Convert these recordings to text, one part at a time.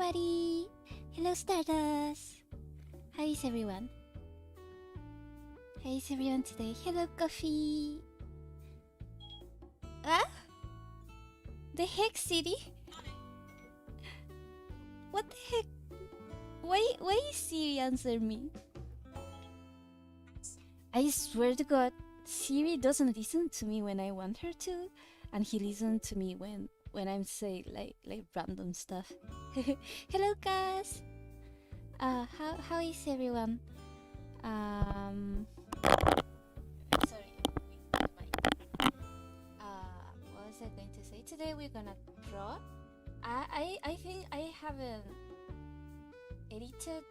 everybody! Hello Stardust! How is everyone? How is everyone today? Hello Coffee! Ah? The heck, City? What the heck? Why is Siri answer me? I swear to God, Siri doesn't listen to me when I want her to, and he listens to me when I'm saying like random stuff. Hello, Cass. How is everyone? Sorry, what was I going to say? Today we're gonna draw. I think I haven't edited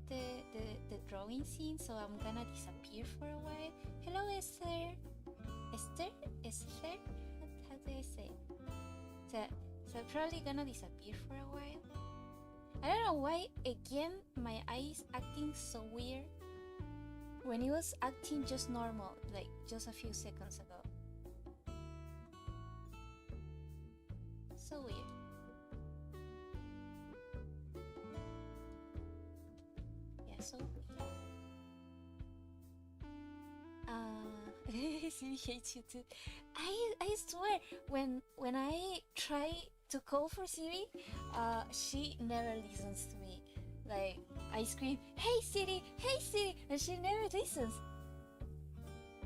the drawing scene, so I'm gonna disappear for a while. Hello, Esther. Esther? How do I say? So I'm probably gonna disappear for a while. I don't know why. Again, my eye is acting so weird. When it was acting just normal, like just a few seconds ago. So weird. Yeah, so weird. Siri hates you too. I swear, when I try to call for Siri, she never listens to me. Like, I scream, hey Siri, and she never listens.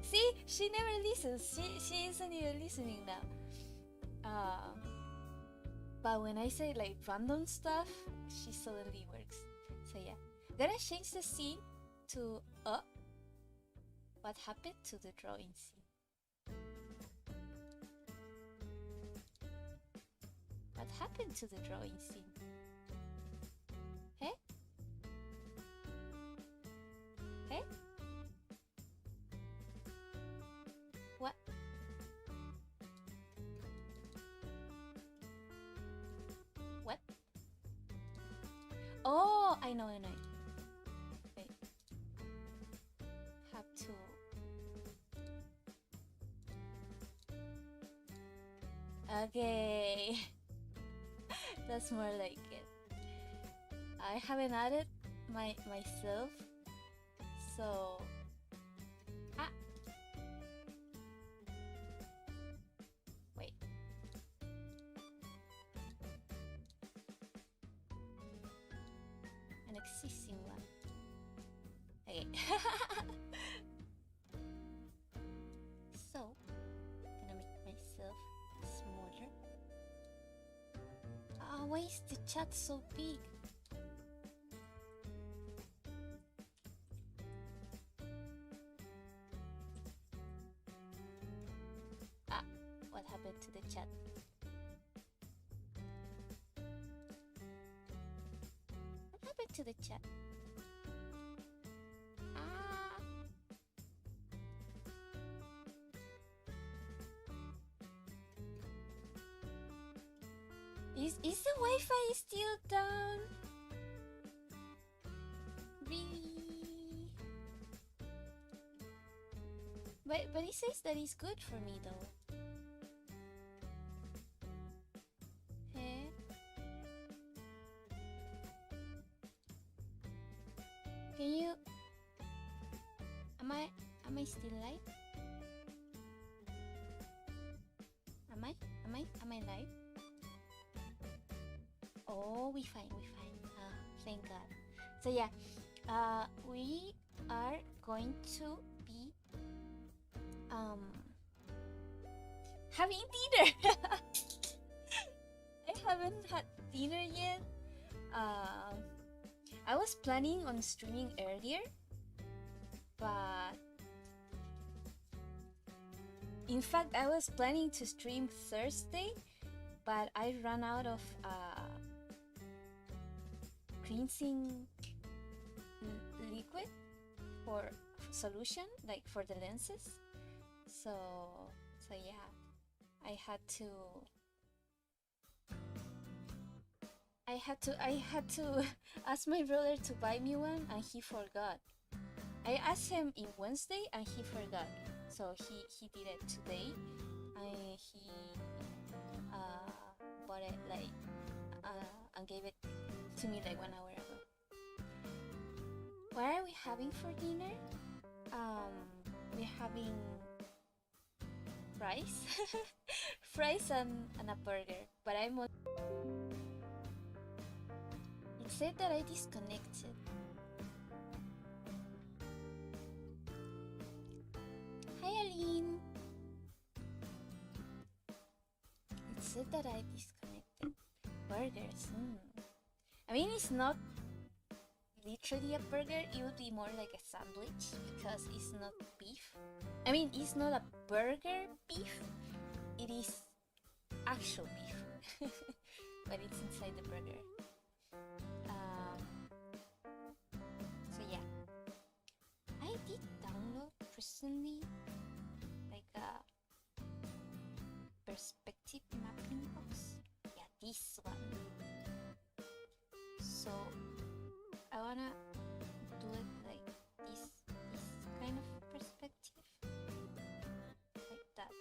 See, she never listens. She isn't even listening now. But when I say like random stuff, she suddenly works. So yeah, gonna change the scene to what happened to the drawing scene? What happened to the drawing scene? Hey? Hey? What? What? Oh, I know. Wait. Have to... Okay. That's more like it. I haven't added myself, so wait. An existing one. Okay. So gonna make myself smaller. Why is the chat so big? What happened to the chat? What happened to the chat? Is the Wi-Fi still down? Really? But it says that it's good for me though. Hey? Can you... Am I still live? Am I live? Oh, we fine. Thank God. So yeah, we are going to be having dinner. I haven't had dinner yet. I was planning on streaming earlier, but in fact I was planning to stream Thursday, but I ran out of cleansing liquid for solution, like for the lenses. So yeah, I had to ask my brother to buy me one, and he forgot. I asked him in Wednesday and he forgot, so he did it today. He bought bought it like and gave it to me like 1 hour ago. What are we having for dinner? We're having fries, fries and a burger. But it said that I disconnected. Hi Aline. It said that I disconnected. Burgers. I mean, it's not literally a burger. It would be more like a sandwich because it's not beef. I mean, it's not a burger beef. It is actual beef, but it's inside the burger. So yeah, I did download recently like a perspective mapping box. Yeah, this one. So I wanna do it like this kind of perspective, like that.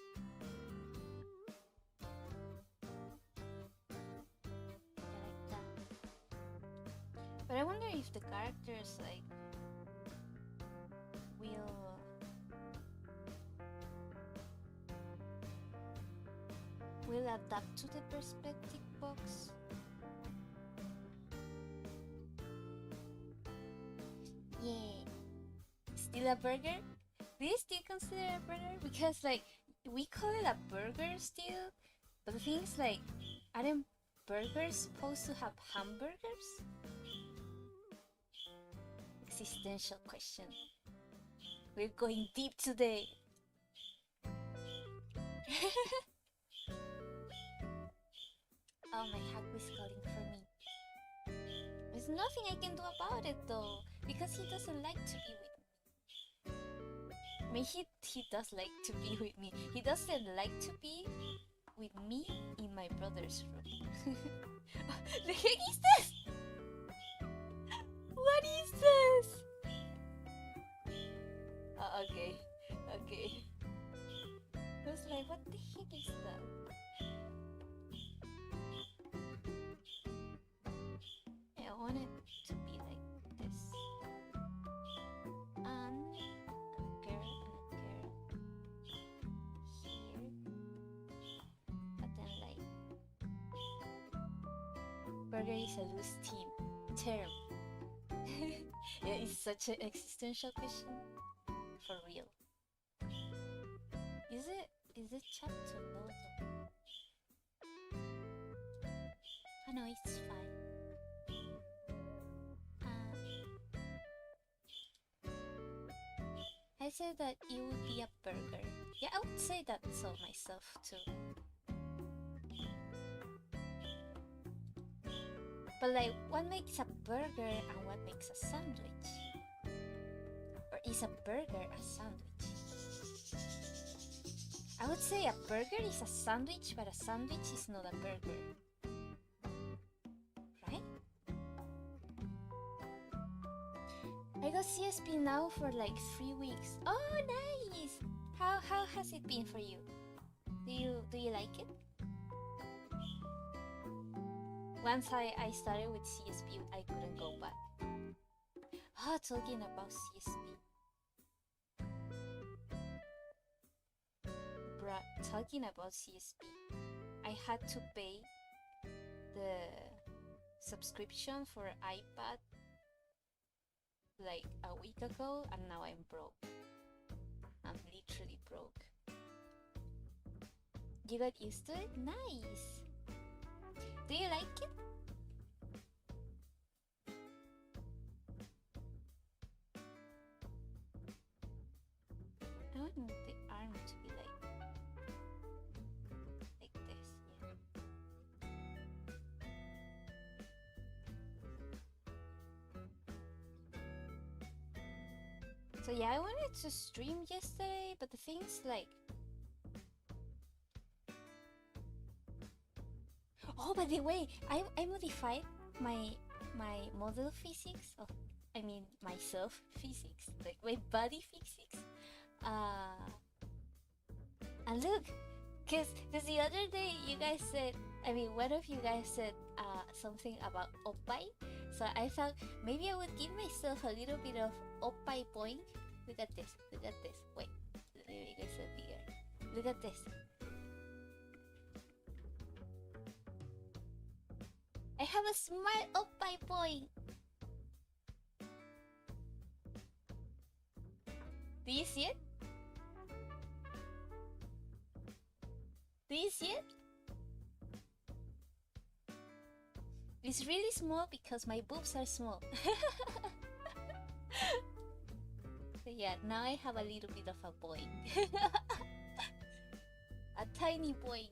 Like that. But I wonder if the characters like will adapt to the perspective box. Yeah. Still a burger? Do you still consider it a burger? Because like we call it a burger still, but the thing is like, aren't burgers supposed to have hamburgers? Existential question. We're going deep today. Oh, my Haku is calling for me. There's nothing I can do about it though, because he doesn't like to be with me. I mean, he does like to be with me. He doesn't like to be with me in my brother's room. The heck is this? What is this? Oh, okay. I was like, what the heck is that? I want it to be like this. And a girl here. But then like burger is a loose term. Yeah, it's such an existential question. For real. Is it chapter logo? Oh no, it's fine. I said that it would be a burger. Yeah, I would say that so myself too. But like, what makes a burger and what makes a sandwich? Or is a burger a sandwich? I would say a burger is a sandwich, but a sandwich is not a burger. Right? I got CSP now for like 3 weeks. Oh, nice! How has it been for you? Do you like it? Once I started with CSP, I couldn't go back. Oh, talking about CSP. Bruh, talking about CSP, I had to pay the subscription for iPad like a week ago, and now I'm broke. I'm literally broke. You got used to it? Nice! Do you like it? I want the arm to be like this, yeah. So yeah, I wanted to stream yesterday, but the thing's like... Oh, by the way, I modified my model physics. Oh, I mean myself physics, like my body physics. And look, cause the other day you guys said I mean, one of you guys said something about oppai, so I thought maybe I would give myself a little bit of oppai point. Look at this. Look at this. Wait, let me make this bigger. Look at this. I have a smart oppai point. Do you see it? Do you see it? It's really small because my boobs are small. So yeah, now I have a little bit of a boing. A tiny boing.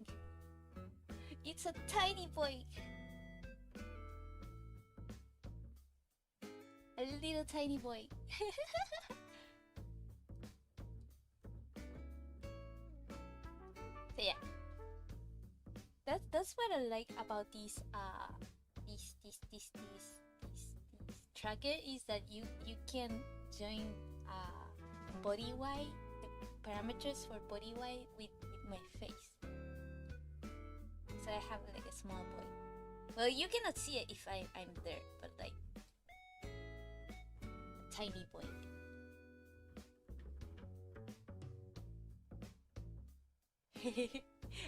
It's a tiny boing. A little tiny boing. So yeah, that's what I like about this tracker, is that you can join body weight, the parameters for body weight with my face. So I have like a small boy. Well, you cannot see it if I'm there, but like a tiny boy.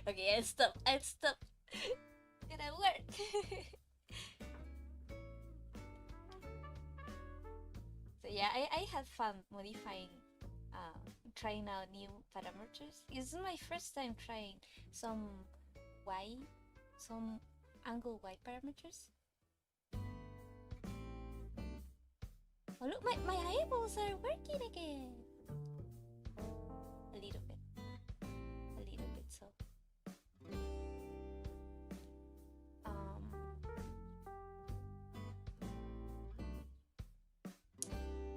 Okay, I'll stop. Gonna work. So yeah, I had fun modifying, trying out new parameters. This is my first time trying some angle Y parameters. Oh look, my eyeballs are working again. A little bit so.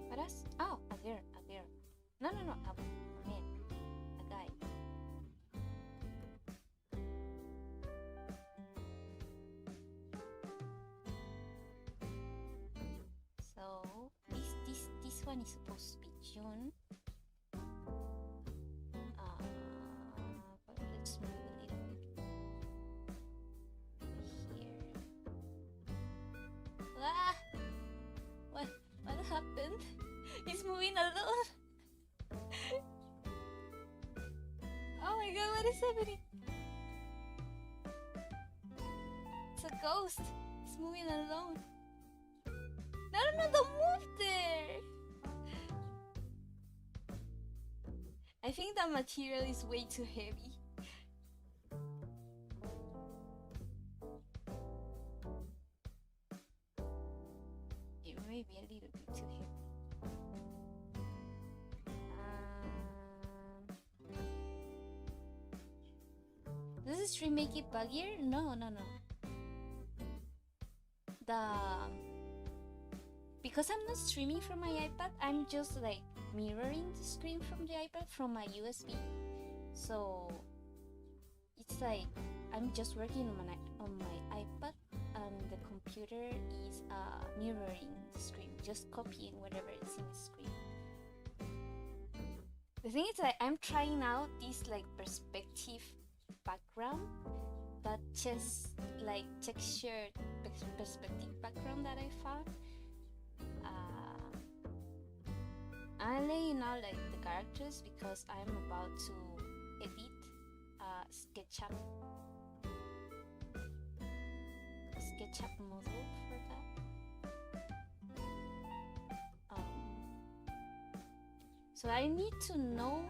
What else? Oh, a girl. No, a man, a guy. So this one is supposed to be June. But let's move a little bit here. Ah, what happened? He's moving alone. Oh my god, what is happening? It's a ghost. It's moving alone. No, don't move there. I think that material is way too heavy. It may be a little bit too heavy. Does this stream make it buggier? No. Because I'm not streaming from my iPad, I'm just like mirroring the screen from the iPad from my USB. So it's like I'm just working on my iPad, and the computer is mirroring the screen, just copying whatever is in the screen. The thing is that I'm trying out this like perspective background, that just like textured perspective background that I found. I'm laying out like the characters because I'm about to edit SketchUp module for that. So I need to know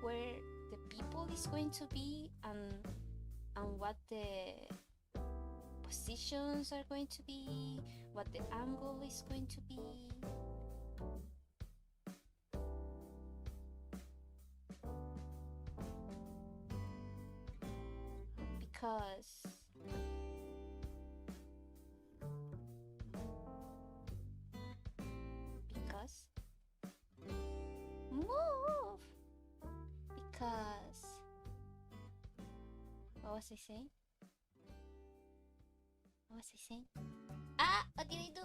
where the people is going to be and what the positions are going to be, what the angle is going to be. Because move. Because what was I saying? What did I do?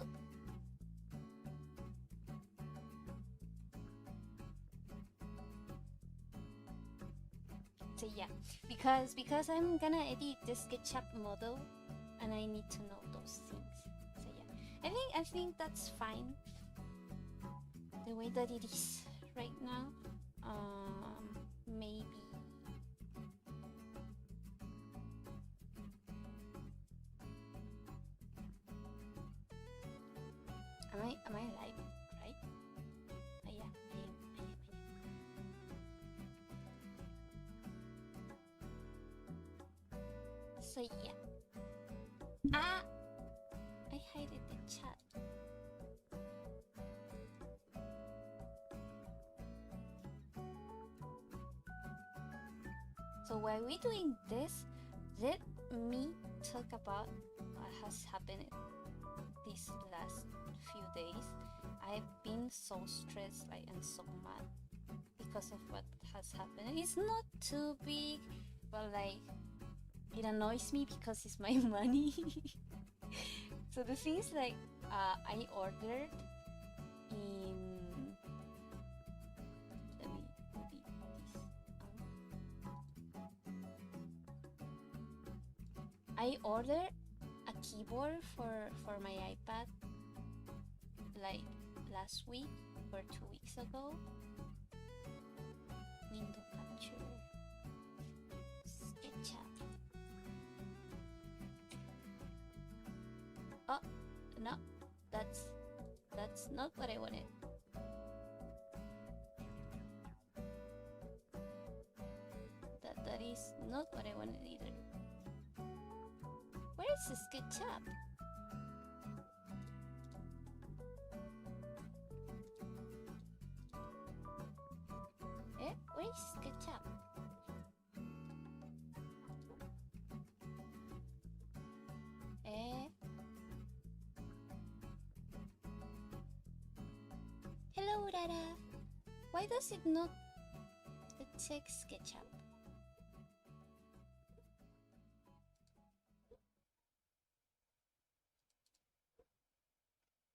So yeah, because I'm gonna edit the SketchUp model, and I need to know those things. So yeah, I think that's fine. The way that it is right now. Maybe. Am I live? Right? Yeah, I am. So yeah. I hid the chat. So while we're doing this, let me talk about what has happened these last few days. I've been so stressed, like, and so mad because of what has happened. It's not too big, but like it annoys me because it's my money. So the thing is, like, I ordered in. Let me edit this. I ordered a keyboard for my iPad like last week or 2 weeks ago. Window capture, SketchUp. Oh no, that's not what I wanted. That is not what I wanted either. Where is the SketchUp? Where is SketchUp? Hello, Rara. Why does it not take SketchUp?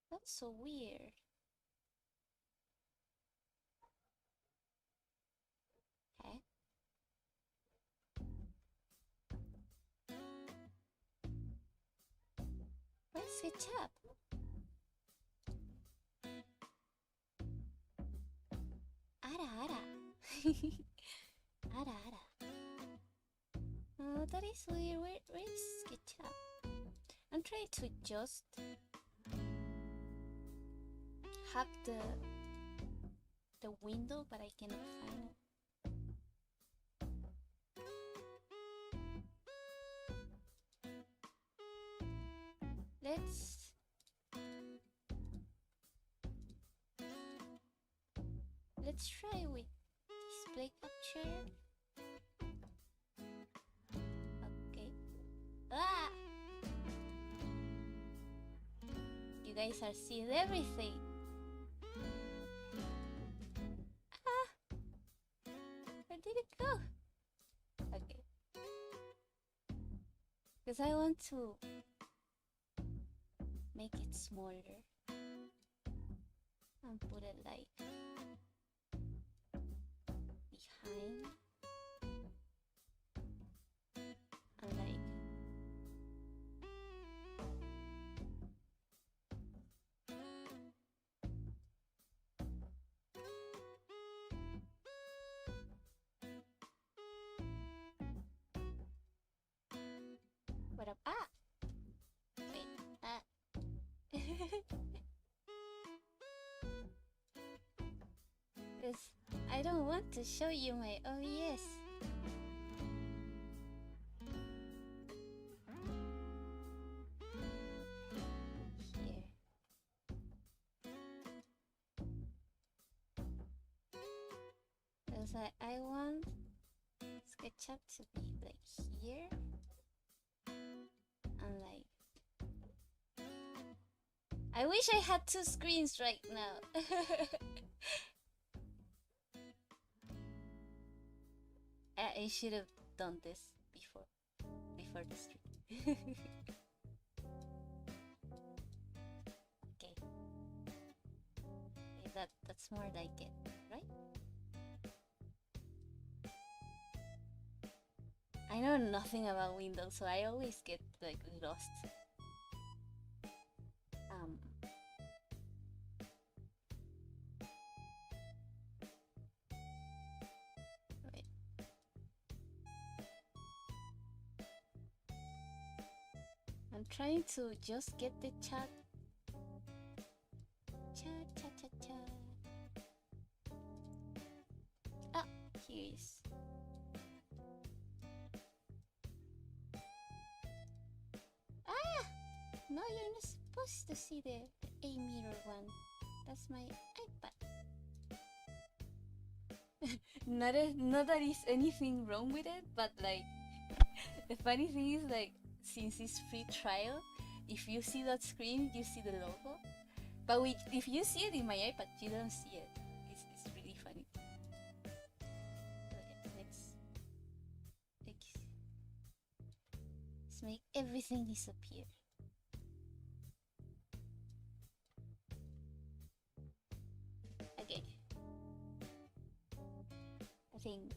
That's so weird. Okay. Where's SketchUp? Ara. Ara. Oh, that is weird. Where is SketchUp? I'm trying to just have the window, but I cannot find it. Let's try with display capture. Okay. You guys are seeing everything. Where did it go? Okay. Because I want to make it smaller and put it like behind and like what up? Wait, because I don't want to show you my OBS. Here. Because I want SketchUp to be like here and like I wish I had two screens right now. I should have done this before the stream. Okay. That's more like it, right? I know nothing about Windows, so I always get like lost. Um, wait. I'm trying to just get the chat. Chat, chat, chat, chat. Ah, here is. Ah! No, you're not supposed to see the A mirror one. That's my iPad. Not that is anything wrong with it, but like the funny thing is like since it's free trial, if you see that screen, you see the logo. But if you see it in my iPad, you don't see it. It's really funny. So yeah, let's make everything disappear. Okay. I think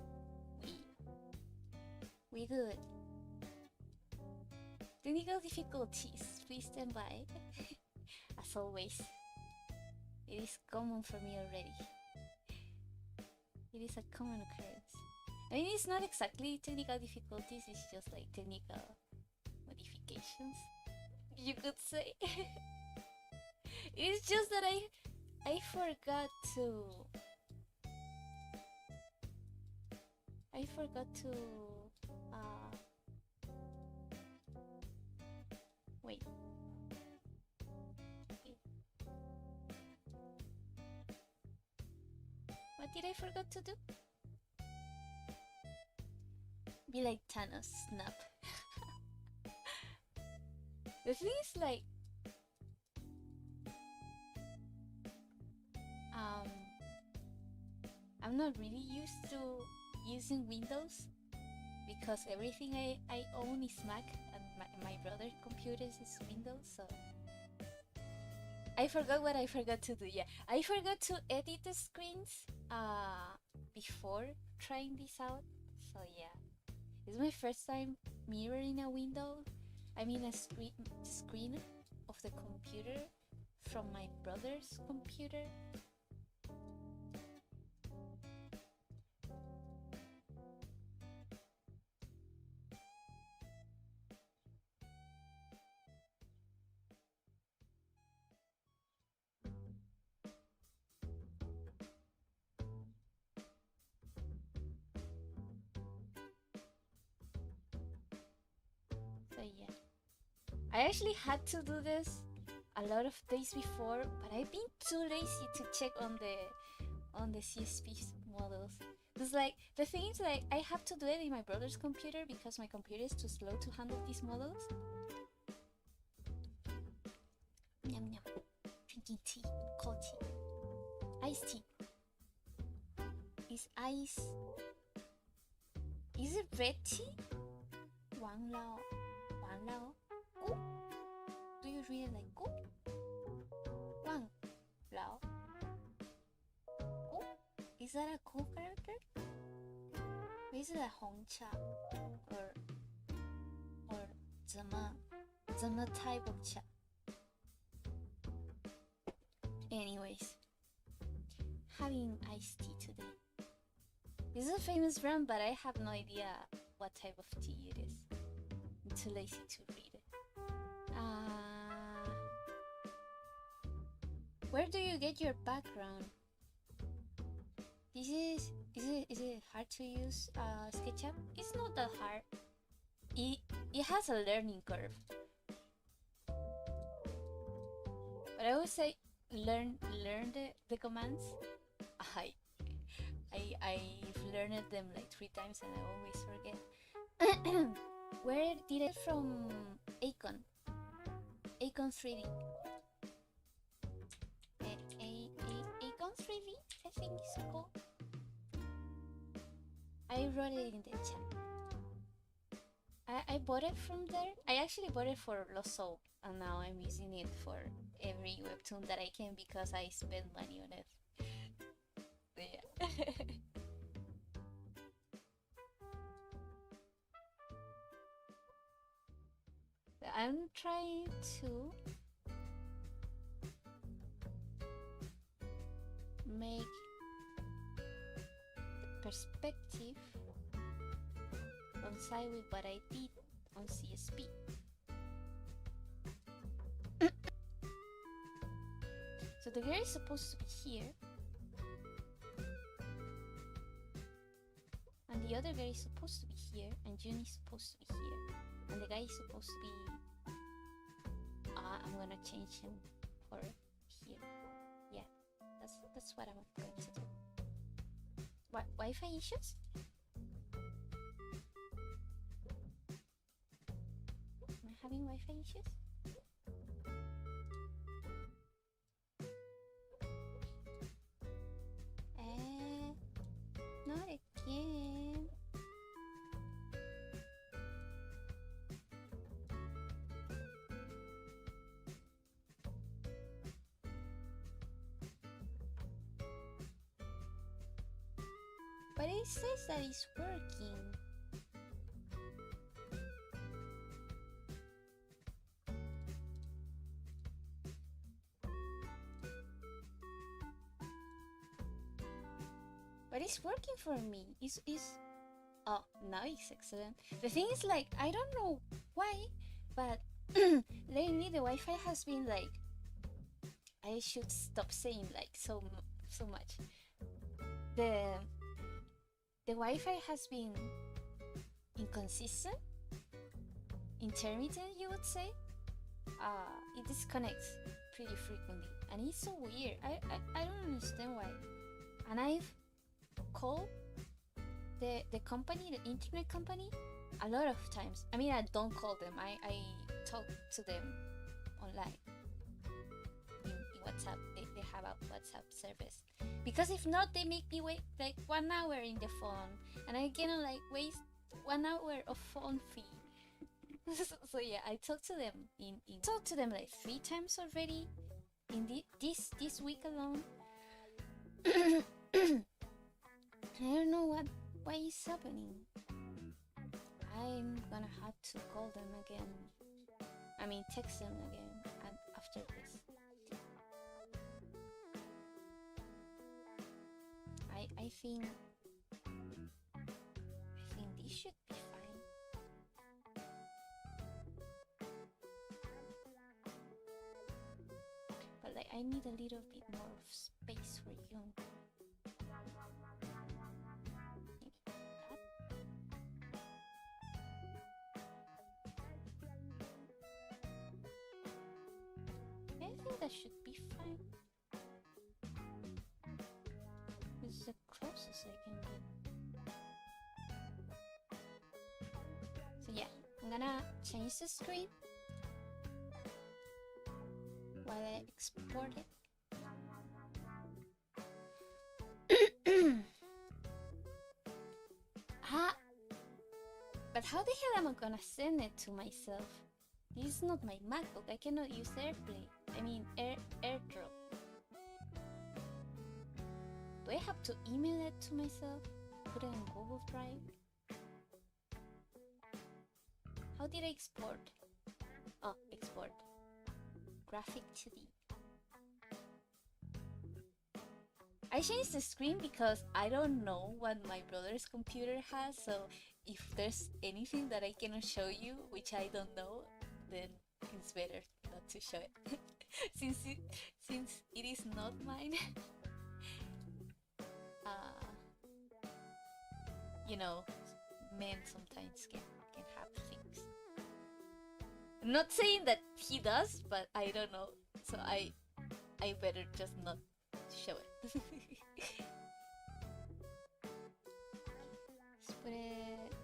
we good. Technical difficulties, please stand by. As always, it is common for me already. It is a common occurrence. I mean, it's not exactly technical difficulties, it's just like technical modifications, you could say. It's just that I forgot to wait. What did I forget to do? Be like Thanos, snap. The thing is like I'm not really used to using Windows because everything I own is Mac and my brother's computers is Windows, so I forgot what I forgot to do. Yeah, I forgot to edit the screens before trying this out. So yeah, it's my first time mirroring a window. I mean a screen of the computer from my brother's computer. So yeah, I actually had to do this a lot of days before, but I've been too lazy to check on the CSP models. Because like the thing is like I have to do it in my brother's computer because my computer is too slow to handle these models. Yum yum. Drinking tea, cold tea, iced tea. Is ice? Is it red tea? Wang Lao. Wang Lao. Gu? Do you read it like Gu? Wang Lao. Gu? Is that a Gu character? Or is it a Hongcha? Or 怎么 type of cha? Anyways, having iced tea today. This is a famous brand, but I have no idea what type of tea it is. I'm too lazy to read it. Where do you get your background? Is it hard to use SketchUp? It's not that hard. It has a learning curve. But I would say learn the commands. I've learned them like 3 times and I always forget. Where did I from Acon 3D? Acon 3D, I think it's called. I wrote it in the chat. I bought it from there. I actually bought it for Loso, and now I'm using it for every webtoon that I can because I spend money on it. Yeah. I'm trying to make the perspective coincide with what I did on CSP. So the girl is supposed to be here, and the other guy is supposed to be here, and June is supposed to be here, and the guy is supposed to be. I'm gonna change him for here. Yeah, that's what I'm going to do. What, Wi-Fi issues? Am I having Wi-Fi issues? Not again. But it says that it's working. But it's working for me. Oh, now it's excellent. The thing is, like, I don't know why, but lately the Wi-Fi has been like, I should stop saying like so much. The Wi-Fi has been inconsistent, intermittent, you would say. It disconnects pretty frequently, and it's so weird. I don't understand why. And I've called the company, the internet company, a lot of times. I mean, I don't call them. I talk to them online in WhatsApp. They have a WhatsApp service, because if not, they make me wait like 1 hour in the phone, and I cannot like waste 1 hour of phone fee. So yeah, I talked to them talked to them like 3 times already in this week alone. I don't know why is happening. I'm gonna have to call them again. I mean, text them again after this. I think this should be fine. But like, I need a little bit more of space for you. I think that should be fine. This is the closest I can get. So yeah, I'm gonna change the screen while I export it. But how the hell am I gonna send it to myself? This is not my MacBook. I cannot use AirPlay. I mean AirDrop. Do I have to email it to myself? Put it in Google Drive? How did I export? Oh, export. Graphic 2D. I changed the screen because I don't know what my brother's computer has, so if there's anything that I cannot show you, which I don't know, then it's better not to show it. since it is not mine. You know, men sometimes can have things. I'm not saying that he does, but I don't know, so I better just not show it.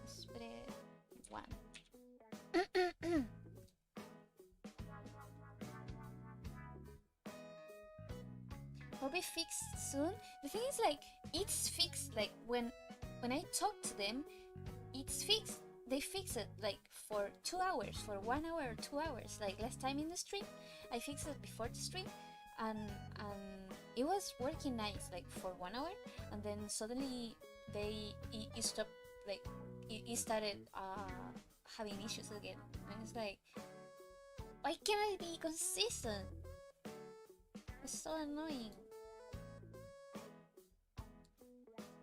Spread one. Probably fixed soon. The thing is, like, it's fixed. Like when I talk to them, it's fixed. They fix it like for 2 hours, for 1 hour or 2 hours. Like last time in the stream, I fixed it before the stream, and it was working nice, like for 1 hour, and then suddenly it stopped. Like it started having issues again, and it's like, Why can't I be consistent? It's so annoying.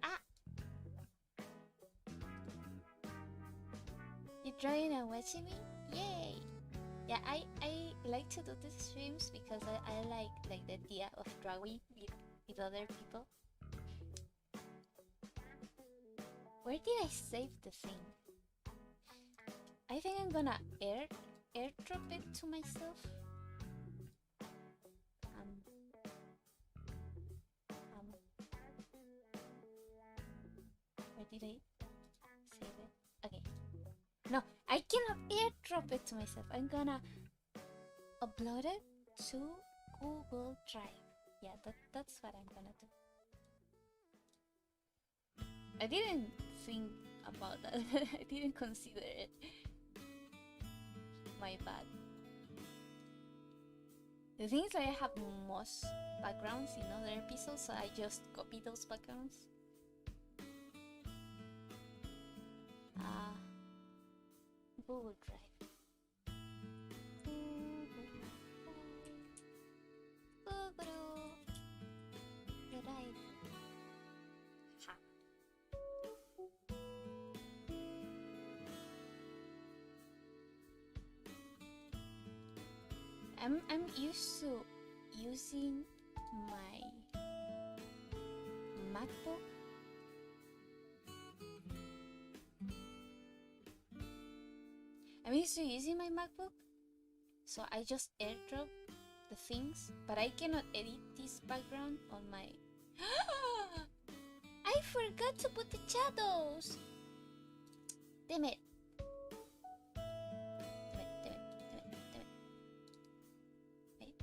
Ah! You're drawing and watching me? Yay! Yeah, I like to do these streams because I like the idea of drawing with other people. Where did I save the thing? I think I'm gonna airdrop it to myself. Where did I save it? Okay. No, I cannot airdrop it to myself. I'm gonna upload it to Google Drive. Yeah, that's what I'm gonna do. I didn't think about that. I didn't consider it. My bad. The thing is, I have most backgrounds in other episodes, so I just copy those backgrounds. Google Drive. Google Drive. Ha. I'm used to using my MacBook. I'm used to using my MacBook, so I just airdrop the things, but I cannot edit this background on my... I forgot to put the shadows! Damn it. Wait.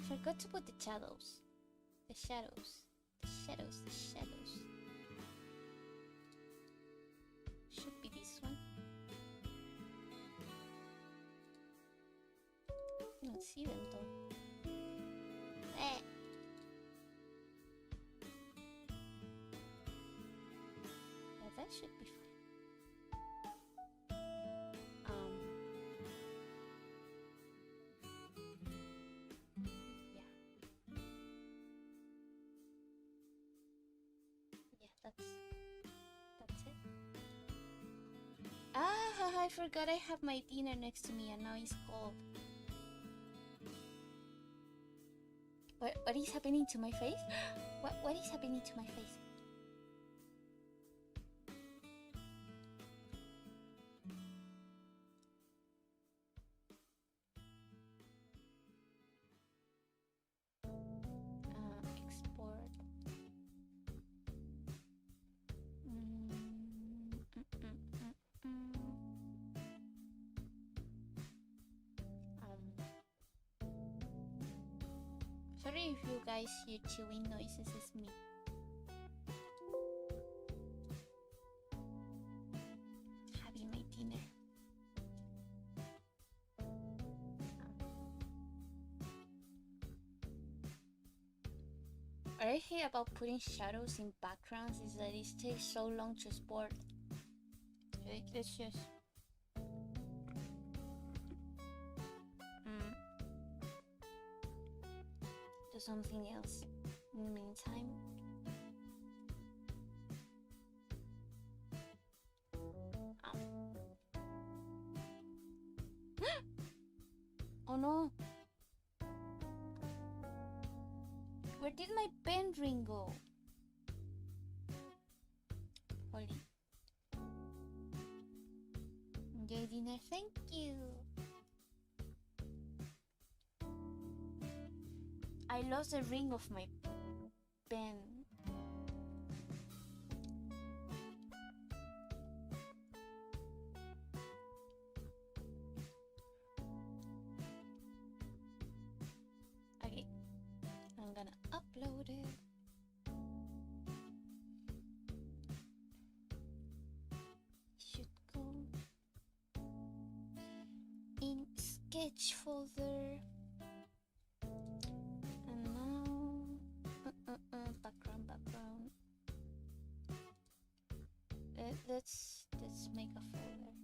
Forgot to put the shadows. The shadows. Should be this one. I don't see them though. Eh. Yeah, that should be fine. That's it. I forgot I have my dinner next to me and now it's cold. What is happening to my face? What is happening to my face? Export. Sorry if you guys hear chewing noises, it's me. Having my dinner. What I hate about putting shadows in backgrounds is that it takes so long to export. Let's just... do something else in the meantime. Oh no! Where did my pen ring go? Holy. Enjoy dinner, thank you! I lost the ring of my pen. Okay, I'm gonna upload it. Should go in sketch folder. Background. Let's make a folder.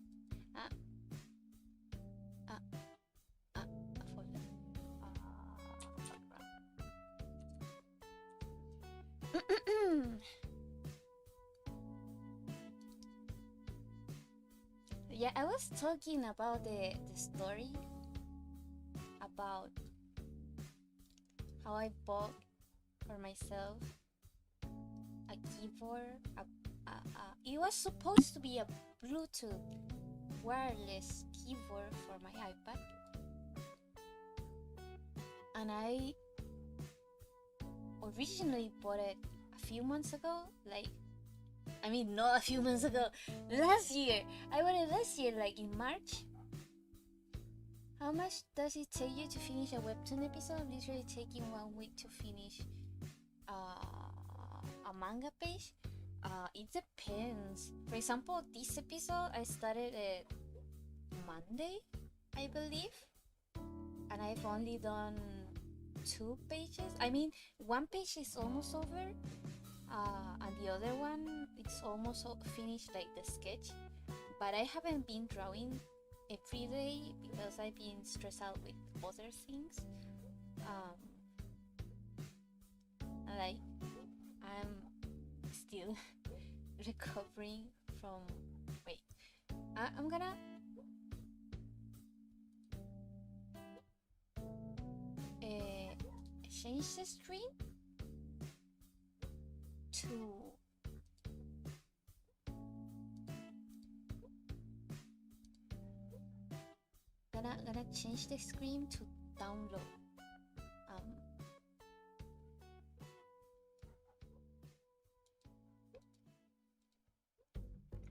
Yeah, I was talking about the story about how I bought for myself a keyboard. It was supposed to be a Bluetooth wireless keyboard for my iPad, and I originally bought it a few months ago. Not a few months ago, last year. I bought it last year, like in March. How much does it take you to finish a Webtoon episode? I'm literally taking 1 week to finish a manga page. It depends. For example, this episode I started it Monday, I believe, and I've only done 2 pages. One page is almost over, and the other one it's almost finished, like the sketch. But I haven't been drawing every day because I've been stressed out with other things. Like I'm still recovering from. Wait, I'm gonna. Change the screen to gonna change the screen to download.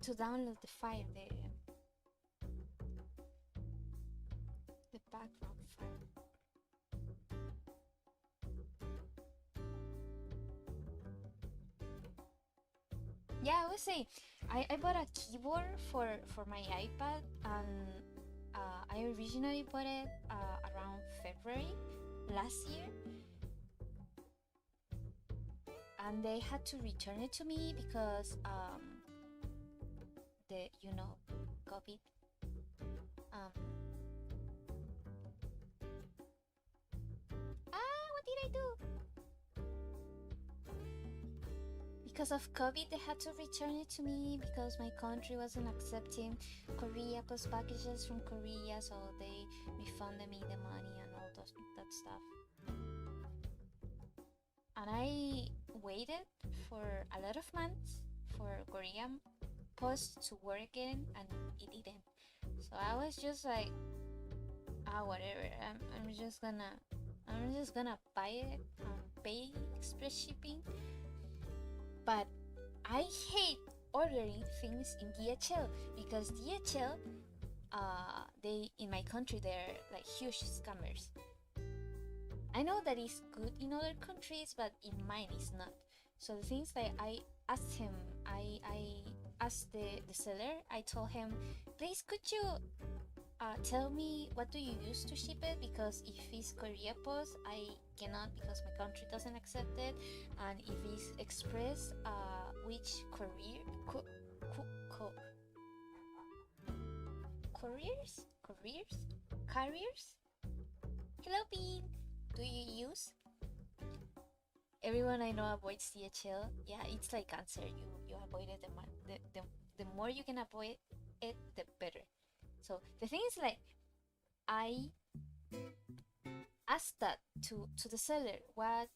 To download the file, the background file. Yeah, I was saying, I bought a keyboard for my iPad, and I originally bought it around February last year, and they had to return it to me because the COVID. What did I do? Because of COVID, they had to return it to me because my country wasn't accepting Korea plus packages from Korea, so they refunded me the money and all that stuff. And I waited for a lot of months for Korean Post to work again, and it didn't. So I was just like, whatever. I'm just gonna buy it and pay express shipping. But I hate ordering things in DHL because DHL, they in my country they're like huge scammers. I know that it's good in other countries, but in mine it's not. So the things that I asked him, I asked the seller. I told him, please could you tell me what do you use to ship it, because if it's Korea Post I cannot because my country doesn't accept it, and if it's Express, which carriers. Hello Bean, do you use? Everyone I know avoids DHL. Yeah, it's like cancer. You avoid it, the more you can avoid it, the better. So the thing is, like, I asked that to the seller, what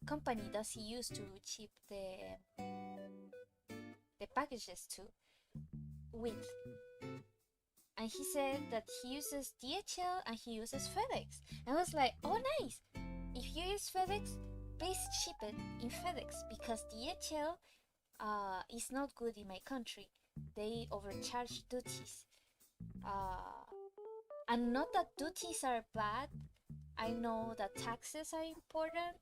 company does he use to ship the packages to with, and he said that he uses DHL and he uses FedEx. I was like, oh nice, if you use FedEx, please ship it in FedEx because DHL is not good in my country. They overcharge duties. And not that duties are bad. I know that taxes are important,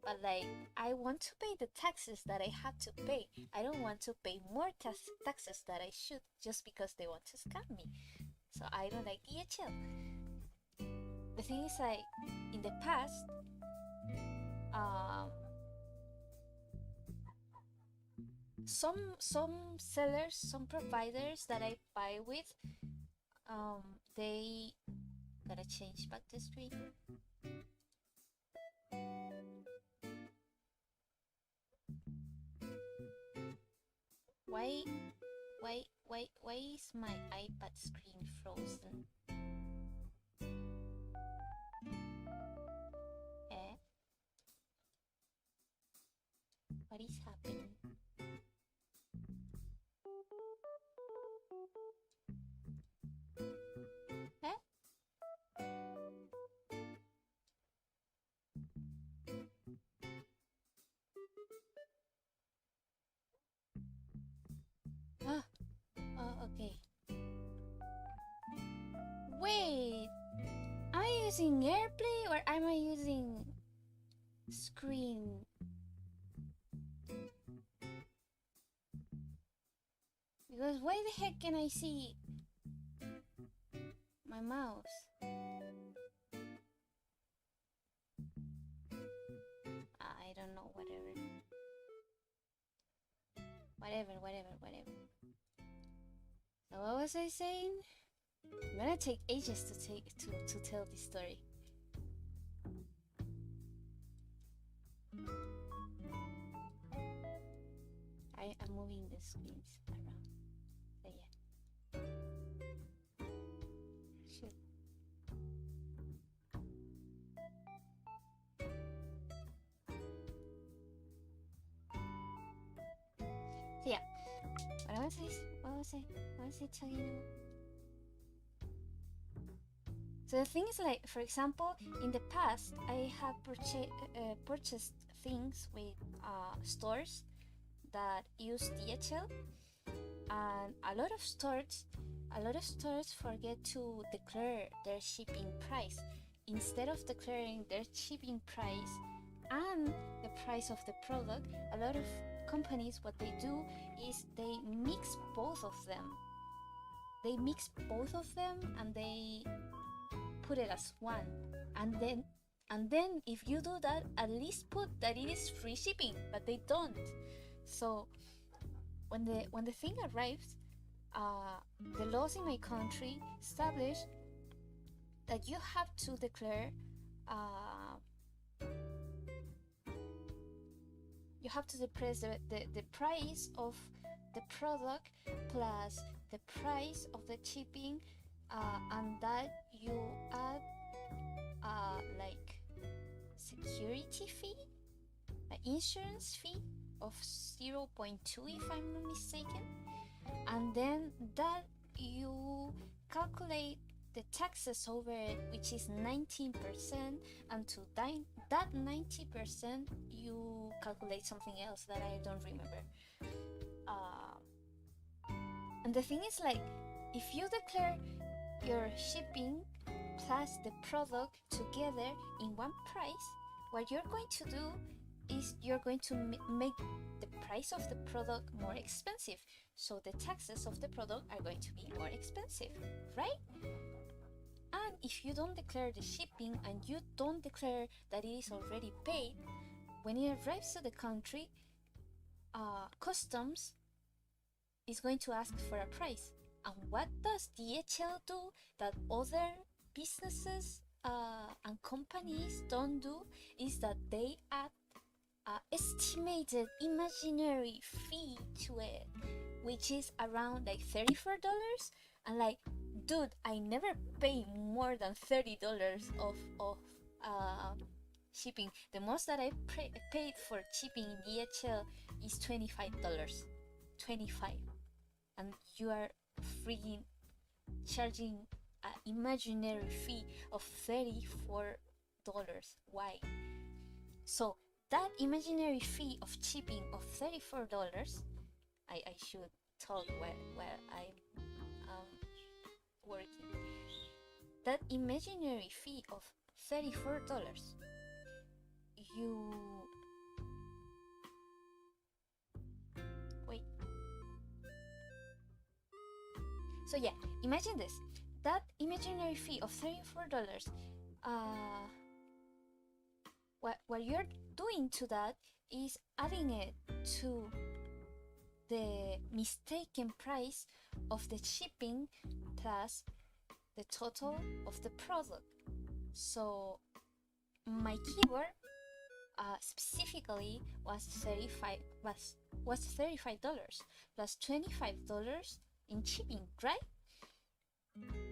but like I want to pay the taxes that I have to pay. I don't want to pay more taxes that I should just because they want to scam me. So I don't like DHL. The thing is, like, in the past, some sellers, some providers that I buy with, they gotta change back the screen. why is my iPad screen frozen? Eh? What is happening? Eh? Ah, oh, okay. Wait, am I using AirPlay or am I using screen? Because why the heck can I see my mouse? I don't know, whatever. Whatever. So what was I saying? I'm gonna take ages to tell this story. I am moving the screens around. So yeah. Shoot. So yeah. What was I telling you? So the thing is, like, for example, in the past, I have purchased things with stores that use DHL, and a lot of stores forget to declare their shipping price. Instead of declaring their shipping price and the price of the product, a lot of companies, what they do is they mix both of them. And they put it as one, and then if you do that, at least put that it is free shipping, but they don't. So when the thing arrives, the laws in my country establish that you have to declare the price of the product plus the price of the shipping, and that you add like security fee, an insurance fee of 0.2 if I'm not mistaken, and then that you calculate the taxes over it, which is 19%, and to that 90% you calculate something else that I don't remember. And the thing is, like, if you declare your shipping plus the product together in one price, what you're going to do is you're going to make the price of the product more expensive, so the taxes of the product are going to be more expensive, right? And if you don't declare the shipping and you don't declare that it is already paid, when it arrives to the country, customs is going to ask for a price. And what does DHL do that other businesses and companies don't do is that they add an estimated imaginary fee to it, which is around like $34. And like, dude, I never pay more than $30 of shipping. The most that I paid for shipping in DHL is $25. 25, and you are freaking charging an imaginary fee of $34. Why? So that imaginary fee of shipping of $34, I should talk while I'm working. That imaginary fee of $34, you wait. So yeah, imagine this. That imaginary fee of $34, what you're doing to that is adding it to the mistaken price of the shipping plus the total of the product. So my keyboard specifically was $35 plus $25 in shipping, right?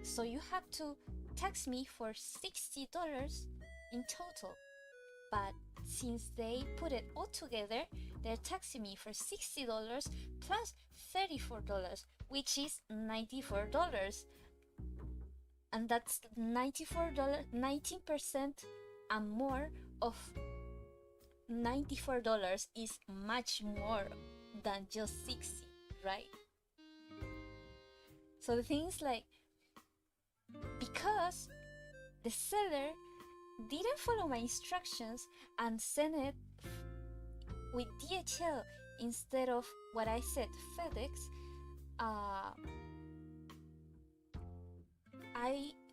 So you have to tax me for $60 in total. But since they put it all together, they're taxing me for $60 plus $34, which is $94. And that's $94, 19% and more of $94 is much more than just 60, right? So the thing is like, because the seller didn't follow my instructions and sent it with DHL instead of what I said, FedEx,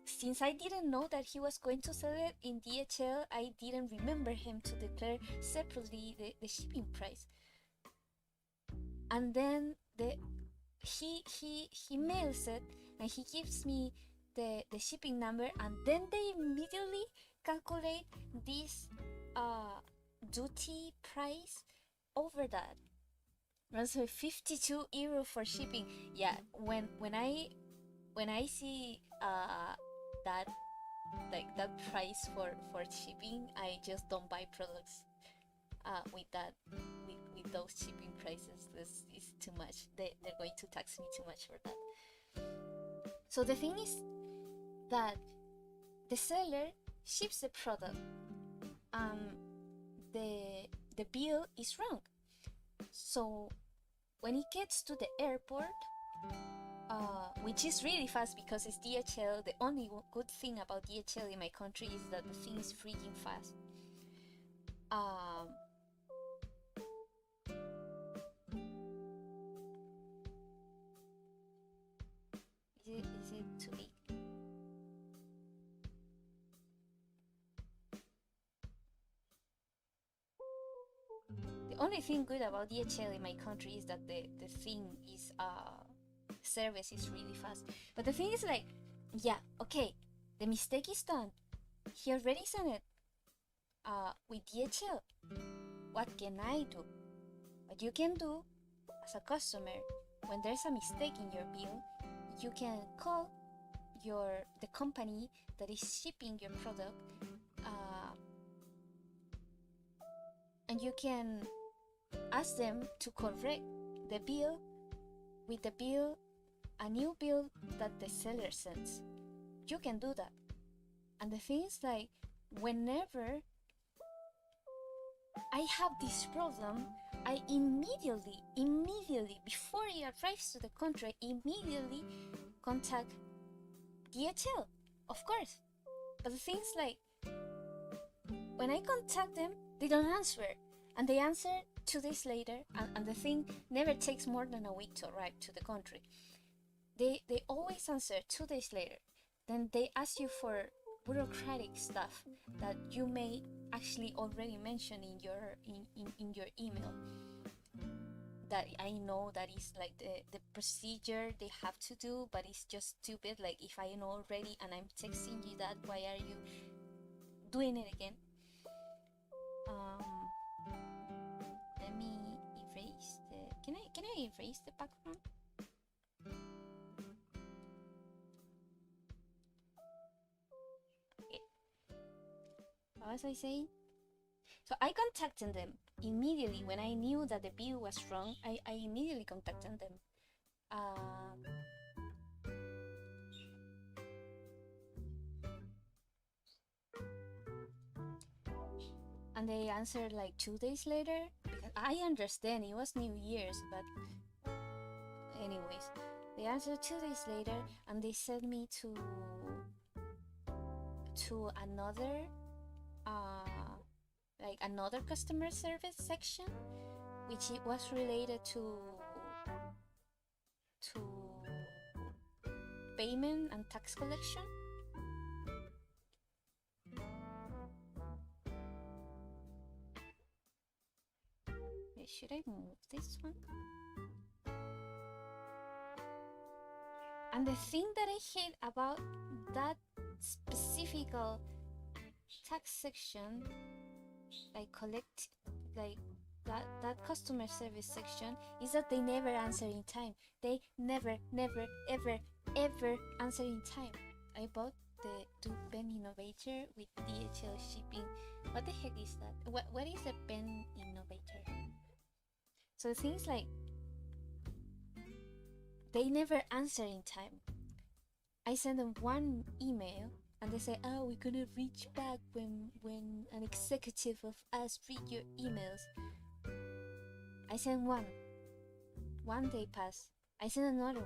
since I didn't know that he was going to sell it in DHL, I didn't remember him to declare separately the shipping price. And then he mails it and he gives me the shipping number, and then they immediately calculate this duty price over that. And so €52 for shipping. Yeah, when I see that that price for shipping, I just don't buy products with those shipping prices. This is too much. They're going to tax me too much for that. So the thing is that the seller ships the product, the bill is wrong. So when it gets to the airport, which is really fast because it's DHL. The only good thing about DHL in my country is that the thing is freaking fast. Is it too big? The only thing good about DHL in my country is that the thing is service is really fast. But the thing is like, yeah, okay, the mistake is done. He already sent it with DHL. What can I do? What you can do as a customer, when there's a mistake in your bill, you can call the company that is shipping your product, and you can ask them to correct the bill with a new bill that the seller sends. You can do that. And the thing is like, whenever I have this problem, I immediately, before it arrives to the country, immediately contact DHL, of course. But the thing is like, when I contact them, they don't answer. And they answer 2 days later, and the thing never takes more than a week to arrive to the country. They always answer 2 days later. Then they ask you for bureaucratic stuff that you may actually already mention in your email. That I know that is like the procedure they have to do, but it's just stupid. Like, if I know already and I'm texting you that, why are you doing it again? Let me erase can I erase the background? Okay. What was I saying? So I contacted them immediately when I knew that the bill was wrong. I immediately contacted them. And they answered like 2 days later. I understand it was New Year's, but anyways, they answered 2 days later, and they sent me to another another customer service section, which it was related to payment and tax collection. Should I move this one? And the thing that I hate about that specific tax section like collect like that customer service section is that they never answer in time. They never ever answer in time. I bought the 2-pen innovator with DHL shipping. What the heck is that? What is a pen innovator? So the things like they never answer in time. I send them one email and they say, "Oh, we're gonna reach back when an executive of us read your emails." I send one day pass. I send another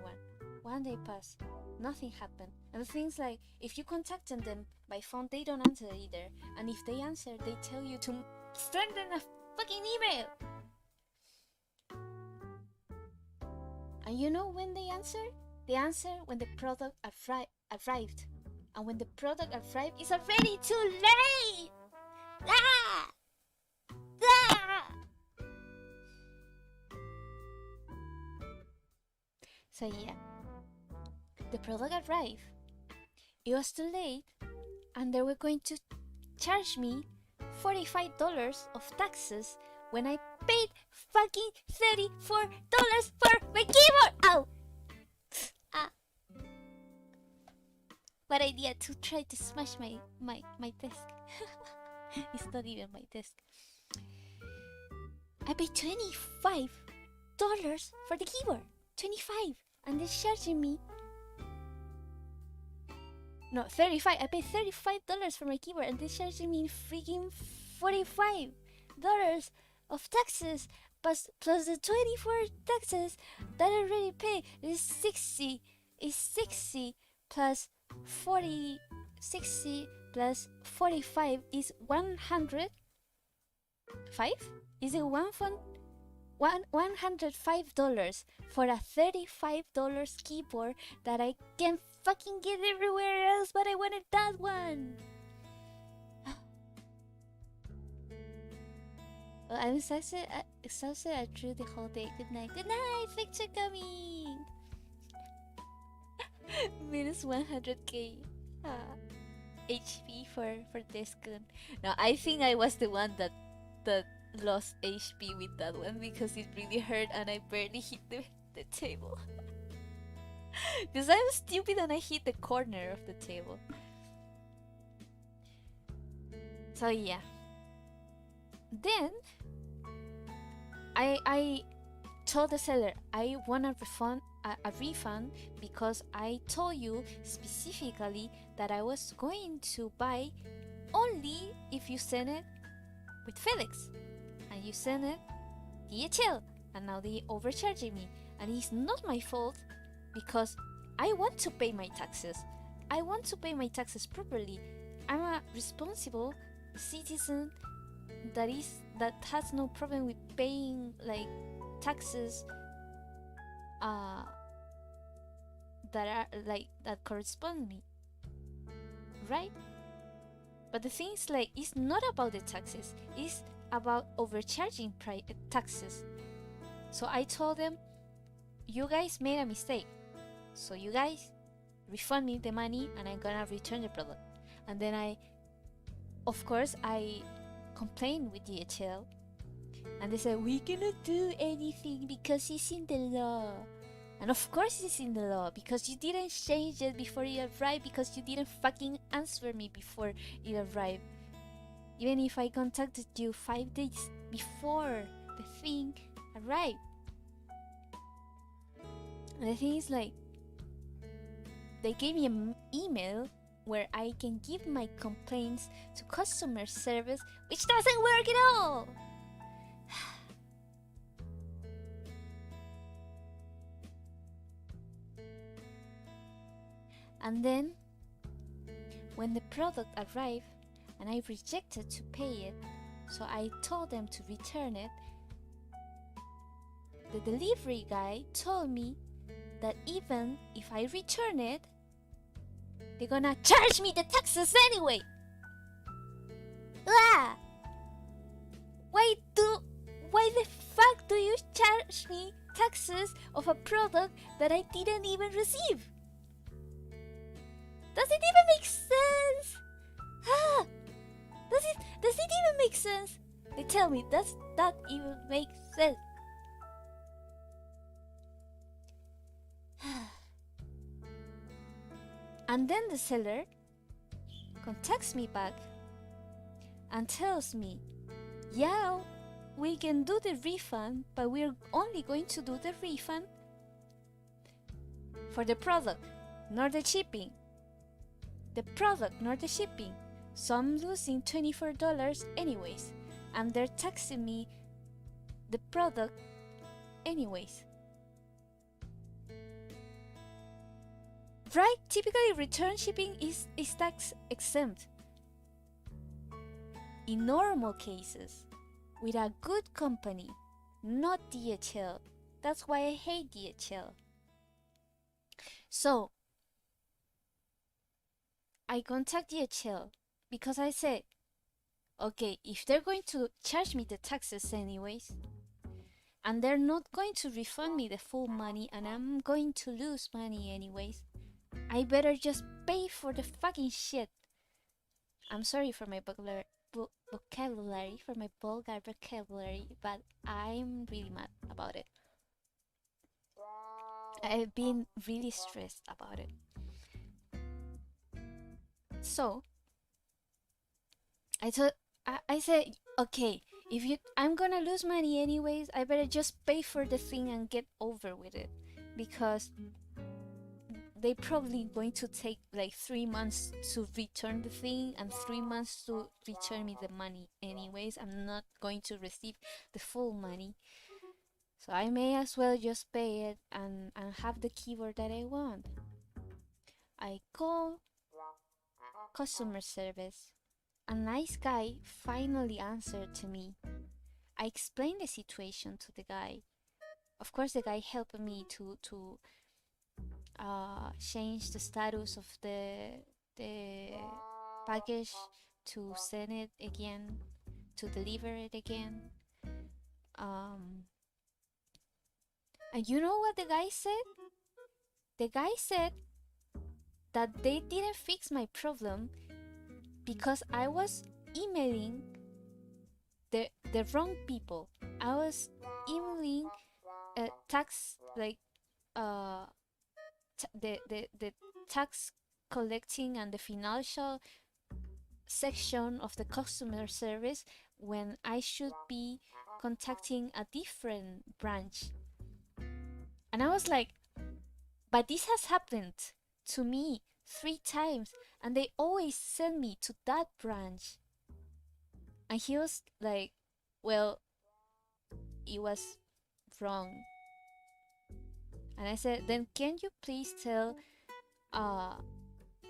one day pass. Nothing happened. And the things like, if you contact them by phone, they don't answer either. And if they answer, they tell you to send them a fucking email. And you know when they answer? They answer when the product arrived. And when the product arrived, it's already too late! Ah! Ah! So yeah, the product arrived. It was too late, and they were going to charge me $45 of taxes when I paid fucking $34 for my keyboard. Ow! Ah! Bad idea to try to smash my desk. It's not even my desk. I paid $25 for the keyboard. 25, and they're charging me. No, 35. I paid $35 for my keyboard, and they're charging me freaking $45 of taxes, plus the 24 taxes that I already paid. Is 60. Is 60 plus 40. 60 plus 45 is 105. Is it $105 for a $35 keyboard that I can fucking get everywhere else, but I wanted that one. Well, I'm exhausted through the whole day. Good night. Good night, Victor coming. Minus 100k HP for this gun. Now I think I was the one that lost HP with that one because it really hurt and I barely hit the table. Because I'm stupid and I hit the corner of the table. So yeah. Then I told the seller I want a refund because I told you specifically that I was going to buy only if you send it with FedEx, and you send it DHL, and now they overcharging me, and it's not my fault because I want to pay my taxes. I want to pay my taxes properly. I'm a responsible citizen that has no problem with paying like taxes that correspond me, right? But the thing is, like, it's not about the taxes, it's about overcharging taxes. So I told them, you guys made a mistake, so you guys refund me the money and I'm gonna return the product. And then I complained with DHL, and they said, we cannot do anything because it's in the law. And of course it's in the law, because you didn't change it before it arrived, because you didn't fucking answer me before it arrived. Even if I contacted you 5 days before the thing arrived. And the thing is, like, they gave me an email where I can give my complaints to customer service, which doesn't work at all. And then, when the product arrived and I rejected to pay it, so I told them to return it, the delivery guy told me that even if I return it, they're gonna charge me the taxes anyway. Ah! Why the fuck do you charge me taxes of a product that I didn't even receive? Does it even make sense? Ah! Does it even makes sense? They tell me, does that even make sense? And then the seller contacts me back and tells me, yeah, we can do the refund, but we're only going to do the refund for the product, not the shipping. The product, not the shipping. So I'm losing $24 anyways, and they're taxing me the product anyways. Right? Typically return shipping is tax exempt. In normal cases, with a good company, not DHL. That's why I hate DHL. So I contact DHL because I said, okay, if they're going to charge me the taxes anyways, and they're not going to refund me the full money, and I'm going to lose money anyways, I better just pay for the fucking shit. I'm sorry for my vocabulary, for my vulgar vocabulary, but I'm really mad about it. I've been really stressed about it. So I said, okay, I'm gonna lose money anyways, I better just pay for the thing and get over with it, because they probably going to take like 3 months to return the thing and 3 months to return me the money anyways. I'm not going to receive the full money, so I may as well just pay it and have the keyboard that I want. I call customer service. A nice guy finally answered to me. I explained the situation to the guy. Of course, the guy helped me to change the status of the package, to send it again, to deliver it again. And you know what the guy said? The guy said that they didn't fix my problem because I was emailing the wrong people. I was emailing tax, like the tax collecting and the financial section of the customer service, when I should be contacting a different branch. And I was like, but this has happened to me 3 times and they always send me to that branch. And he was like, well, it was wrong. And I said, then can you please tell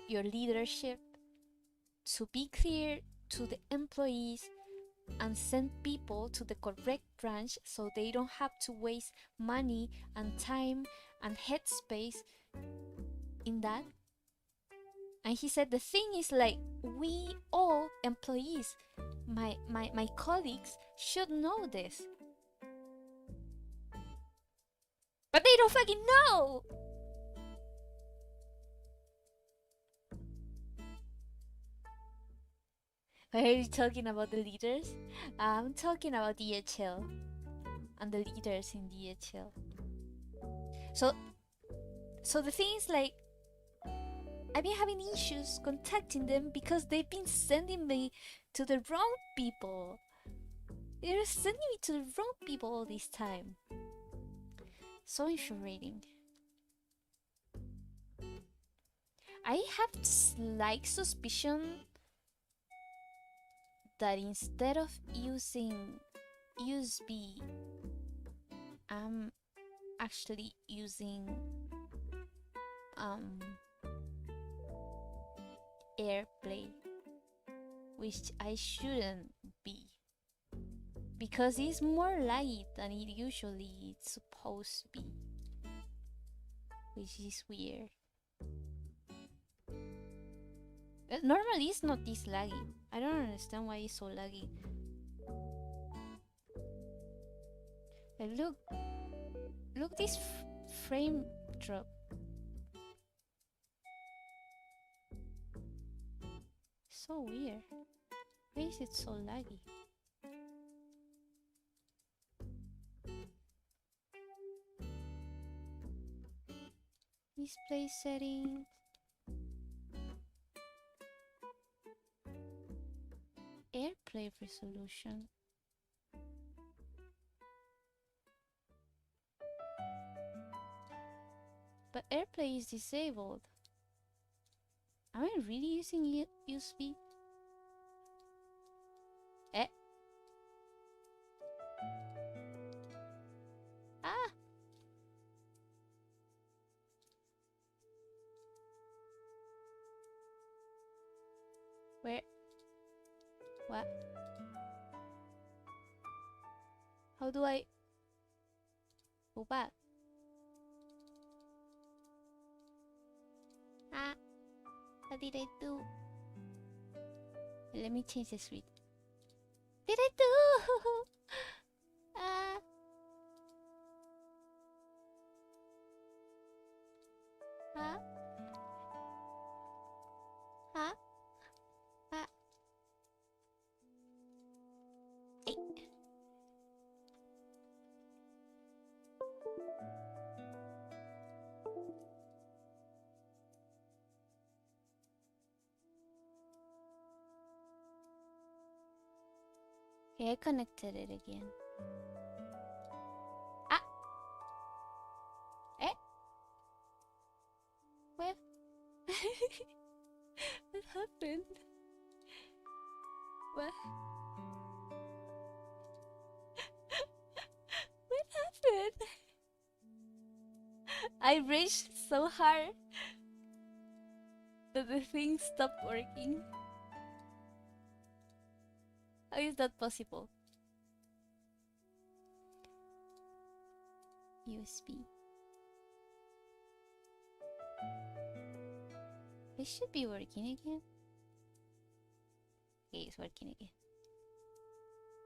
your leadership to be clear to the employees and send people to the correct branch so they don't have to waste money and time and headspace in that? And he said, the thing is, like, we all employees, my colleagues should know this, but they don't fucking know. Why are you talking about the leaders? I'm talking about DHL and the leaders in DHL. So the thing is, like, I've been having issues contacting them because they've been sending me to the wrong people. They're sending me to the wrong people all this time. So infuriating. I have slight suspicion that instead of using USB, I'm actually using AirPlay, which I shouldn't be, because it's more laggy than it usually is supposed to be, which is weird. Normally it's not this laggy. I don't understand why it's so laggy. Like, look this frame drop. So weird. Why is it so laggy? display settings. AirPlay resolution. But AirPlay is disabled. Am I really using USB? Eh? Ah! Where? What? How do I go back? Ah! What did I do? Let me change the screen. Did I do? Ah! Ah! Ah! Ah! Hey. Okay, I connected it again. Ah! Eh? What? What happened? What? What happened? I raged so hard that the thing stopped working. How is that possible? USB. It should be working again. Okay, it's working again.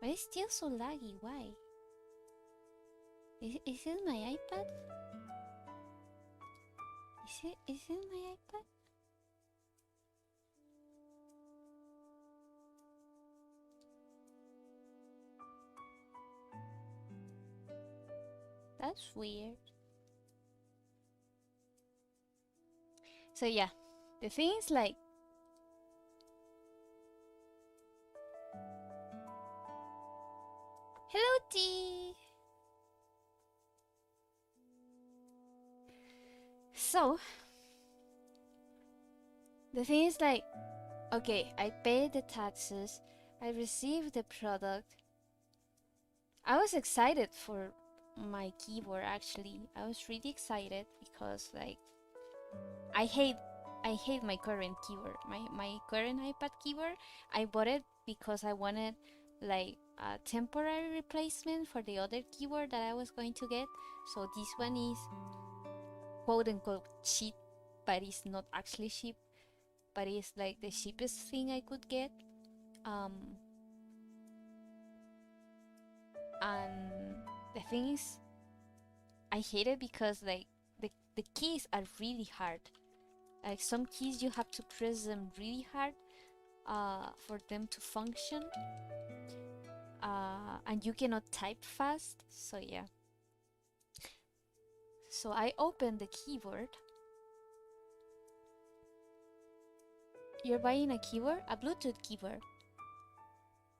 But it's still so laggy. Why? Is it my iPad? Is it my iPad? That's weird. So yeah, the thing is like, hello T. So the thing is like, okay, I paid the taxes, I received the product. I was excited for my keyboard actually. I was really excited because like I hate my current keyboard. My current iPad keyboard, I bought it because I wanted like a temporary replacement for the other keyboard that I was going to get. So this one is quote unquote cheap, but it's not actually cheap, but it's like the cheapest thing I could get. And the thing is, I hate it because like the keys are really hard. Like some keys you have to press them really hard for them to function. And you cannot type fast, so yeah. So I opened the keyboard. You're buying a keyboard? A Bluetooth keyboard.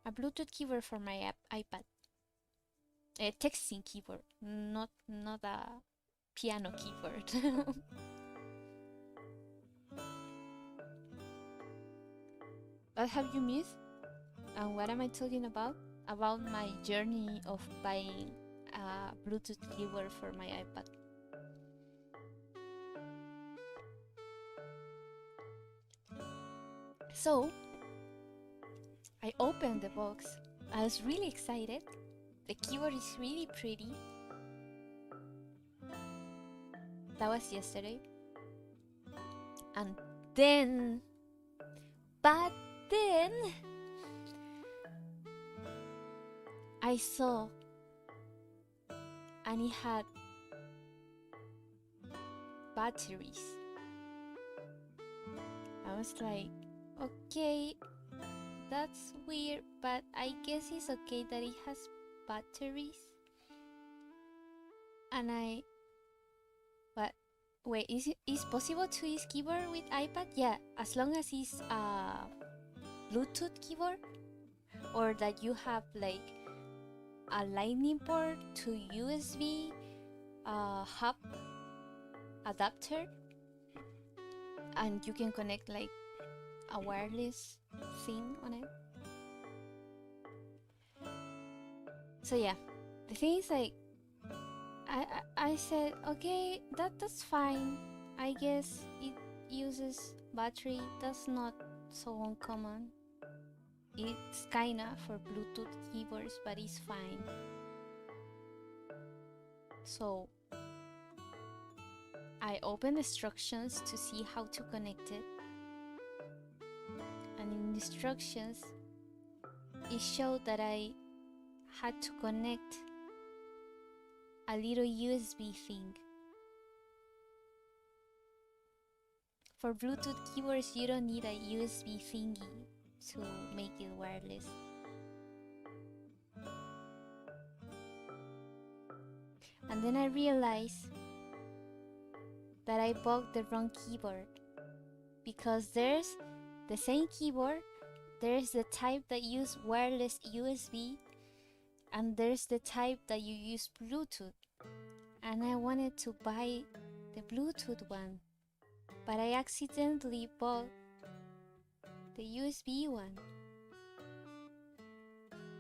A Bluetooth keyboard for my iPad. A texting keyboard, not a piano keyboard. What have you missed? And what am I talking about? About my journey of buying a Bluetooth keyboard for my iPad. So, I opened the box. I was really excited. The keyboard is really pretty. That was yesterday. And then, but then, I saw, and it had batteries. I was like, okay, that's weird, but I guess it's okay that it has batteries. And what? Wait, is possible to use keyboard with iPad? Yeah, as long as it's Bluetooth keyboard, or that you have like a lightning port to USB hub adapter, and you can connect like a wireless thing on it. So yeah, the thing is like I said okay, that's fine. I guess it uses battery. That's not so uncommon. It's kinda for Bluetooth keyboards, but it's fine. So I opened instructions to see how to connect it, and in instructions it showed that I had to connect a little USB thing. For Bluetooth keyboards, you don't need a USB thingy to make it wireless. And then I realized that I bought the wrong keyboard, because there's the same keyboard, there's the type that use wireless USB, and there's the type that you use Bluetooth. And I wanted to buy the Bluetooth one, but I accidentally bought the USB one.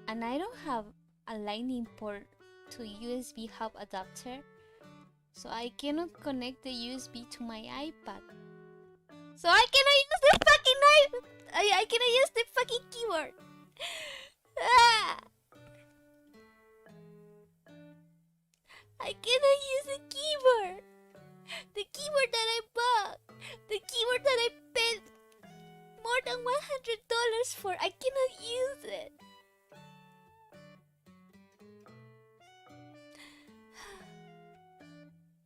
And I don't have a lightning port to USB hub adapter, so I cannot connect the USB to my iPad. So I cannot use the fucking iPad. I cannot use the fucking keyboard. Ah! I cannot use the keyboard. The keyboard that I bought. The keyboard that I paid more than $100 for. I cannot use it.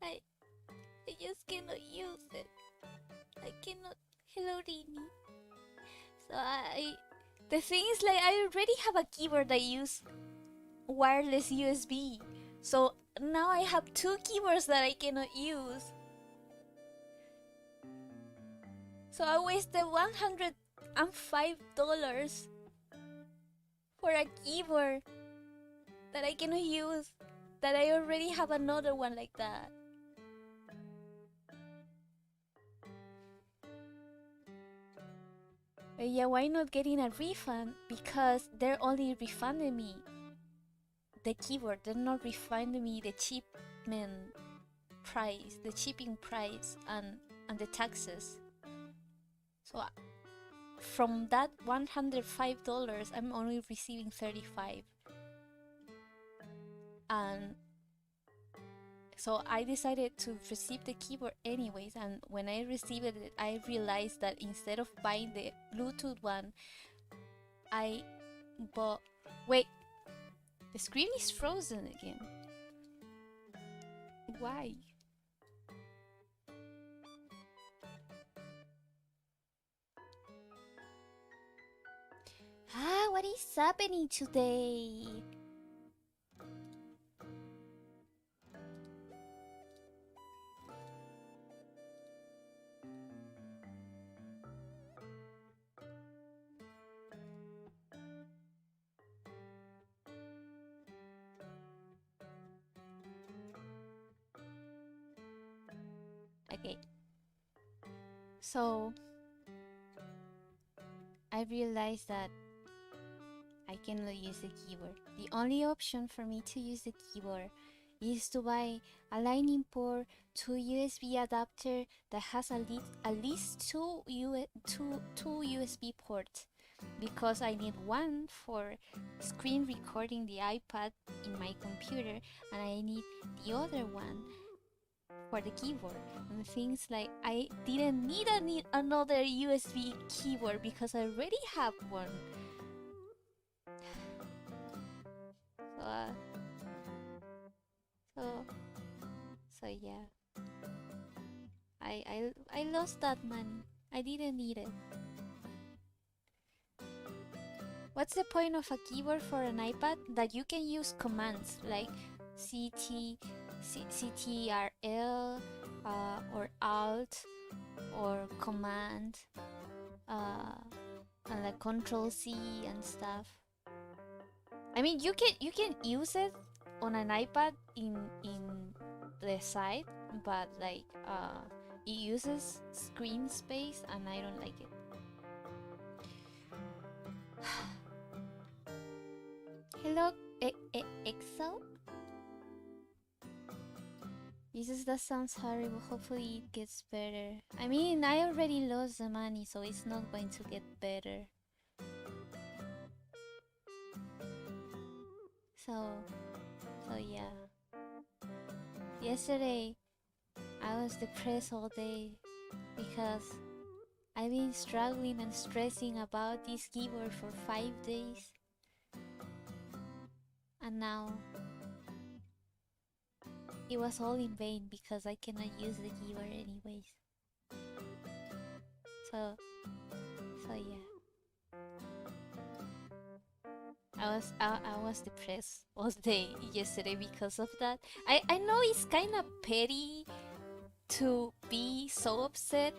I just cannot use it. I cannot. Hello, Rini. So the thing is, like, I already have a keyboard that use wireless USB. So now I have two keyboards that I cannot use. So I wasted $105 for a keyboard that I cannot use. That I already have another one like that. But yeah, why not getting a refund? Because they're only refunding me the keyboard. They're not refunding me the shipment price, the shipping price, and the taxes. So from that $105, I'm only receiving $35. And so I decided to receive the keyboard anyways, and when I received it, I realized that instead of buying the Bluetooth one, I bought... Wait, the screen is frozen again. Why? What is happening today? Okay. So I realized that I cannot use the keyboard. The only option for me to use the keyboard is to buy a lightning port to USB adapter that has at least two USB ports, because I need one for screen recording the iPad in my computer, and I need the other one for the keyboard. And things like I didn't need another USB keyboard because I already have one. So yeah, I lost that money. I didn't need it. What's the point of a keyboard for an iPad? That you can use commands like CTRL, or Alt or Command, uh, and like Control C and stuff. I mean, you can use it on an iPad in the side, but like it uses screen space, and I don't like it. Hello, Excel. Jesus, that sounds horrible. Hopefully it gets better. I mean, I already lost the money, so it's not going to get better. So yeah. Yesterday, I was depressed all day because I've been struggling and stressing about this keyboard for 5 days. And now, it was all in vain because I cannot use the keyboard anyways. So yeah. I was depressed all day yesterday because of that. I know it's kind of petty to be so upset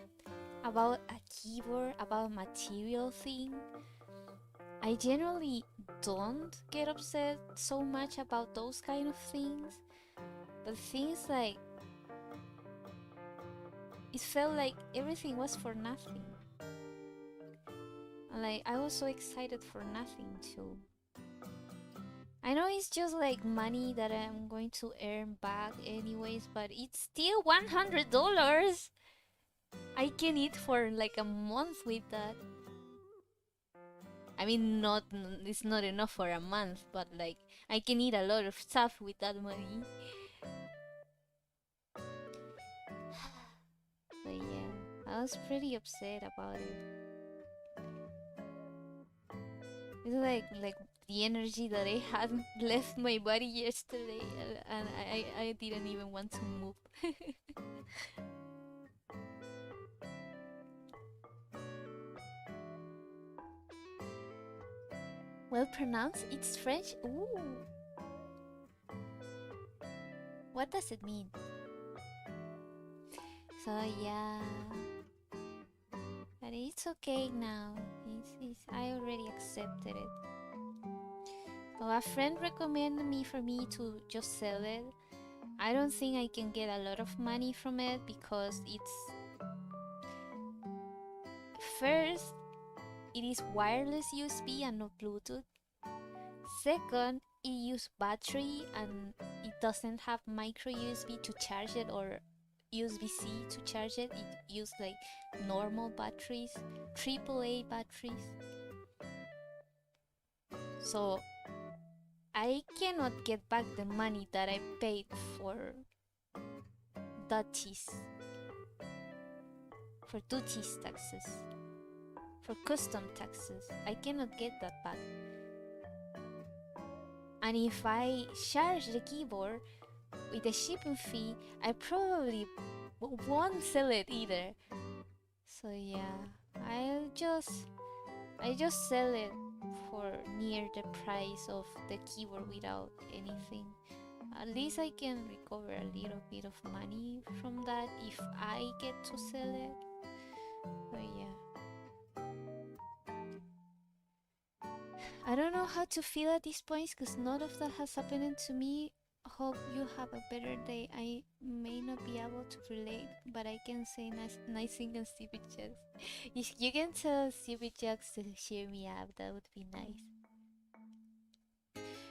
about a keyboard, about a material thing. I generally don't get upset so much about those kind of things, but things like it felt like everything was for nothing. Like I was so excited for nothing too. I know it's just like money that I'm going to earn back anyways, but it's still $100. I can eat for like a month with that. I mean, it's not enough for a month, but like I can eat a lot of stuff with that money. So yeah, I was pretty upset about it. It's like the energy that I had left my body yesterday, and I didn't even want to move. Well pronounced? It's French? Ooh. What does it mean? So yeah. But it's okay now. I already accepted it. So a friend recommended me to just sell it. I don't think I can get a lot of money from it because it's first, it is wireless USB and not Bluetooth. Second, it uses battery and it doesn't have micro USB to charge it or USB-C to charge it. It uses like normal batteries, AAA batteries. So I cannot get back the money that I paid for duties, taxes, for custom taxes. I cannot get that back. And if I charge the keyboard with the shipping fee, I probably won't sell it either. So yeah, I just sell it for near the price of the keyboard without anything. At least I can recover a little bit of money from that if I get to sell it. But yeah, I don't know how to feel at this point because none of that has happened to me. Hope you have a better day. I may not be able to relate, but I can say nice things and stupid jokes. If you can tell stupid jokes to cheer me up, that would be nice.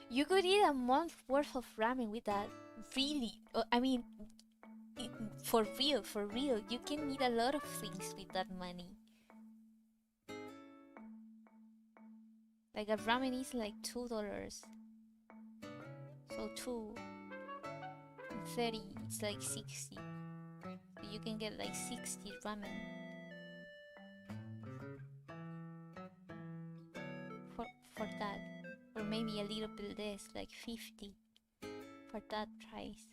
You could eat a month worth of ramen with that. Really? I mean, for real. You can eat a lot of things with that money. Like a ramen is like $2. So 2 30, it's like 60. So you can get like 60 ramen for that. Or maybe a little bit less, like 50 for that price.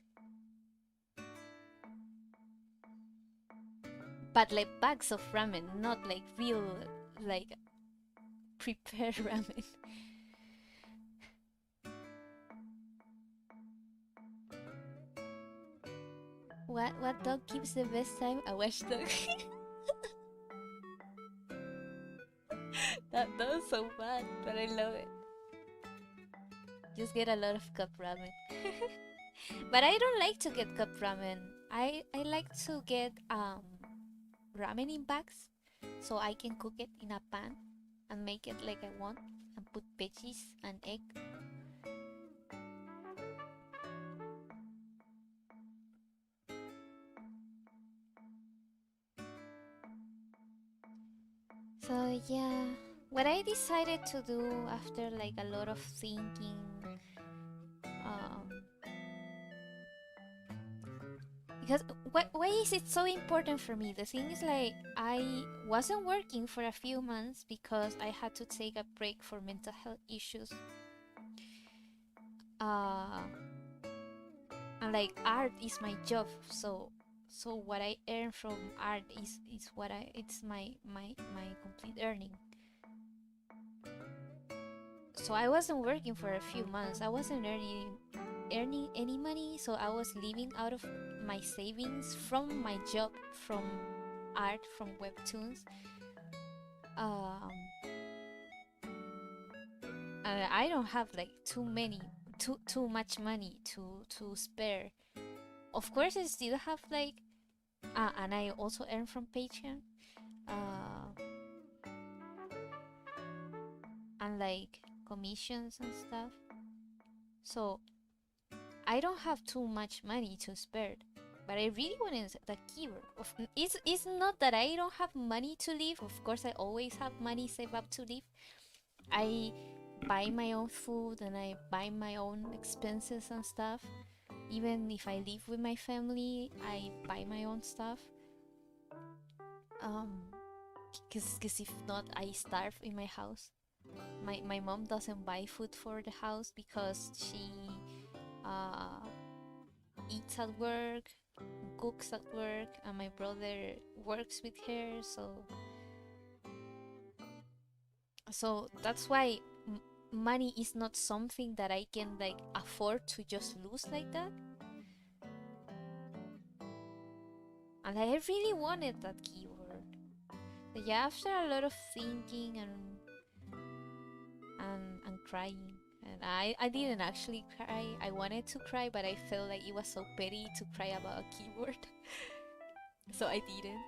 But like bags of ramen, not like real, like prepared ramen. What dog gives the best time? A watchdog. That was so bad, but I love it. Just get a lot of cup ramen. But I don't like to get cup ramen. I like to get ramen in bags, so I can cook it in a pan and make it like I want and put veggies and egg. So yeah, what I decided to do after like a lot of thinking, um, because why is it so important for me? The thing is like I wasn't working for a few months because I had to take a break for mental health issues. Uh, and like art is my job, so what I earn from art is what I it's my complete earning. So I wasn't working for a few months. I wasn't earning any money, so I was living out of my savings from my job, from art, from webtoons. Um, and I don't have like too much money to spare. Of course, I still have like, and I also earn from Patreon, uh, and like commissions and stuff. So I don't have too much money to spare, but I really want the keyboard. It's not that I don't have money to live. Of course, I always have money saved up to live. I buy my own food and I buy my own expenses and stuff. Even if I live with my family, I buy my own stuff. Um, because if not, I starve in my house. My mom doesn't buy food for the house because she uh eats at work, cooks at work, and my brother works with her. So that's why money is not something that I can like afford to just lose like that. And I really wanted that keyword. But yeah, after a lot of thinking and crying. And I didn't actually cry. I wanted to cry, but I felt like it was so petty to cry about a keyword. So I didn't.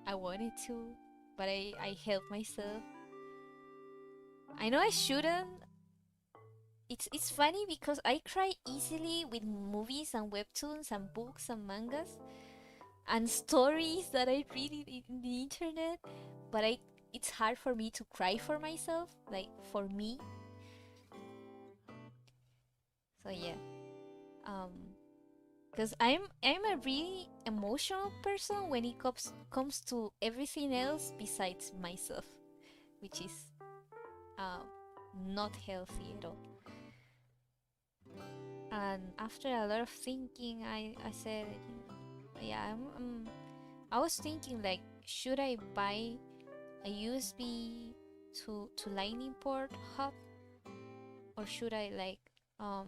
I wanted to, but I held myself. I know I shouldn't. It's funny because I cry easily with movies and webtoons and books and mangas and stories that I read in the internet, but it's hard for me to cry for myself, like for me. So yeah, um, because I'm a really emotional person when it comes to everything else besides myself, which is um not healthy at all. And after a lot of thinking, I said, yeah, I was thinking like, should I buy a USB to Lightning port hub, or should I like um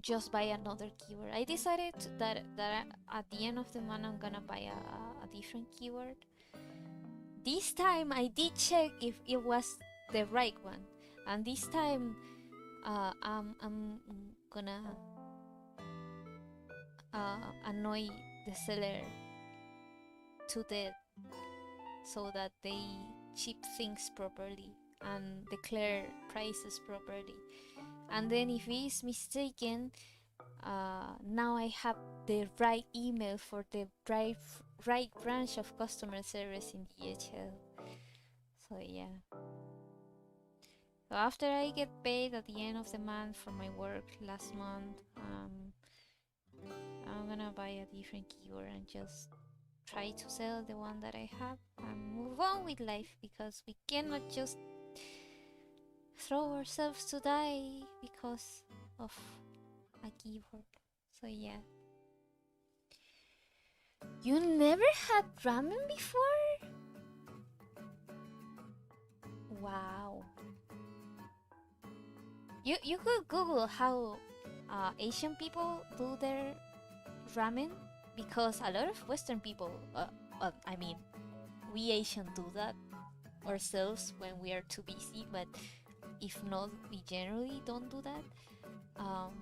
just buy another keyboard? I decided that at the end of the month I'm gonna buy a different keyboard. This time I did check if it was the right one, and this time I'm gonna annoy the seller to death so that they ship things properly and declare prices properly. And then if he is mistaken, now I have the right email for the right branch of customer service in DHL. So yeah. So after I get paid at the end of the month for my work last month, I'm gonna buy a different keyboard and just try to sell the one that I have and move on with life, because we cannot just throw ourselves to die because of a keyboard. So yeah. You never had ramen before? Wow. You could Google how Asian people do their ramen because a lot of Western people, I mean, we Asian do that ourselves when we are too busy, but if not, we generally don't do that. Um,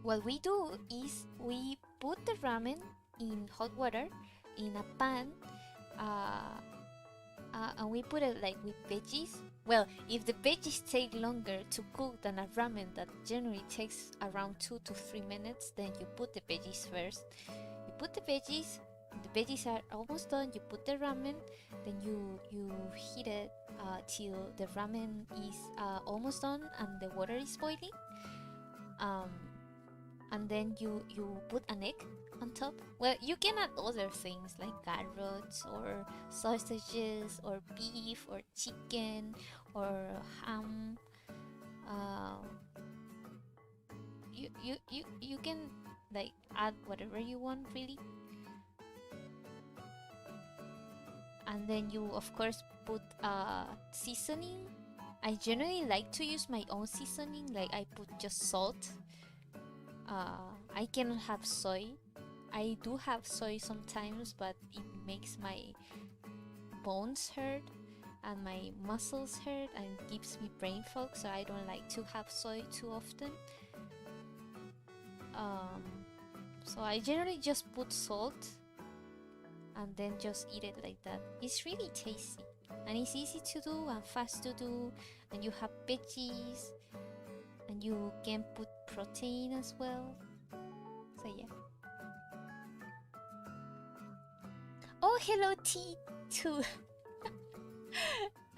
what we do is we put the ramen in hot water in a pan, uh, and we put it like with veggies. Well, if the veggies take longer to cook than a ramen that generally takes around 2 to 3 minutes, then you put the veggies first. You put the veggies are almost done. You put the ramen, then you heat it till the ramen is almost done and the water is boiling. Um, and then you put an egg on top. Well, you can add other things like carrots or sausages or beef or chicken or ham. Uh, you can like add whatever you want really, and then you of course put seasoning. I generally like to use my own seasoning, like I put just salt. I cannot have soy. I do have soy sometimes, but it makes my bones hurt and my muscles hurt and gives me brain fog, so I don't like to have soy too often. Um, so I generally just put salt and then just eat it like that. It's really tasty and it's easy to do and fast to do, and you have veggies and you can put protein as well. So yeah. Oh, hello tea too.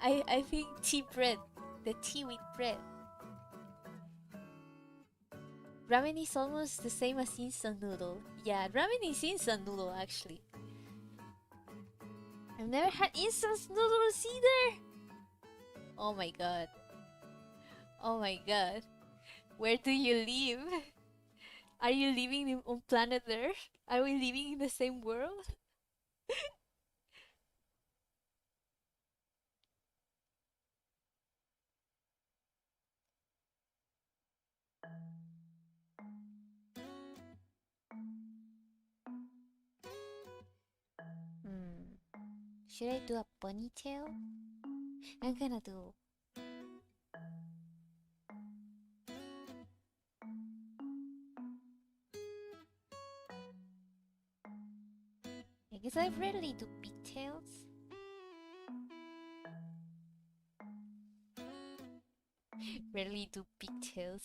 I think tea bread, the tea with bread. Ramen is almost the same as instant noodle. Yeah, ramen is instant noodle actually. I've never had instant noodles either. Oh my god. Oh my god. Where do you live? Are you living on planet Earth? Are we living in the same world? Hmm. Should I do a ponytail? I'm gonna do. I guess I rarely do pigtails. Rarely do pigtails.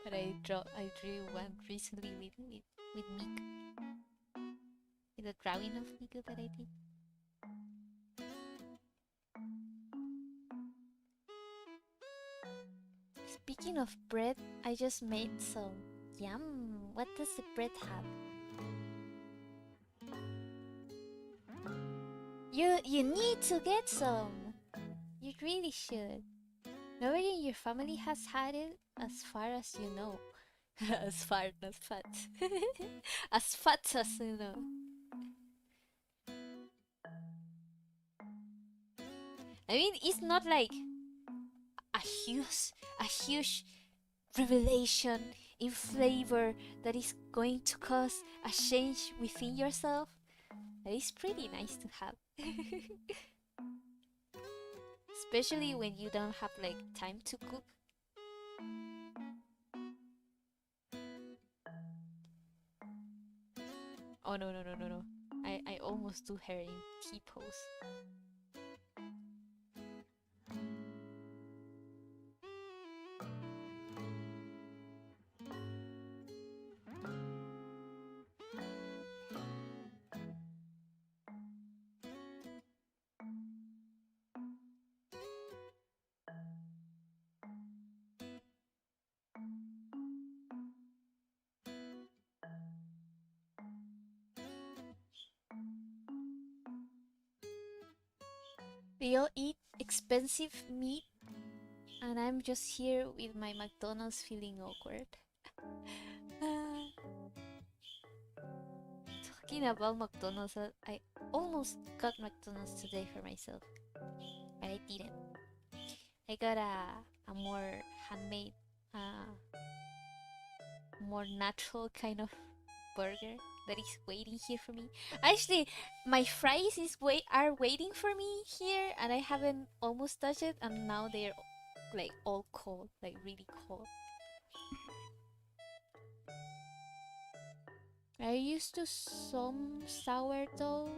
But I drew one recently with Miku. With a drawing of Miku that I did. Speaking of bread, I just made some. Yum! What does the bread have? You need to get some. You really should. Nobody in your family has had it, as far as you know. As far, not fat. As fat as you know. I mean, it's not like a huge revelation in flavor that is going to cause a change within yourself. That is pretty nice to have. Especially when you don't have like time to cook. Oh no no no no no. I almost do her in T-pose. They all eat expensive meat, and I'm just here with my McDonald's feeling awkward. Uh, Talking about McDonald's, I almost got McDonald's today for myself, but I didn't. I got a more handmade uh, more natural kind of burger that is waiting here for me. Actually, my fries are waiting for me here, and I haven't almost touched it, and now they're like all cold, like really cold. I used to some sourdough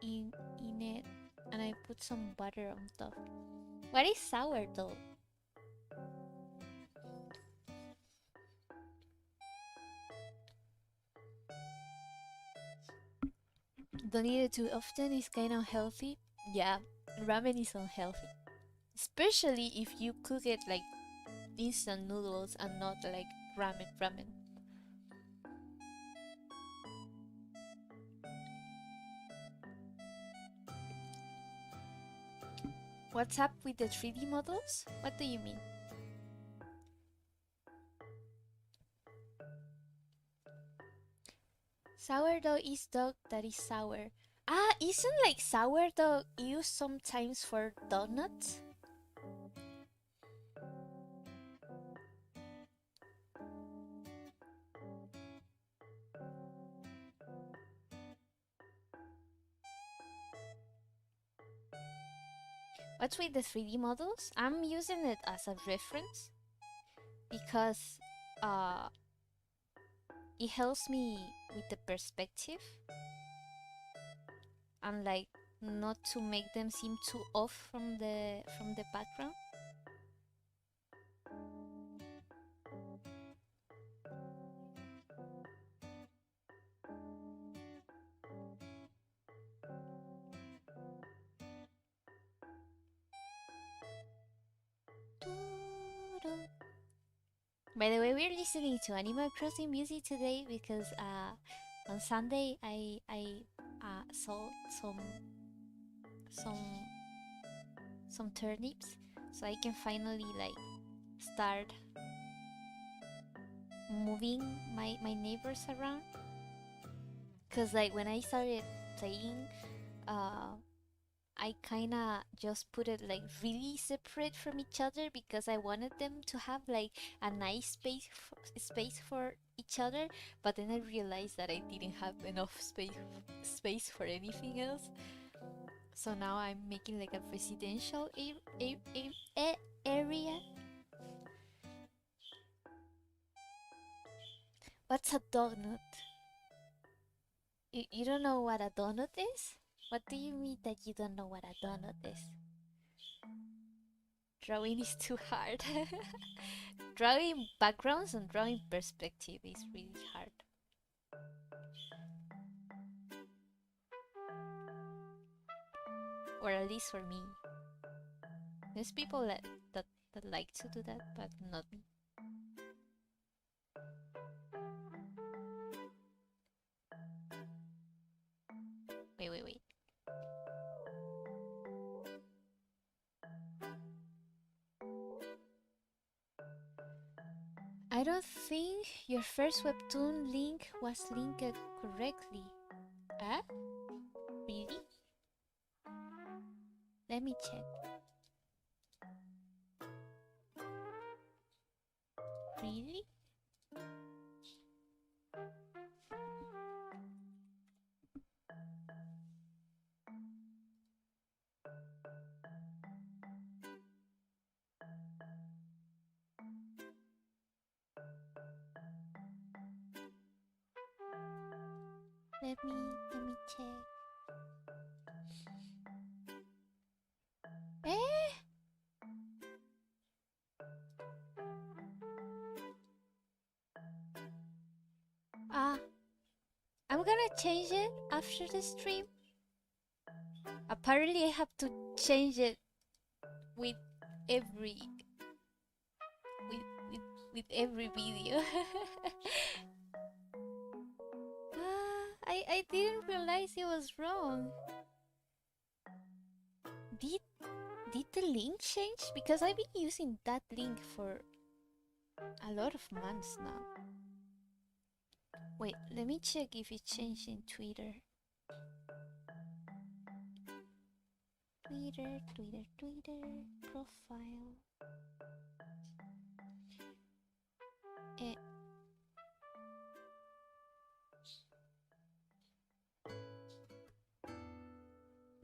in it, and I put some butter on top. What is sourdough? Don't eat it too often. It's kind of healthy. Yeah, ramen is unhealthy, especially if you cook it like instant noodles and not like ramen. What's up with the 3D models? What do you mean? Sourdough is dog that is sour. Ah, isn't like sourdough used sometimes for donuts? What's with the 3D models? I'm using it as a reference because uh, it helps me with the perspective and like not to make them seem too off from the background. By the way, we're listening to Animal Crossing music today because on Sunday I saw some some turnips, so I can finally like start moving my neighbors around. Cause like when I started playing, uh, I kinda just put it like really separate from each other because I wanted them to have like a nice space for each other. But then I realized that I didn't have enough space for anything else. So now I'm making like a residential area. What's a donut? You don't know what a donut is? What do you mean that you don't know what a donut is? Drawing is too hard. Drawing backgrounds and drawing perspective is really hard. Or at least for me. There's people that like to do that, but not me. Wait. I don't think your first webtoon link was linked correctly. Ah? Really? Let me check. Really? Let me check. Eh? Ah, I'm gonna change it after the stream. Apparently I have to change it with every with with, with every video. I didn't realize it was wrong. Did did the link change? Because I've been using that link for a lot of months now. Wait, let me check if it changed in Twitter. Twitter profile. Eh,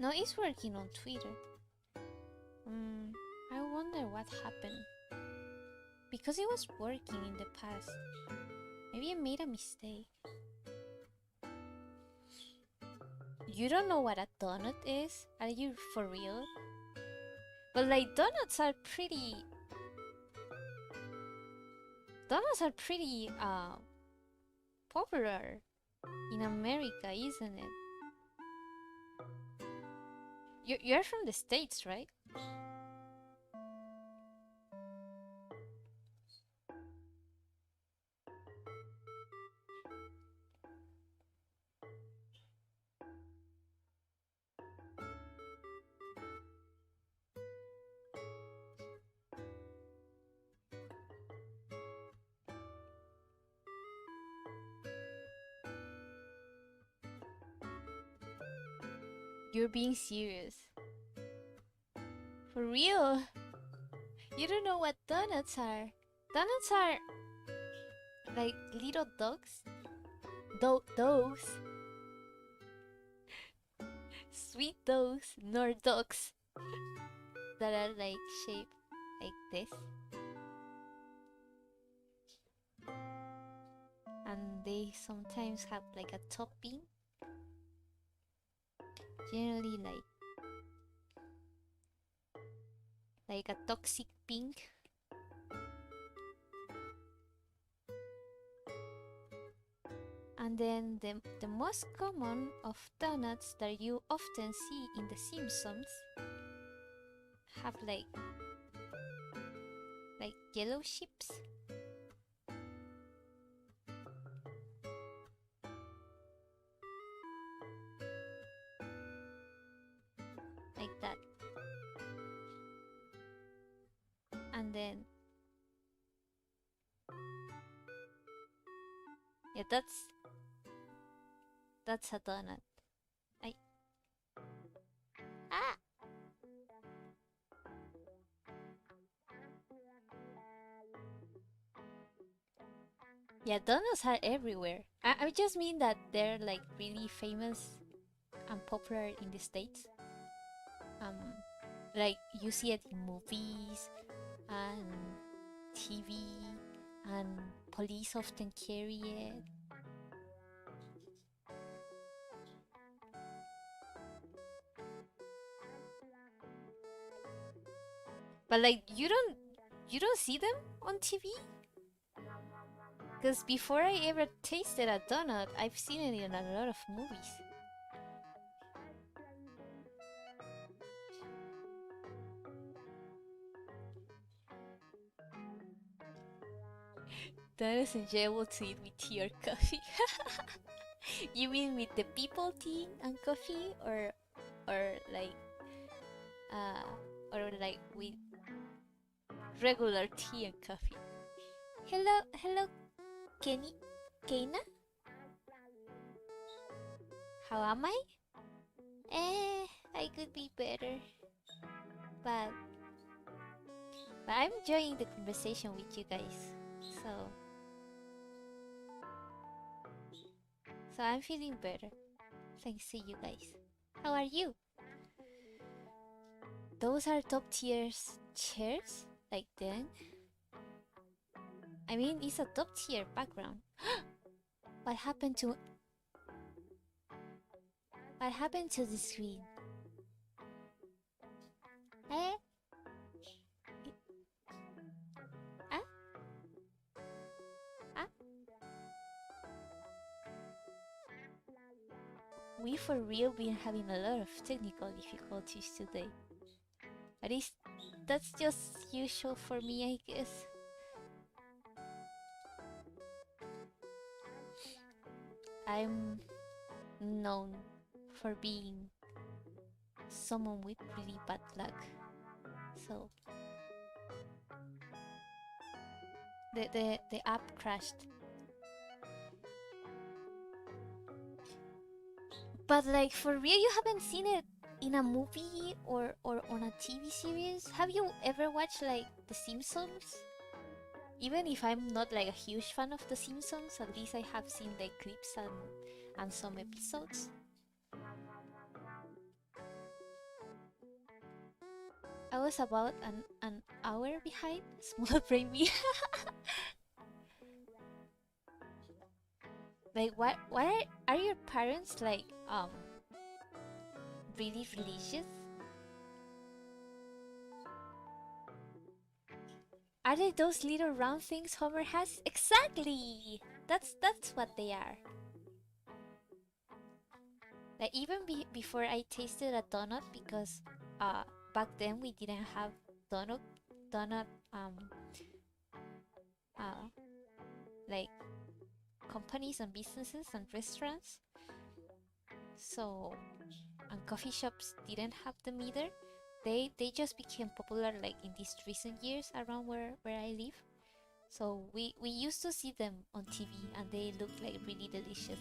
No, it's working on Twitter. I wonder what happened. Because it was working in the past. Maybe I made a mistake. You don't know what a donut is? Are you for real? But like donuts are pretty popular in America, isn't it? You're from the States, right? You're being serious. For real? You don't know what donuts are. Donuts are like little dogs. Dogs. Sweet dogs, nor dogs that are like shaped like this. And they sometimes have like a topping. Generally like a toxic pink. And then the most common of donuts that you often see in The Simpsons have like yellow chips. Like that. And then yeah, that's a donut. I ah yeah, donuts are everywhere. I just mean that they're like really famous and popular in the States. Um, like you see it in movies and TV, and police often carry it. But like you don't see them on TV? Because before I ever tasted a donut, I've seen it in a lot of movies. That is enjoyable to eat with tea or coffee. You mean with the people tea and coffee, or like uh or like with regular tea and coffee? Hello, Kenny, Keina. How am I? I could be better, but I'm enjoying the conversation with you guys. So I'm feeling better thanks to you guys. How are you? Those are top tiers chairs? Like then? I mean, it's a top tier background. What happened to the screen? Eh? Ah? Ah? We for real been having a lot of technical difficulties today. But that's just usual for me, I guess. I'm known for being someone with really bad luck. So the app crashed. But like for real, you haven't seen it in a movie or on a TV series? Have you ever watched like The Simpsons? Even if I'm not like a huge fan of The Simpsons, at least I have seen the clips and some episodes. was about an hour behind. Small brain me. Like, what are your parents like? Really religious? Are they those little round things Homer has? Exactly. That's what they are. Like even before I tasted a donut, because back then we didn't have donut donut uh like companies and businesses and restaurants. So and coffee shops didn't have them either. They just became popular like in these recent years around where I live. So we used to see them on TV and they look like really delicious.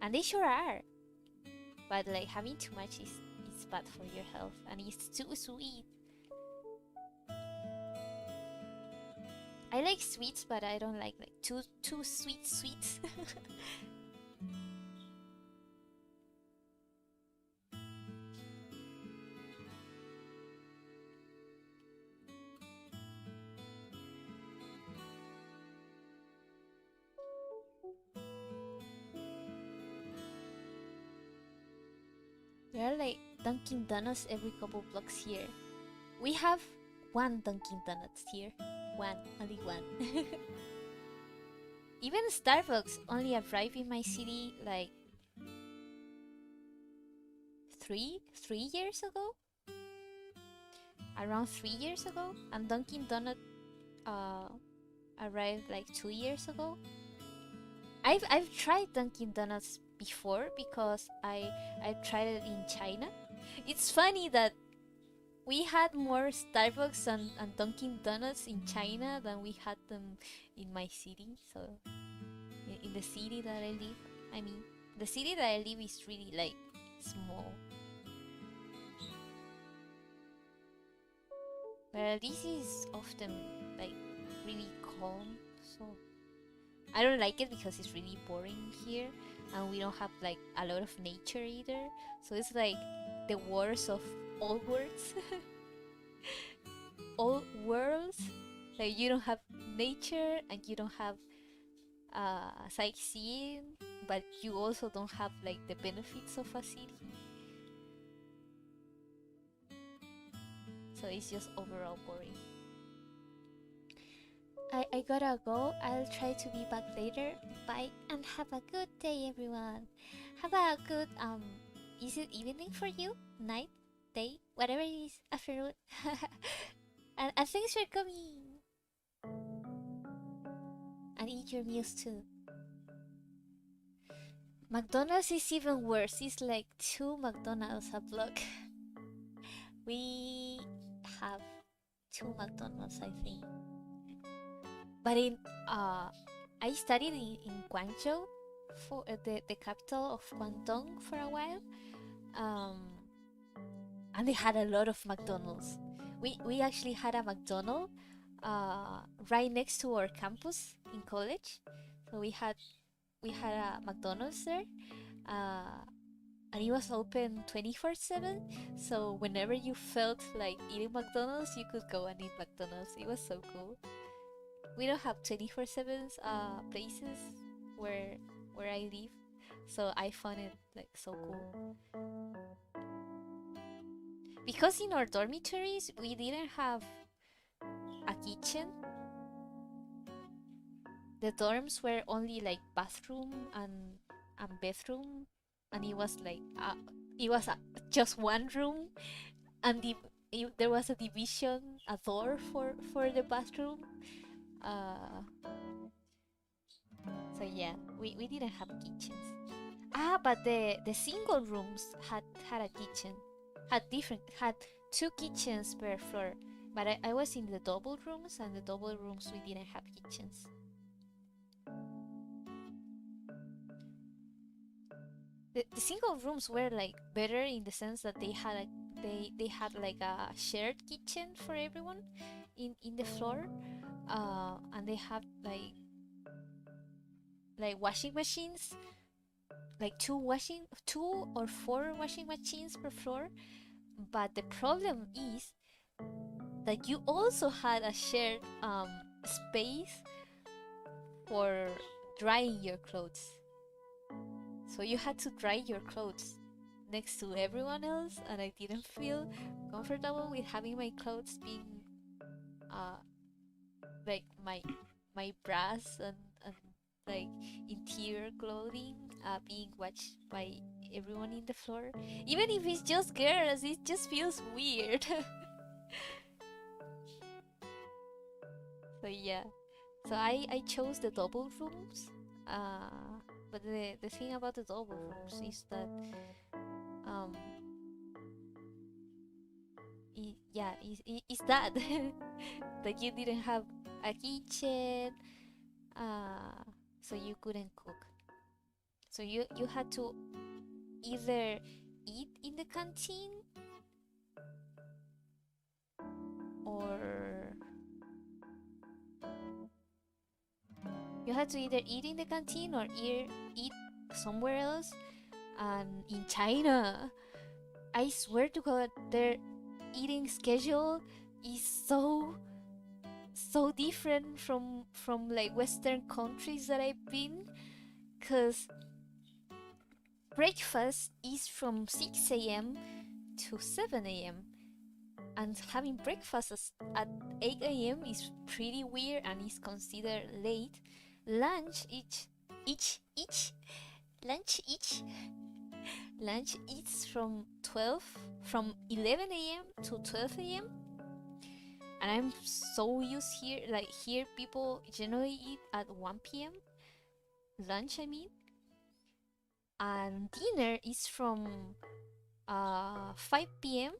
And they sure are. But like having too much is bad for your health and it's too sweet. I like sweets, but I don't like too sweet sweets. There are like Dunkin' Donuts every couple blocks here. We have one Dunkin' Donuts here. One, only one. Even Starbucks only arrived in my city like three years ago. Around 3 years ago, and Dunkin' Donut uh, arrived like 2 years ago. I've tried Dunkin' Donuts before because I've tried it in China. It's funny that we had more Starbucks and Dunkin' Donuts in China than we had them in my city. So in the city that I live, I mean, the city that I live is really like small. But this is often like really calm, so I don't like it because it's really boring here, and we don't have like a lot of nature either. So it's like the worst of all worlds, all worlds. Like you don't have nature and you don't have sightseeing, but you also don't have like the benefits of a city. So it's just overall boring. I gotta go. I'll try to be back later. Bye and have a good day, everyone. Have a good is it evening for you? Night? Day? Whatever it is, afternoon. And thanks for coming. And eat your meals too. McDonald's is even worse. It's like two McDonald's a block. We have two McDonald's, I think. But in I studied in Guangzhou, for the capital of Guangdong for a while, um, and they had a lot of McDonald's. We actually had a McDonald's right next to our campus in college, so we had a McDonald's there, uh, and it was open 24/7. So whenever you felt like eating McDonald's, you could go and eat McDonald's. It was so cool. We don't have 24/7 places where I live, so I found it like so cool. Because in our dormitories we didn't have a kitchen. The dorms were only like bathroom and bedroom, and it was just one room, and there was a division, a door for the bathroom. Uh, so yeah, we didn't have kitchens. But the single rooms had a kitchen, had two kitchens per floor. But I was in the double rooms, and the double rooms we didn't have kitchens. The single rooms were like better in the sense that they had like a shared kitchen for everyone in the floor, and they had like washing machines, like two or four washing machines per floor. But the problem is that you also had a shared space for drying your clothes. So you had to dry your clothes next to everyone else, and I didn't feel comfortable with having my clothes being uh like my bras and like interior clothing being watched by everyone in the floor. Even if it's just girls, it just feels weird. So yeah. So I chose the double rooms. But the thing about the double rooms is that um yeah, is that like you didn't have a kitchen, uh so you couldn't cook. So you had to either eat in the canteen or you had to either eat in the canteen or eat somewhere else. And in China, I swear to God, their eating schedule is so different from like Western countries that I've been. Cause breakfast is from 6 a.m. to 7 a.m. and having breakfast at 8 a.m. is pretty weird and is considered late. Lunch each lunch each lunch eats from 11 a.m. to 12 a.m. And I'm so used here, like here people generally eat at 1 p.m. lunch, I mean. And dinner is from 5 p.m.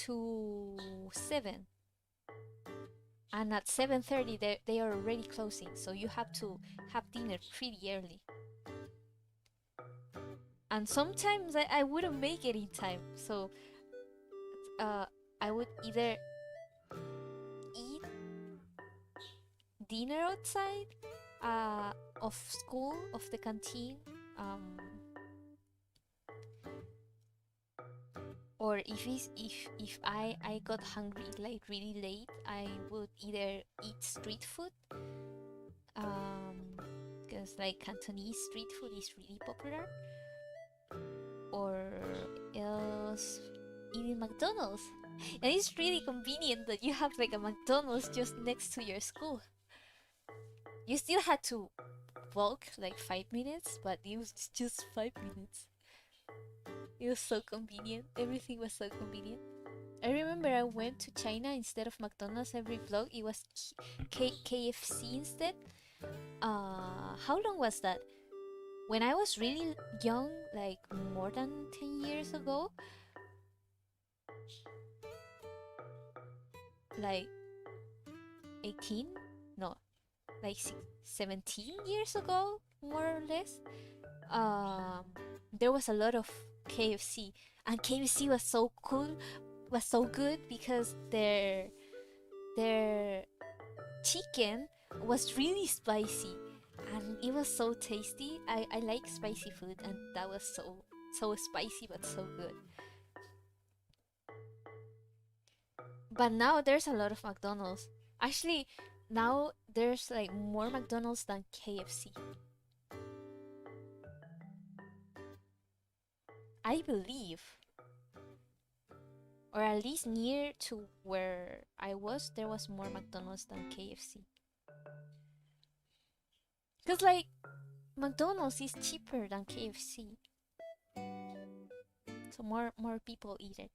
to 7, and at 7:30 they are already closing, so you have to have dinner pretty early. And sometimes I wouldn't make it in time, so uh, I would either eat dinner outside of school, of the canteen, um, or if I got hungry like really late, I would either eat street food, um, because like Cantonese street food is really popular, or else eating McDonald's. And it's really convenient that you have like a McDonald's just next to your school. You still had to walk like 5 minutes, but it was just 5 minutes. It was so convenient. Everything was so convenient. I remember I went to China instead of McDonald's every vlog. It was KFC instead. How long was that? When I was really young, like more than 10 years ago, like 18? No, like 17 years ago, more or less. Um, there was a lot of KFC, and KFC was so cool, was so good because their chicken was really spicy, and it was so tasty. I like spicy food, and that was so spicy but so good. But now there's a lot of McDonald's. Actually, now there's like more McDonald's than KFC. I believe, or at least near to where I was, there was more McDonald's than KFC. Cause like McDonald's is cheaper than KFC, so more people eat it.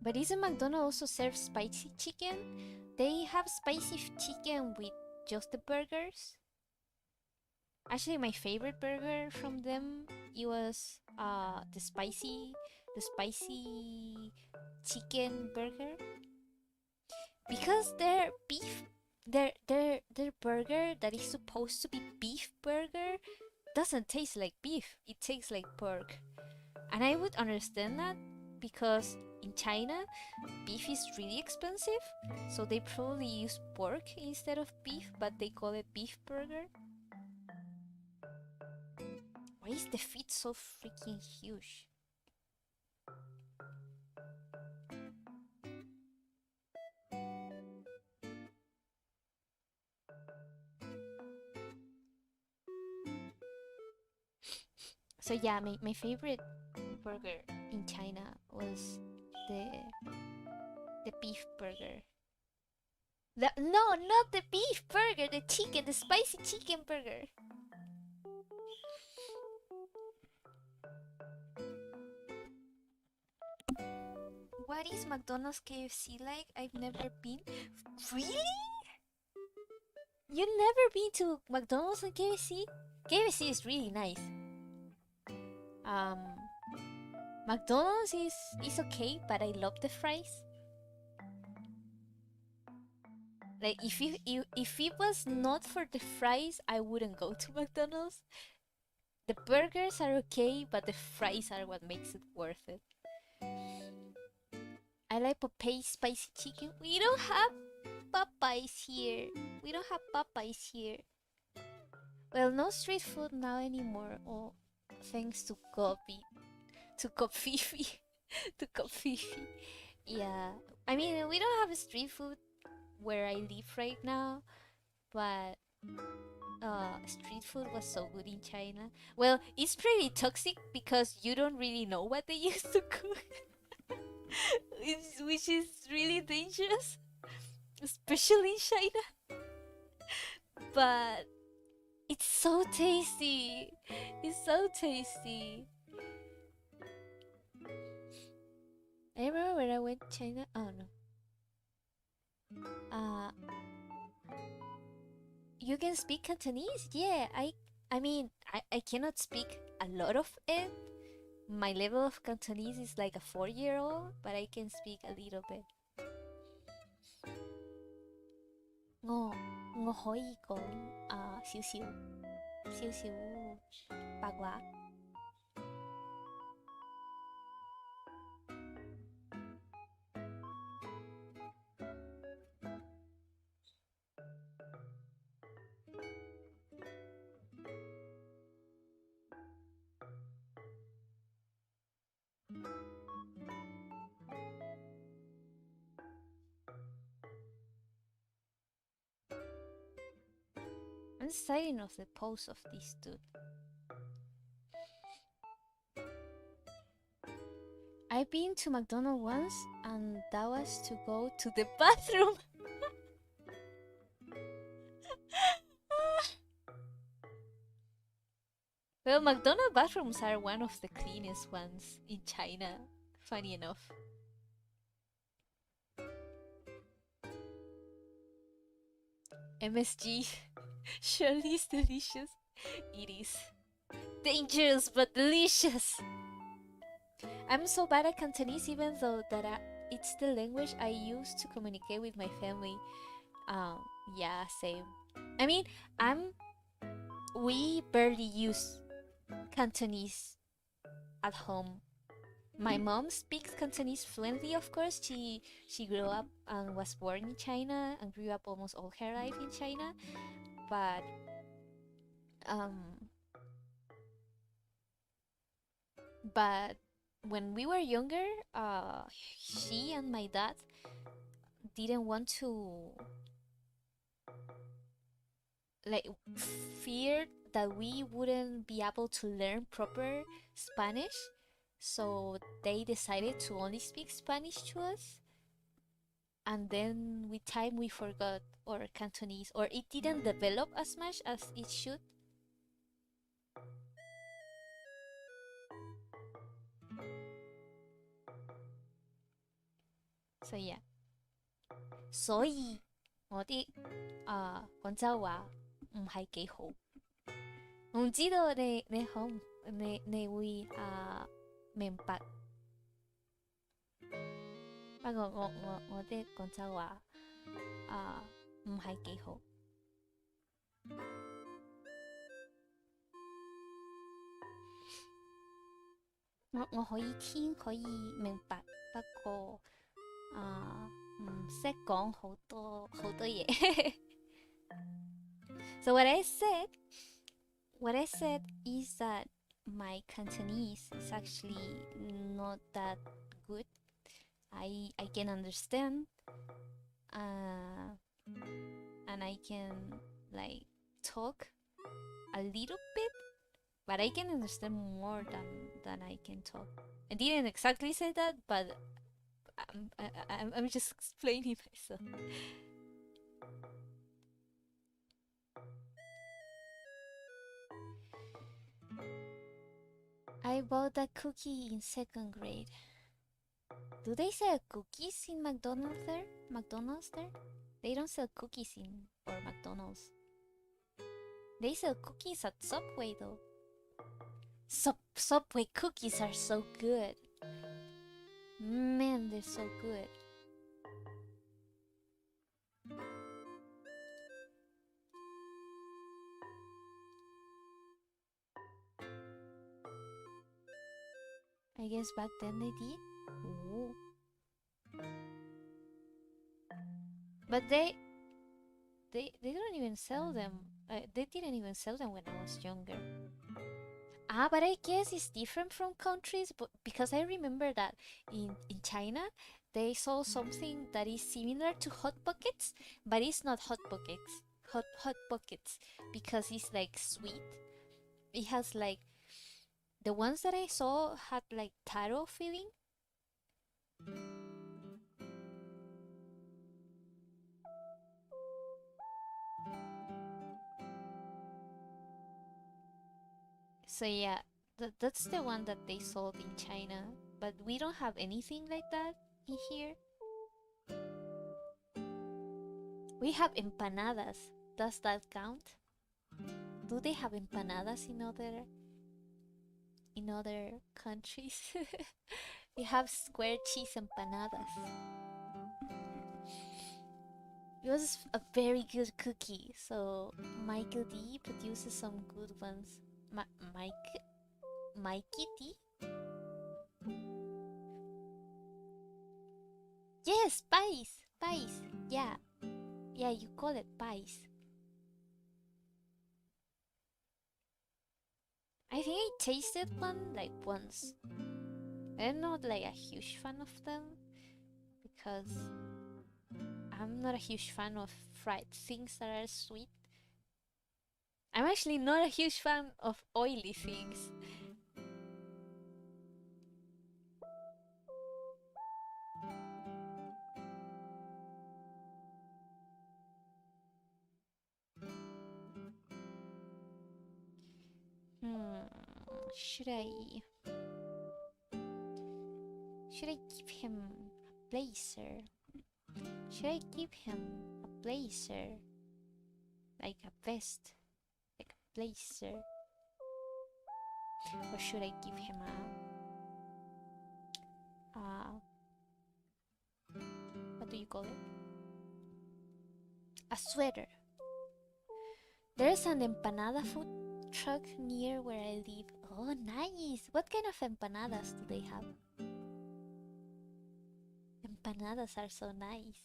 But isn't McDonald's also serve spicy chicken? They have spicy chicken with just the burgers. Actually, my favorite burger from them, it was the spicy chicken burger, because their burger that is supposed to be beef burger doesn't taste like beef. It tastes like pork. And I would understand that because in China beef is really expensive, so they probably use pork instead of beef, but they call it beef burger. Why is the feet so freaking huge? So yeah, my favorite burger in China was the the beef burger. No, not the beef burger, the chicken, the spicy chicken burger. What is McDonald's KFC like? I've never been. Really? You've never been to McDonald's and KFC? KFC is really nice. Um, McDonald's is okay, but I love the fries. Like if it was not for the fries, I wouldn't go to McDonald's. The burgers are okay, but the fries are what makes it worth it. I like Popeyes spicy chicken. We don't have Popeyes here. We don't have Popeyes here. Well, no street food now anymore. Oh, thanks to Gobi, to Kofifi, to Kofifi. Yeah, I mean we don't have street food where I live right now, but street food was so good in China. Well, it's pretty toxic because you don't really know what they used to cook, which is really dangerous, especially in China. But it's so tasty. It's so tasty. I remember when I went to China. Oh no. Uh, you can speak Cantonese? Yeah, I mean, I cannot speak a lot of it. My level of Cantonese is like a 4-year-old, but I can speak a little bit. Ngo, ngo hoi cũng xíu xíu, xíu xíu bạc quá. I'm tired of the pose of this dude. I've been to McDonald's once, and that was to go to the bathroom. Well, McDonald's bathrooms are one of the cleanest ones in China, funny enough. MSG, surely is delicious. It is. Dangerous but delicious. I'm so bad at Cantonese, even though it's the language I use to communicate with my family. Um, yeah, same. I mean, we barely use Cantonese at home. My mom speaks Cantonese fluently, of course. She grew up and was born in China and grew up almost all her life in China. But um, but when we were younger, she and my dad didn't want to, like, feared that we wouldn't be able to learn proper Spanish, so they decided to only speak Spanish to us. And then with time we forgot our Cantonese, or it didn't develop as much as it should. So yeah. 所以我我我哋廣州話唔係幾好。我知道你好，你你會明白，不過我我我哋廣州話唔係幾好。我可以聽，可以明白，不過唔識講好多嘢。So what I said is that my Cantonese is actually not that good. I can understand, uh, and I can like talk a little bit, but I can understand more than I can talk. I didn't exactly say that, but I'm just explaining myself. I bought a cookie in second grade. Do they sell cookies in McDonald's there? McDonald's there? They don't sell cookies in or McDonald's. They sell cookies at Subway though. Subway cookies are so good. Man, they're so good. I guess back then they did. Ooh. But they don't even sell them. They didn't even sell them when I was younger. Ah, but I guess it's different from countries, but because I remember that in China they saw something that is similar to hot pockets, but it's not hot pockets. Hot pockets because it's like sweet. It has like the ones that I saw had like taro filling. So yeah, that's the one that they sold in China, but we don't have anything like that in here. We have empanadas. Does that count? Do they have empanadas in other countries? We have square cheese empanadas. It was a very good cookie. So Michael D produces some good ones. Mike, Mikey D. Yes, pies, pies. Yeah, yeah. You call it pies. I think I tasted one like once. I'm not like a huge fan of them because I'm not a huge fan of fried things that are sweet. I'm actually not a huge fan of oily things. Hmm, should I should I give him a blazer? Should I give him a blazer? Like a vest, like a blazer? Or should I give him a what do you call it? A sweater. There's an empanada food truck near where I live. Oh, nice! What kind of empanadas do they have? Empanadas are so nice.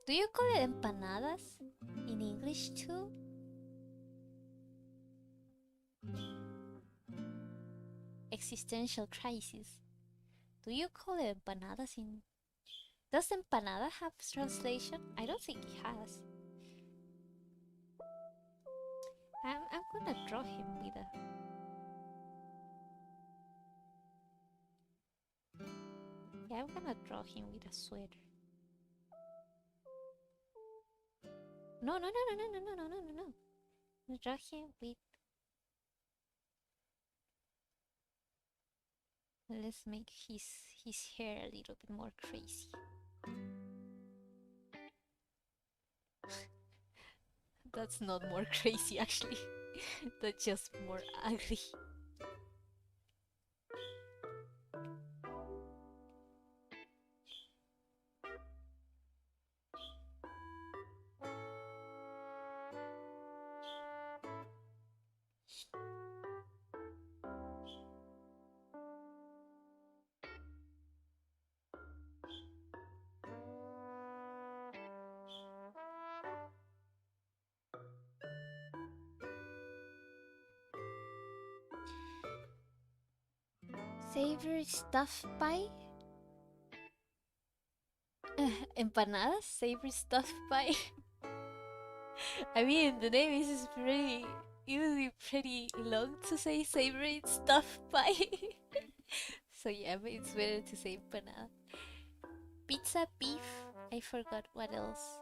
Do you call it empanadas in English too? Existential crisis. Do you call it empanadas in? Does empanada have translation? I don't think it has. I'm gonna draw him with a. Yeah, I'm gonna draw him with a sweater. No, no, no, no, no, no, no, no, no, no, no. I'm draw him with. Let's make his hair a little bit more crazy. That's not more crazy actually. That's just more ugly. Savory stuffed pie? Empanadas? Savory stuffed pie? I mean, the name is pretty, usually pretty long to say savory stuffed pie. So yeah, but it's better to say empanada. Pizza, beef. I forgot what else.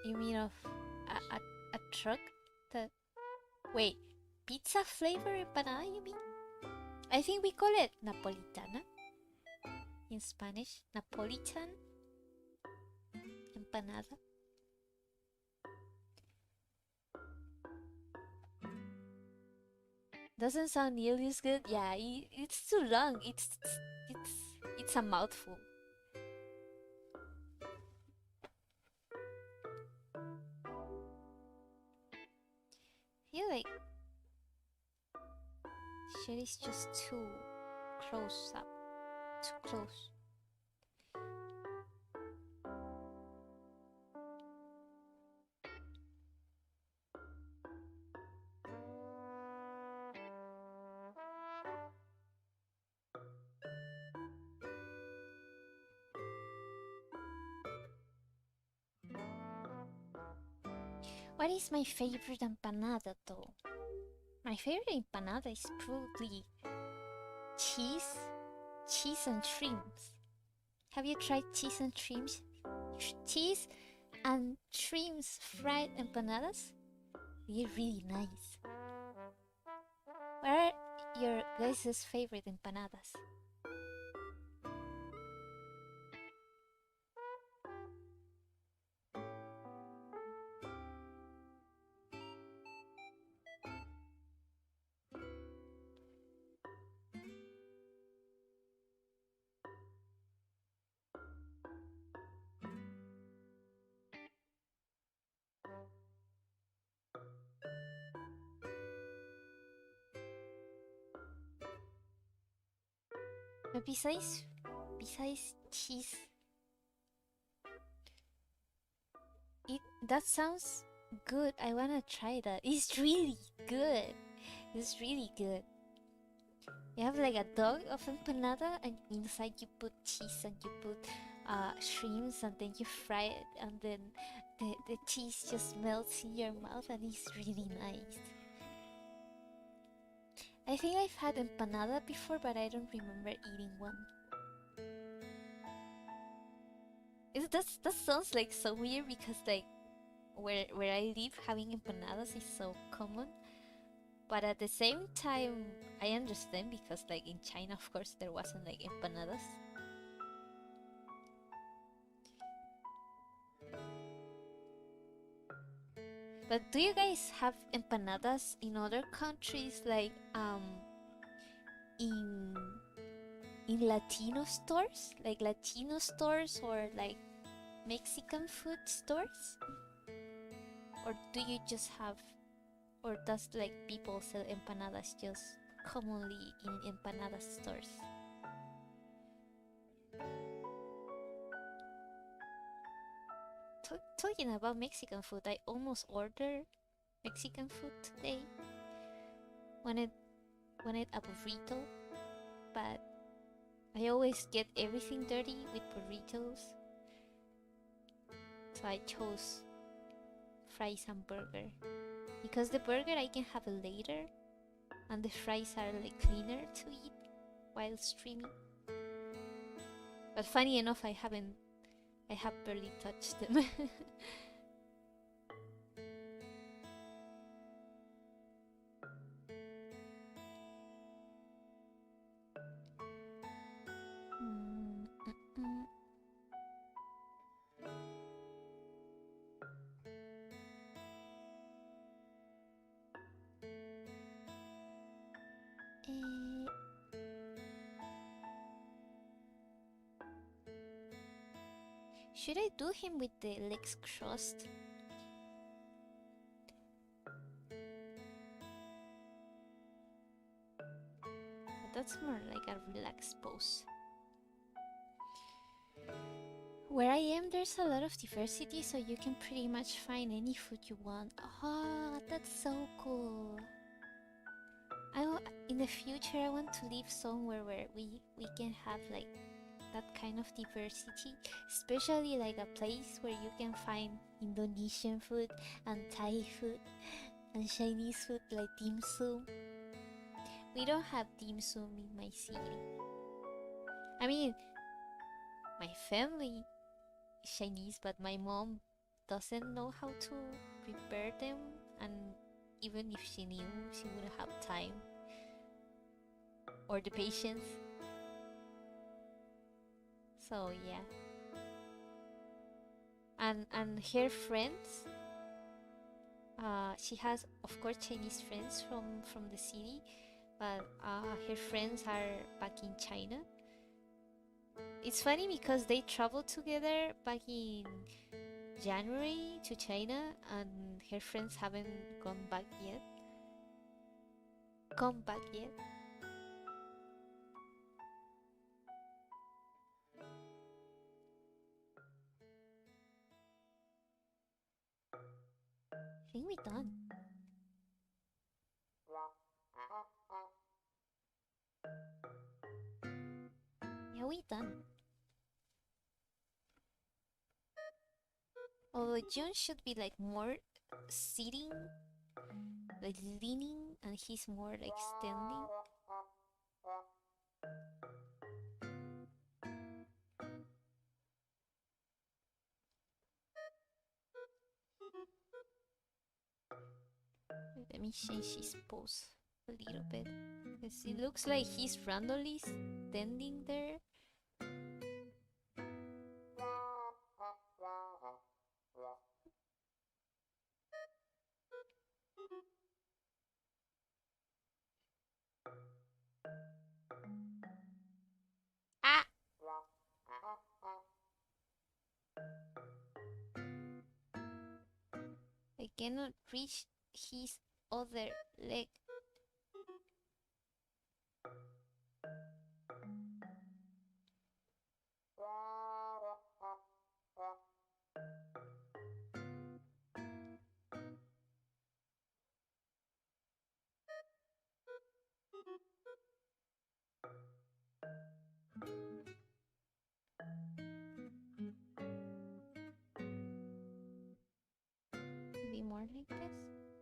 You mean of a truck that... Wait, pizza flavor empanada you mean? I think we call it napolitana in Spanish. Napolitan empanada. Doesn't sound nearly as good. Yeah, it's too long. It's a mouthful. I feel like shit is just too close up. Too close. What is my favorite empanada though? My favorite empanada is probably cheese, cheese and shrimps. Have you tried cheese and shrimps? Cheese and shrimps fried empanadas? They're really nice. What are your guys' favorite empanadas? But besides cheese, that sounds good. I wanna try that. It's really good. It's really good. You have like a dog of empanada, and inside you put cheese and you put shrimps, and then you fry it, and then the cheese just melts in your mouth, and it's really nice. I think I've had empanada before, but I don't remember eating one. That sounds like so weird because like where I live, having empanadas is so common. But at the same time, I understand because like in China, of course, there wasn't like empanadas. But do you guys have empanadas in other countries, like in Latino stores, like Latino stores or like Mexican food stores? Or do you just have, or does like people sell empanadas just commonly in empanada stores? Talking about Mexican food, I almost ordered Mexican food today. Wanted a burrito, but I always get everything dirty with burritos, so I chose fries and burger. Because the burger I can have it later, and the fries are like cleaner to eat while streaming. But funny enough, I have barely touched them. Should I do him with the legs crossed? But that's more like a relaxed pose. Where I am, there's a lot of diversity, so you can pretty much find any food you want. Ah, that's so cool. in the future I want to live somewhere where we can have like that kind of diversity, especially like a place where you can find Indonesian food and Thai food and Chinese food like dim sum. We don't have dim sum in my city. I mean, my family is Chinese, but my mom doesn't know how to prepare them, and even if she knew, she wouldn't have time or the patience. So yeah, and her friends, she has of course Chinese friends from the city, but her friends are back in China. It's funny because they traveled together back in January to China, and her friends haven't gone back yet. Come back yet. I think we done. Yeah, we done. Although June should be like more sitting, like leaning, and he's more like standing. Let me change his pose a little bit. Because it looks like he's randomly standing there. Ah! I cannot reach his other leg. Maybe more like this,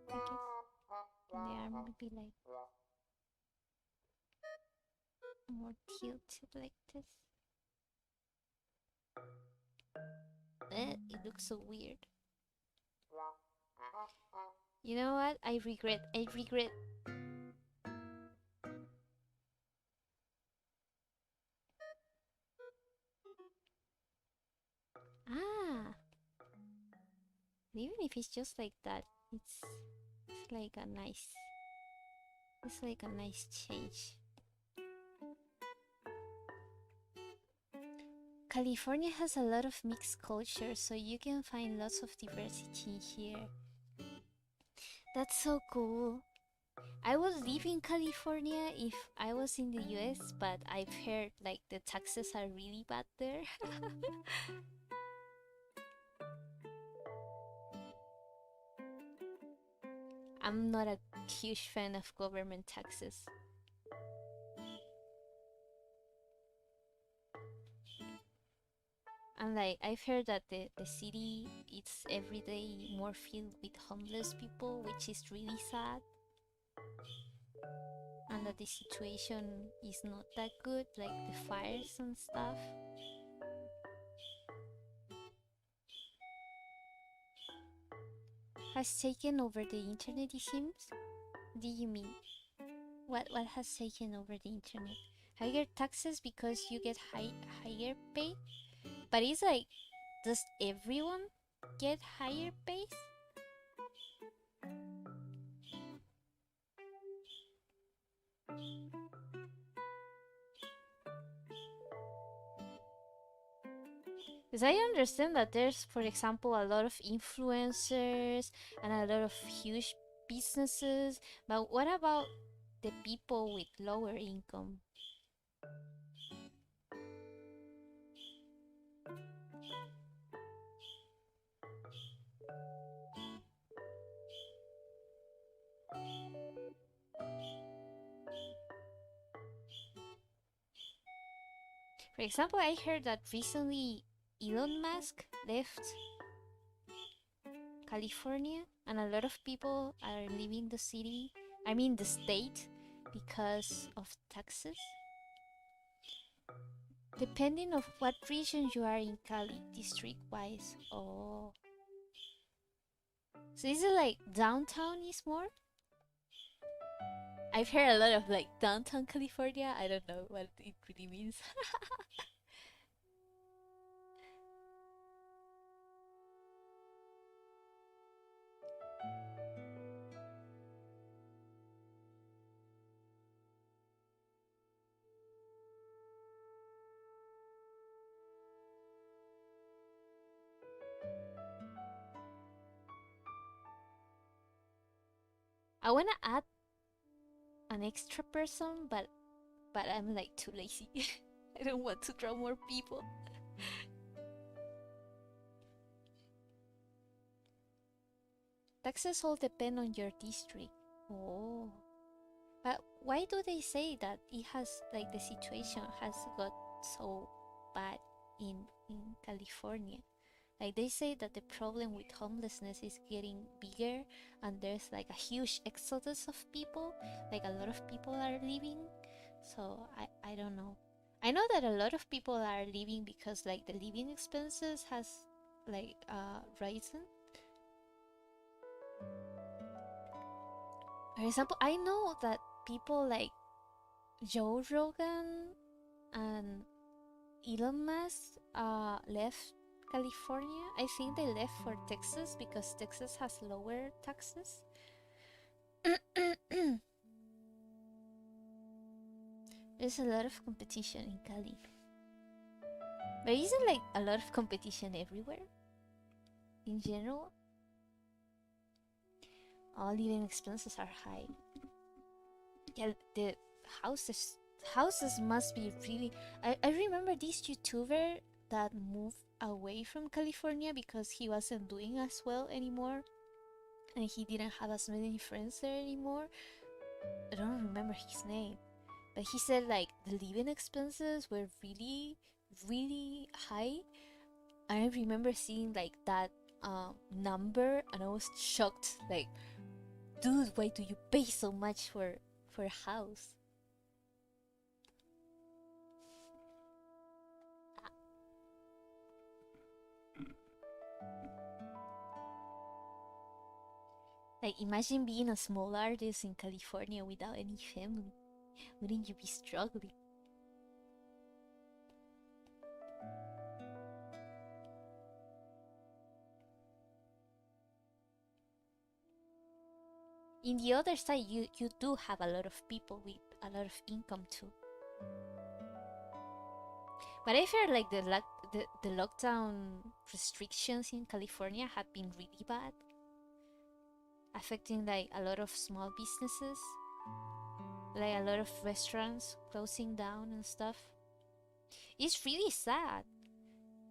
I guess. And the arm would be like more tilted like this. It looks so weird. You know what? I regret. I regret. Ah! Even if it's just like that, it's like a nice. It's like a nice change. California has a lot of mixed culture, so you can find lots of diversity here. That's so cool. I would live in California if I was in the US, but I've heard like the taxes are really bad there. I'm not a huge fan of government taxes. And like I've heard that the city it's every day more filled with homeless people, which is really sad. And that the situation is not that good, like the fires and stuff. Has taken over the internet, it seems. Do you mean? What has taken over the internet? Higher taxes because you get higher pay? But it's like, does everyone get higher pay? Because I understand that there's, for example, a lot of influencers and a lot of huge businesses, but what about the people with lower income? For example, I heard that recently Elon Musk left California, and a lot of people are leaving the city, I mean the state, because of taxes. Depending of what region you are in Cali, district wise. Oh, so is it like downtown is more? I've heard a lot of like downtown California. I don't know what it really means. I wanna add an extra person, but I'm like too lazy. I don't want to draw more people. Taxes all depend on your district. Oh. But why do they say that it has like the situation has got so bad in California? Like they say that the problem with homelessness is getting bigger and there's like a huge exodus of people. Like a lot of people are leaving. So I don't know. I know that a lot of people are leaving because like the living expenses has like risen. For example, I know that people like Joe Rogan and Elon Musk left California. I think they left for Texas because Texas has lower taxes. There's a lot of competition in Cali. But isn't like a lot of competition everywhere? In general? All living expenses are high. Yeah, the houses houses must be really. I remember this YouTuber that moved away from California because he wasn't doing as well anymore and he didn't have as many friends there anymore. I don't remember his name, but he said like the living expenses were really, really high. I remember seeing like that number and I was shocked. Like, dude, why do you pay so much for a house? Like, imagine being a small artist in California without any family. Wouldn't you be struggling? In the other side, you do have a lot of people with a lot of income too. But I feel like the lockdown restrictions in California have been really bad, affecting like a lot of small businesses, like a lot of restaurants closing down and stuff. It's really sad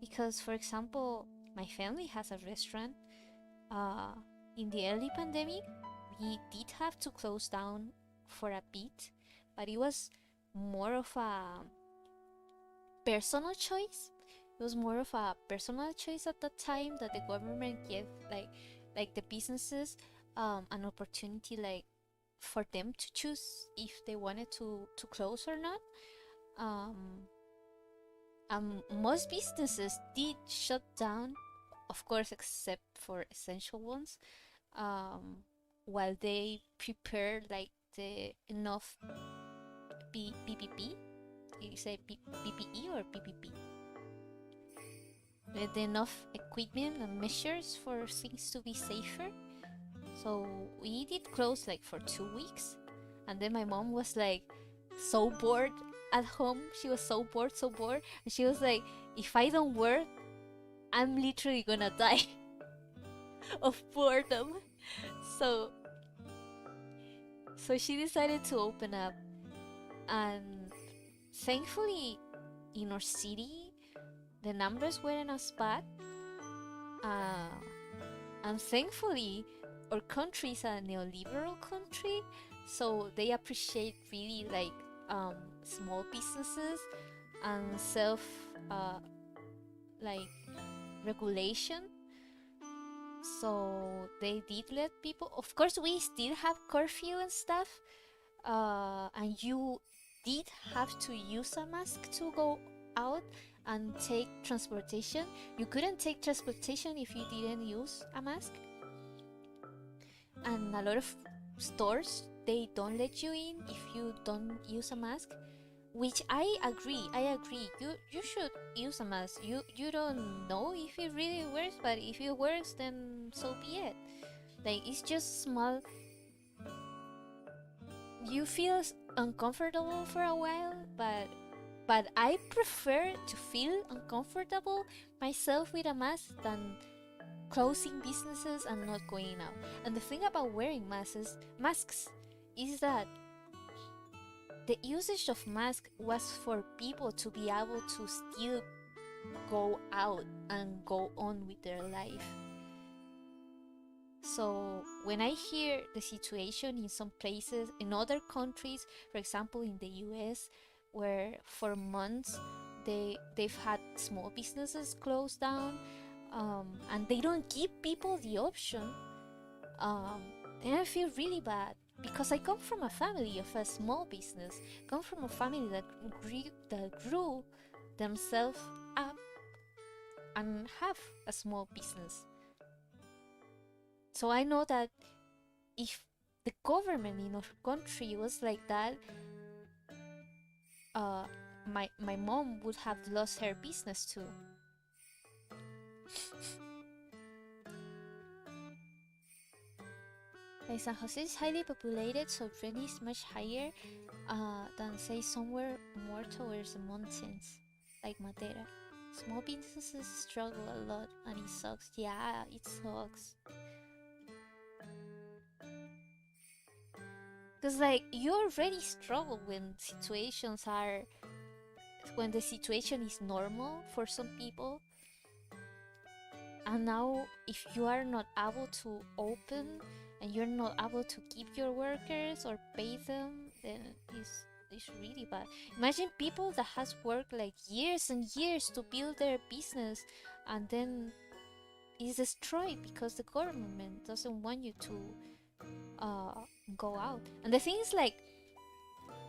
because, for example, my family has a restaurant. Uh, in the early pandemic, we did have to close down for a bit, but it was more of a personal choice. It was more of a personal choice at that time that the government gave like the businesses an opportunity like for them to choose if they wanted to close or not. Um, Most businesses did shut down, of course, except for essential ones, um, while they prepared like the enough PPP. You say PPE or PPP? With enough equipment and measures for things to be safer. So we did close like for 2 weeks, and then my mom was like so bored at home. She was so bored, and she was like, "If I don't work, I'm literally gonna die of boredom." So so she decided to open up, and thankfully, in our city, the numbers weren't as bad. Uh, and thankfully, our country is a neoliberal country, so they appreciate really like small businesses and self uh, like regulation. So they did let people. Of course, we still have curfew and stuff, and you did have to use a mask to go out and take transportation. You couldn't take transportation if you didn't use a mask. And a lot of stores, they don't let you in if you don't use a mask, which I agree. You should use a mask. You don't know if it really works, but if it works, then so be it. Like, it's just small. You feel uncomfortable for a while, but I prefer to feel uncomfortable myself with a mask than closing businesses and not going out. And the thing about wearing masks is that the usage of masks was for people to be able to still go out and go on with their life. So when I hear the situation in some places, in other countries, for example in the US, where for months they've had small businesses closed down, and they don't give people the option, um, then I feel really bad, because I come from a family of a small business, come from a family that grew themselves up and have a small business. So I know that if the government in our country was like that, uh, my mom would have lost her business too. Like, San Jose is highly populated, so rent is much higher than, say, somewhere more towards the mountains, like Madera. Small businesses struggle a lot, and it sucks. Yeah, it sucks. Because, like, you already struggle when the situation is normal for some people. And now, if you are not able to open and you're not able to keep your workers or pay them, then it's really bad. Imagine people that has worked like years and years to build their business, and then is destroyed because the government doesn't want you to uh, go out. And the thing is, like,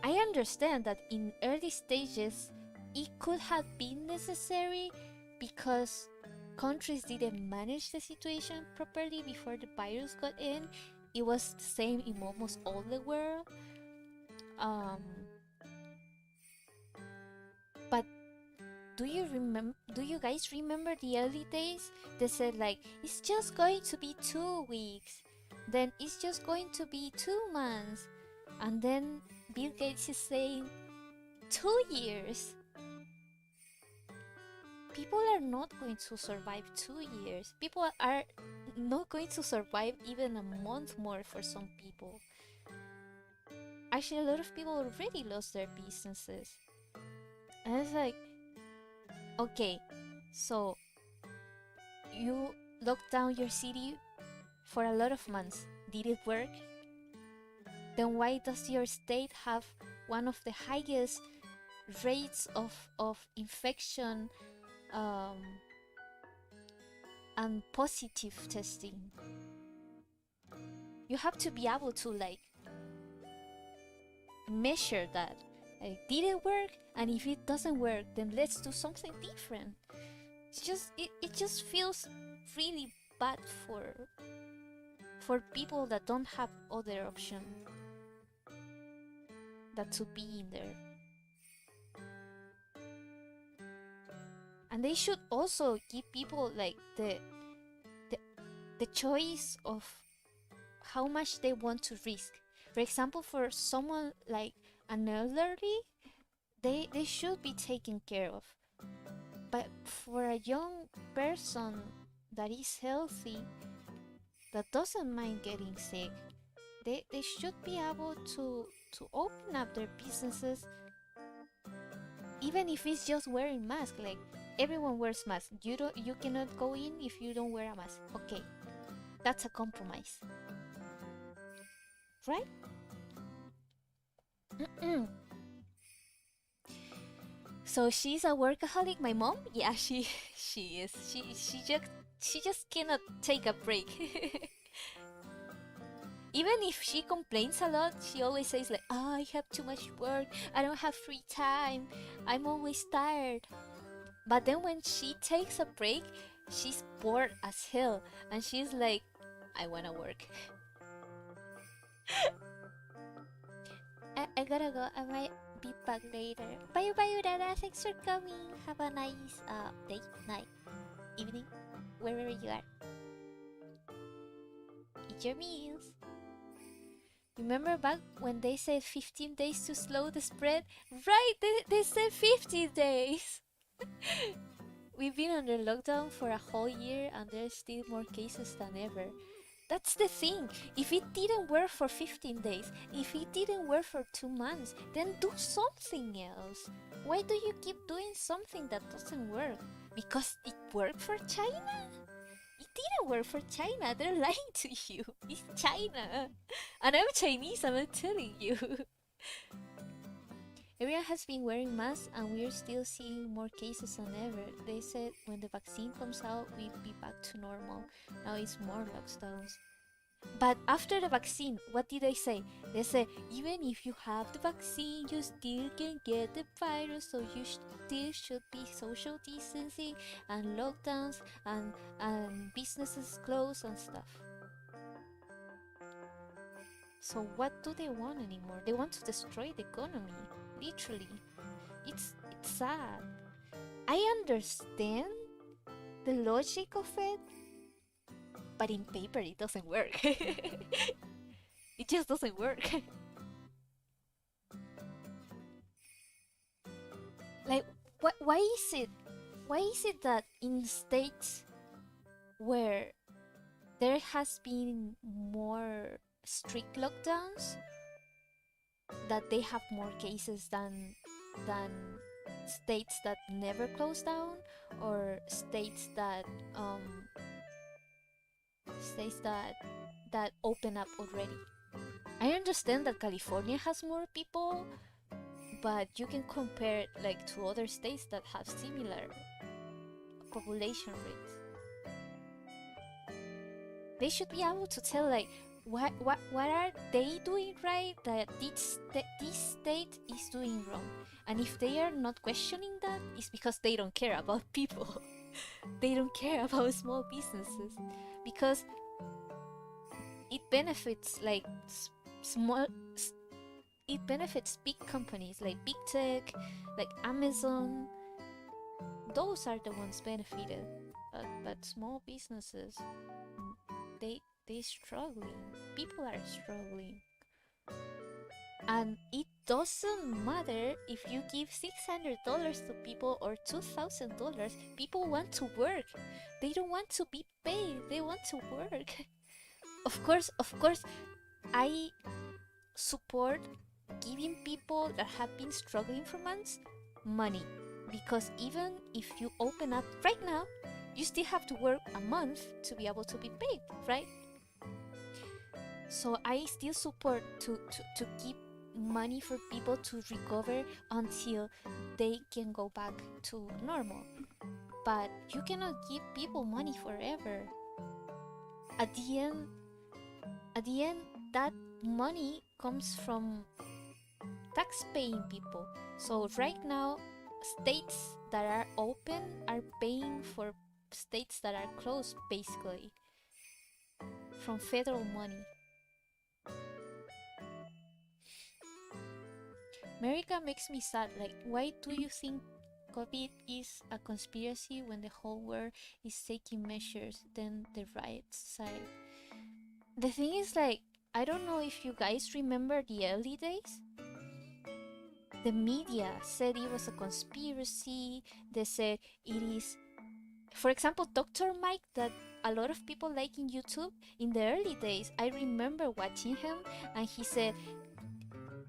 I understand that in early stages it could have been necessary because countries didn't manage the situation properly before the virus got in. It was the same in almost all the world. Um, but do you guys remember the early days? They said, like, it's just going to be 2 weeks, then it's just going to be 2 months, and then Bill Gates is saying 2 years. People are not going to survive 2 years. People are not going to survive even a month more for some people. Actually, a lot of people already lost their businesses. And it's like, okay, so you locked down your city for a lot of months. Did it work? Then why does your state have one of the highest rates of infection, um, and positive testing? You have to be able to, like, measure that. Like, did it work? And if it doesn't work, then let's do something different. It just feels really bad for people that don't have other option than to be in there. And they should also give people, like, the the choice of how much they want to risk. For example, for someone like an elderly, they should be taken care of. But for a young person that is healthy, that doesn't mind getting sick, they should be able to open up their businesses, even if it's just wearing masks. Like, everyone wears masks. You cannot go in if you don't wear a mask. Okay, that's a compromise, right? So she's a workaholic. My mom, yeah, she she is. She just cannot take a break. Even if she complains a lot, she always says like, "Oh, I have too much work. I don't have free time. I'm always tired." But then when she takes a break, she's bored as hell, and she's like, "I wanna work." I gotta go. I might be back later. Bye bye, Urara. Thanks for coming. Have a nice day, night, evening, wherever you are. Eat your meals. Remember back when they said 15 days to slow the spread? Right, they said 50 days. We've been under lockdown for a whole year and there's still more cases than ever. That's the thing. If it didn't work for 15 days, if it didn't work for 2 months, then do something else. Why do you keep doing something that doesn't work? Because it worked for China? It didn't work for China. They're lying to you. It's China. And I'm Chinese, I'm telling you. Everyone has been wearing masks and we're still seeing more cases than ever. They said when the vaccine comes out, we'll be back to normal. Now it's more lockdowns. But after the vaccine, what did they say? They said even if you have the vaccine, you still can get the virus, so you still should be social distancing and lockdowns and businesses closed and stuff. So what do they want anymore? They want to destroy the economy, literally. It's sad. I understand the logic of it, but in paper it doesn't work. It just doesn't work. Like, why is it? Why is it that in states where there has been more strict lockdowns, that they have more cases than states that never close down, or states that open up already? I understand that California has more people, but you can compare like to other states that have similar population rates. They should be able to tell like what are they doing right that this state is doing wrong. And if they are not questioning that, it's because they don't care about people. They don't care about small businesses, because it benefits like small it benefits big companies like big tech, like Amazon. Those are the ones benefited, but small businesses, they struggling. People are struggling, and it doesn't matter if you give $600 to people or $2,000. People want to work. They don't want to be paid. They want to work. Of course, I support giving people that have been struggling for months money, because even if you open up right now, you still have to work a month to be able to be paid, right? So I still support to keep money for people to recover until they can go back to normal. But you cannot give people money forever. At the end, that money comes from tax-paying people. So right now, states that are open are paying for states that are closed, basically, from federal money. America makes me sad. Like, why do you think COVID is a conspiracy when the whole world is taking measures? Then the riots side. The thing is, like, I don't know if you guys remember the early days. The media said it was a conspiracy. They said it is, for example, Dr. Mike, that a lot of people like in YouTube. In the early days, I remember watching him, and he said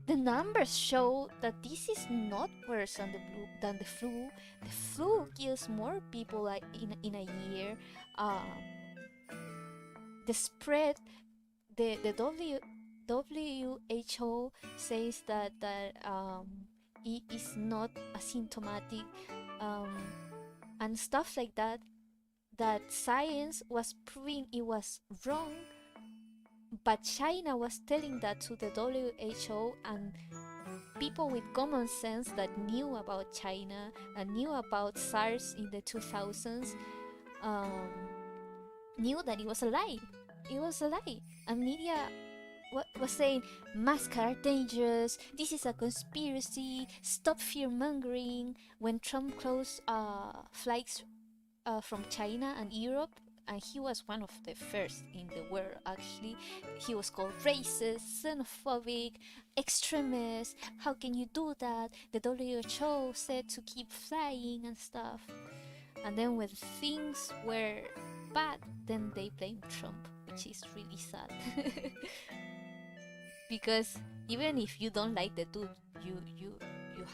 the numbers show that this is not worse than the flu. The flu kills more people like in a year. The spread, the WHO says that it is not asymptomatic, um, and stuff like that. That science was proving it was wrong, but China was telling that to the WHO, and people with common sense that knew about China and knew about SARS in the 2000s, um, knew that it was a lie. It was a lie. And media was saying masks are dangerous, this is a conspiracy, stop fear mongering. When Trump closed flights from China and Europe, and he was one of the first in the world actually. He was called racist, xenophobic, extremist. How can you do that? The WHO said to keep flying and stuff. And then when things were bad, then they blamed Trump, which is really sad. Because even if you don't like the dude, you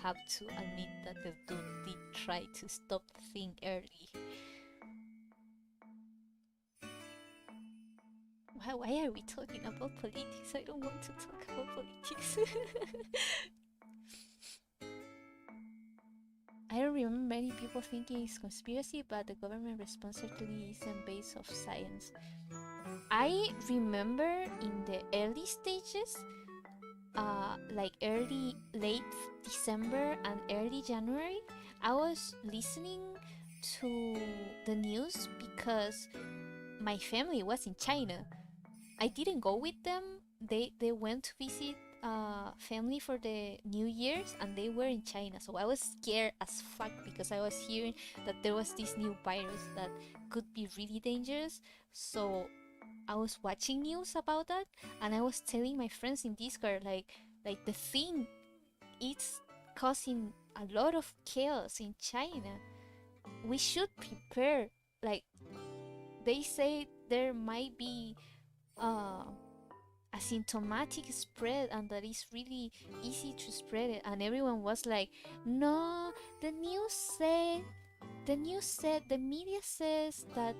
have to admit that the dude did try to stop the thing early. Why are we talking about politics? I don't want to talk about politics. I don't remember many people thinking it's conspiracy, but the government response certainly isn't based off science. I remember in the early stages, like late December and early January, I was listening to the news because my family was in China. I didn't go with them. They went to visit family for the New Year's, and they were in China. So I was scared as fuck because I was hearing that there was this new virus that could be really dangerous. So I was watching news about that, and I was telling my friends in Discord like the thing it's causing a lot of chaos in China. We should prepare. Like they say there might be uh asymptomatic spread, and that is really easy to spread it, and everyone was like, no, the news said the media says that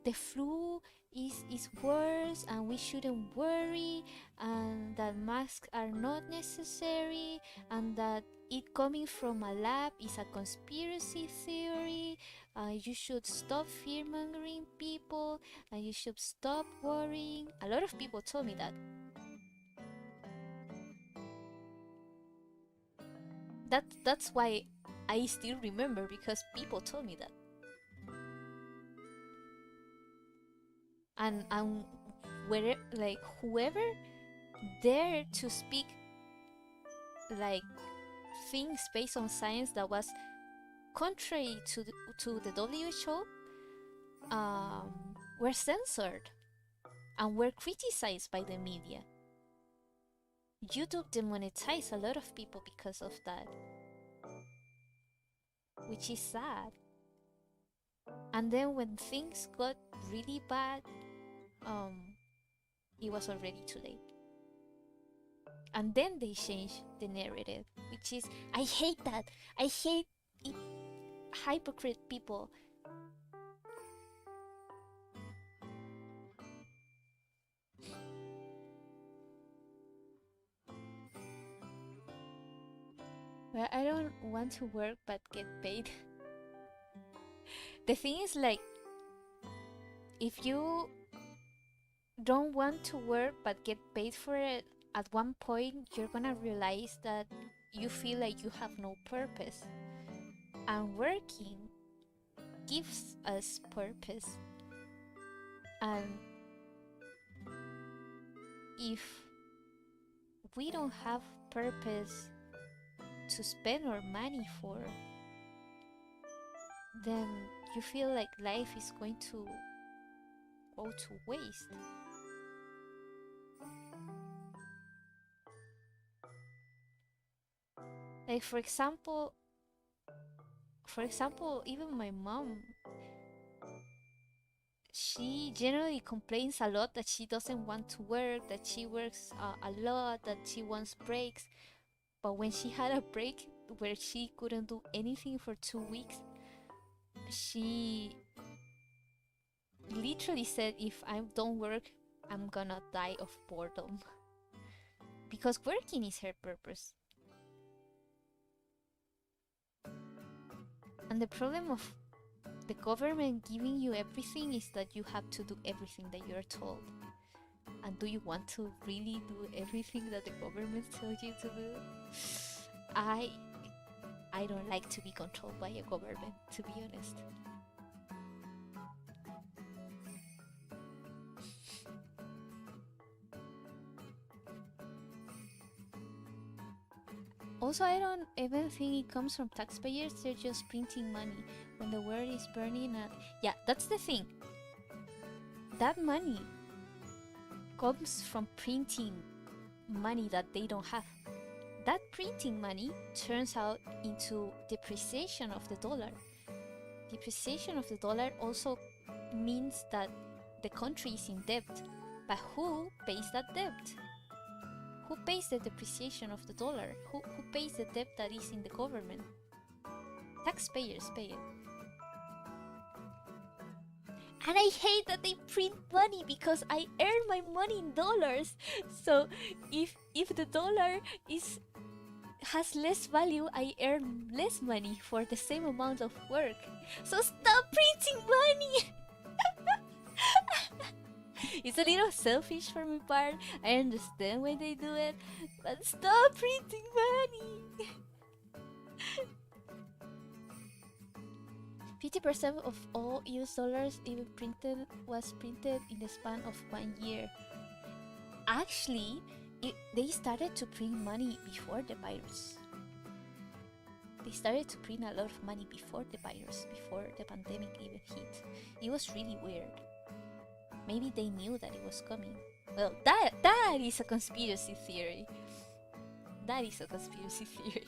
the flu is worse and we shouldn't worry, and that masks are not necessary, and that it coming from a lab is a conspiracy theory. You should stop fear mongering people, and you should stop worrying. A lot of people told me that. That's why I still remember, because people told me that. And where, like, whoever dare to speak like things based on science that was contrary to the WHO, were censored and were criticized by the media. YouTube demonetized a lot of people because of that, which is sad. And then when things got really bad, it was already too late. And then they changed the narrative, which is, I hate that. I hate it, hypocrite people. Well, I don't want to work but get paid. The thing is, like, if you don't want to work but get paid for it, at one point you're gonna realize that you feel like you have no purpose. And working gives us purpose. And if we don't have purpose to spend our money for, then you feel like life is going to go to waste. Like for example, even my mom, she generally complains a lot that she doesn't want to work, that she works a lot, that she wants breaks. But when she had a break where she couldn't do anything for 2 weeks, she literally said, if I don't work, I'm gonna die of boredom. Because working is her purpose. And the problem of the government giving you everything is that you have to do everything that you're told. And do you want to really do everything that the government tells you to do? I don't like to be controlled by a government, to be honest. Also, I don't even think it comes from taxpayers. They're just printing money when the world is burning. And yeah, that's the thing. That money comes from printing money that they don't have. That printing money turns out into depreciation of the dollar. Depreciation of the dollar also means that the country is in debt. But who pays that debt? Who pays the depreciation of the dollar? Who pays the debt that is in the government? Taxpayers pay it. And I hate that they print money because I earn my money in dollars. So if the dollar has less value, I earn less money for the same amount of work. So stop printing money! It's a little selfish for my part. I understand why they do it, but stop printing money! 50% of all US dollars even printed was printed in the span of 1 year. Actually, they started to print money before the virus. They started to print a lot of money before the virus, before the pandemic even hit. It was really weird. Maybe they knew that it was coming. Well, that is a conspiracy theory. That is a conspiracy theory.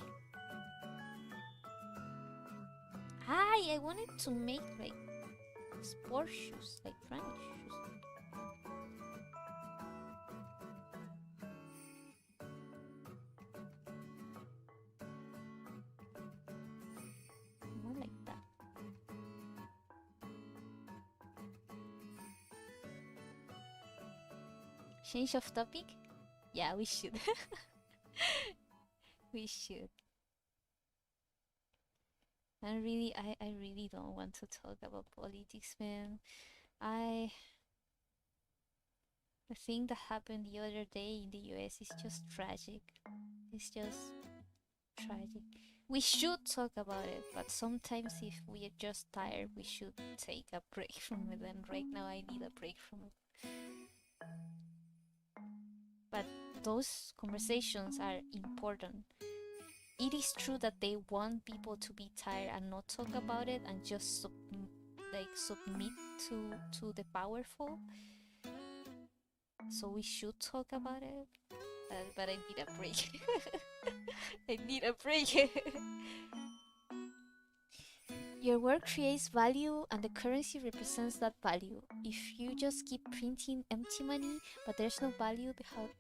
I wanted to make like sport shoes, like running shoes. More like that. Change of topic? Yeah, we should. We should. I really don't want to talk about politics, man. The thing that happened the other day in the US is just tragic. It's just tragic. We should talk about it, but sometimes if we are just tired, we should take a break from it. And right now, I need a break from it. But those conversations are important. It is true that they want people to be tired and not talk about it and just submit to the powerful. So we should talk about it. But I need a break. I need a break. Your work creates value and the currency represents that value. If you just keep printing empty money but there's no value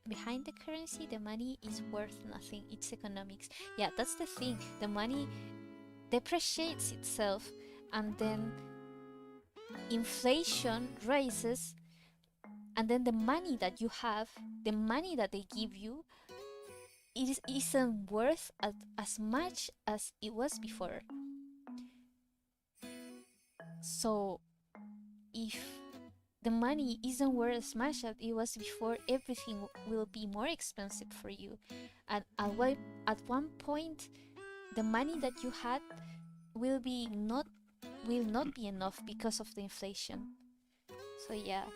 behind the currency, the money is worth nothing. It's economics. Yeah, that's the thing. The money depreciates itself and then inflation rises, and then the money that you have, the money that they give you, it isn't worth as much as it was before. So if the money isn't worth as much as it was before, everything will be more expensive for you. And at one point, the money that you had will not be enough because of the inflation. So yeah,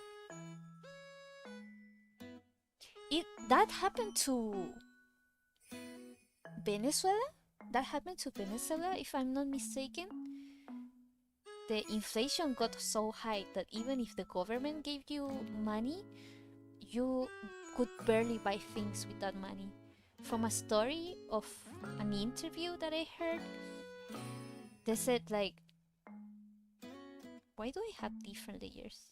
that happened to Venezuela. That happened to Venezuela, if I'm not mistaken. The inflation got so high that even if the government gave you money, you could barely buy things with that money. From a story of an interview that I heard, they said like, why do I have different layers?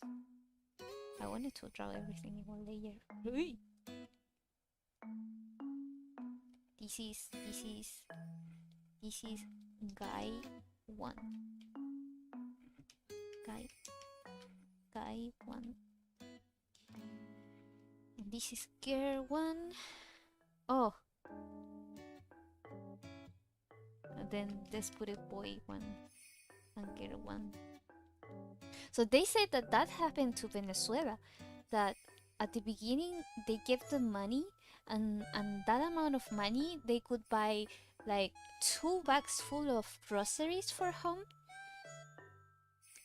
I wanted to draw everything in one layer. This is guy 1. Guy 1. And this is girl 1. Oh. And then let's put it boy 1. later one. So they said that that happened to Venezuela, that at the beginning they gave them money, and that amount of money they could buy like 2 bags full of groceries for home,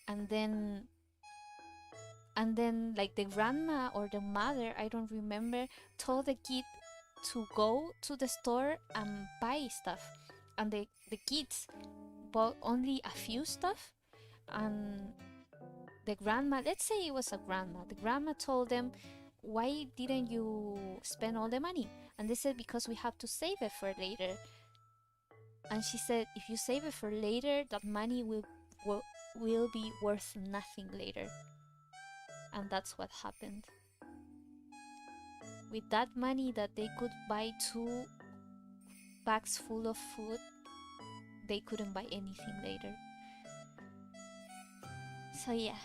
and then like the grandma or the mother, I don't remember, told the kid to go to the store and buy stuff, and the kids bought only a few stuff, and the grandma, let's say it was a grandma, the grandma told them, why didn't you spend all the money? And they said, because we have to save it for later. And she said, if you save it for later, that money will be worth nothing later. And that's what happened. With that money that they could buy 2 bags full of food, they couldn't buy anything later. So yeah,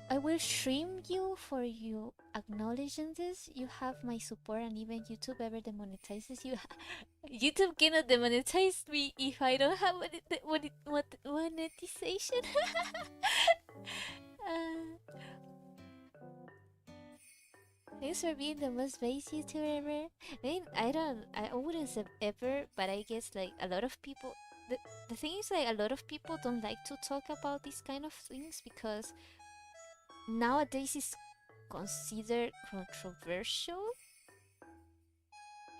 I will stream you for you acknowledging this. You have my support, and even YouTube ever demonetizes you. YouTube cannot demonetize me if I don't have monetization. uh, Thanks for being the most base YouTuber ever. I mean, I wouldn't say ever, but I guess like a lot of people. The thing is, like, a lot of people don't like to talk about these kind of things because nowadays it's considered controversial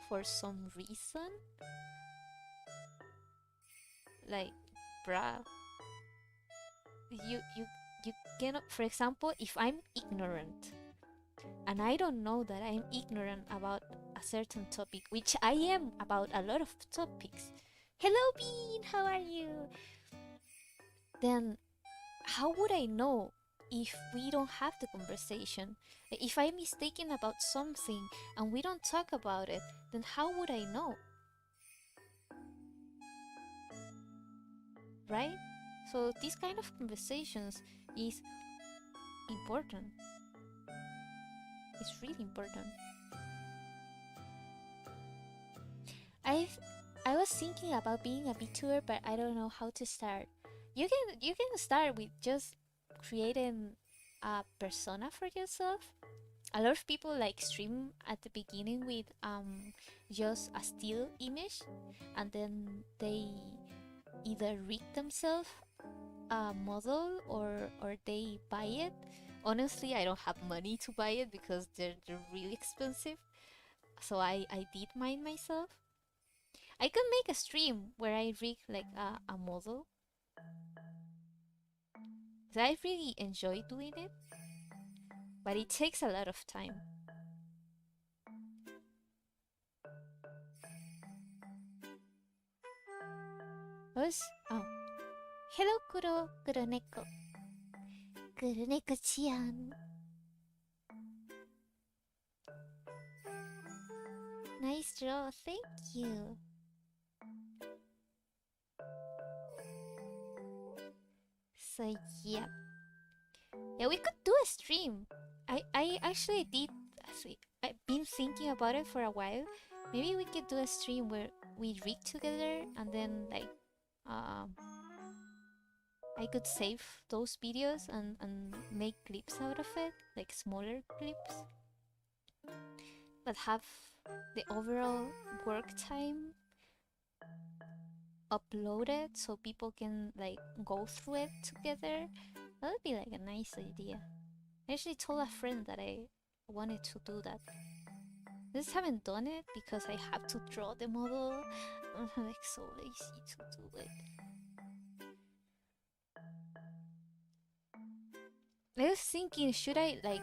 for some reason. Like, bruh, you cannot. For example, if I'm ignorant and I don't know that I'm ignorant about a certain topic, which I am about a lot of topics. Hello, Bean, how are you? Then how would I know if we don't have the conversation? If I'm mistaken about something and we don't talk about it, then how would I know? Right? So these kind of conversations is important. It's really important. I was thinking about being a VTuber, but I don't know how to start. You can start with just creating a persona for yourself. A lot of people like stream at the beginning with just a still image, and then they either rig themselves a model or they buy it. Honestly, I don't have money to buy it because they're really expensive. So I did mine myself. I could make a stream where I rig like a model. So I really enjoy doing it, but it takes a lot of time. Oh, hello, Kuroneko. Kuroneko-chan. Nice draw, thank you. So yeah, we could do a stream. I actually did. I've been thinking about it for a while. Maybe we could do a stream where we rig together, and then like I could save those videos and make clips out of it, like smaller clips, but have the overall work time uploaded so people can like go through it together. That would be like a nice idea. I actually told a friend that I wanted to do that. I just haven't done it because I have to draw the model. I'm like so lazy to do it. I was thinking, should I like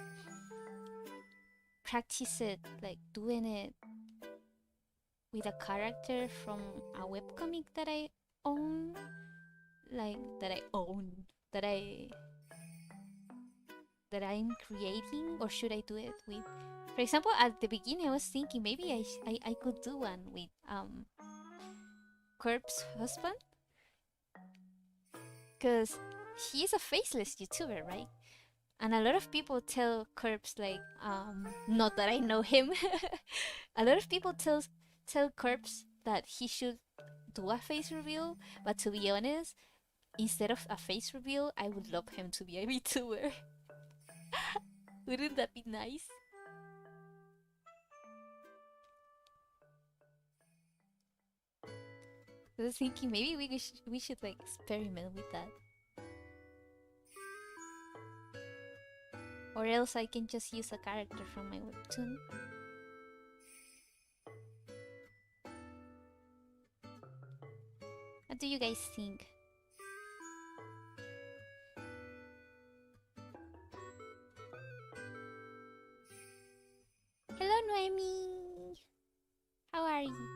practice it, like doing it with a character from a webcomic that I own? Like, that I'm creating, or should I do it with, for example, at the beginning I was thinking maybe I could do one with Curb's husband, because he is a faceless YouTuber, right? And a lot of people tell Curbs like not that I know him. A lot of people tell Curbs that he should do a face reveal, but to be honest, instead of a face reveal, I would love him to be a VTuber. Wouldn't that be nice? I was thinking maybe we should like experiment with that. Or else I can just use a character from my webtoon. What do you guys think? Hello, Noemi! How are you?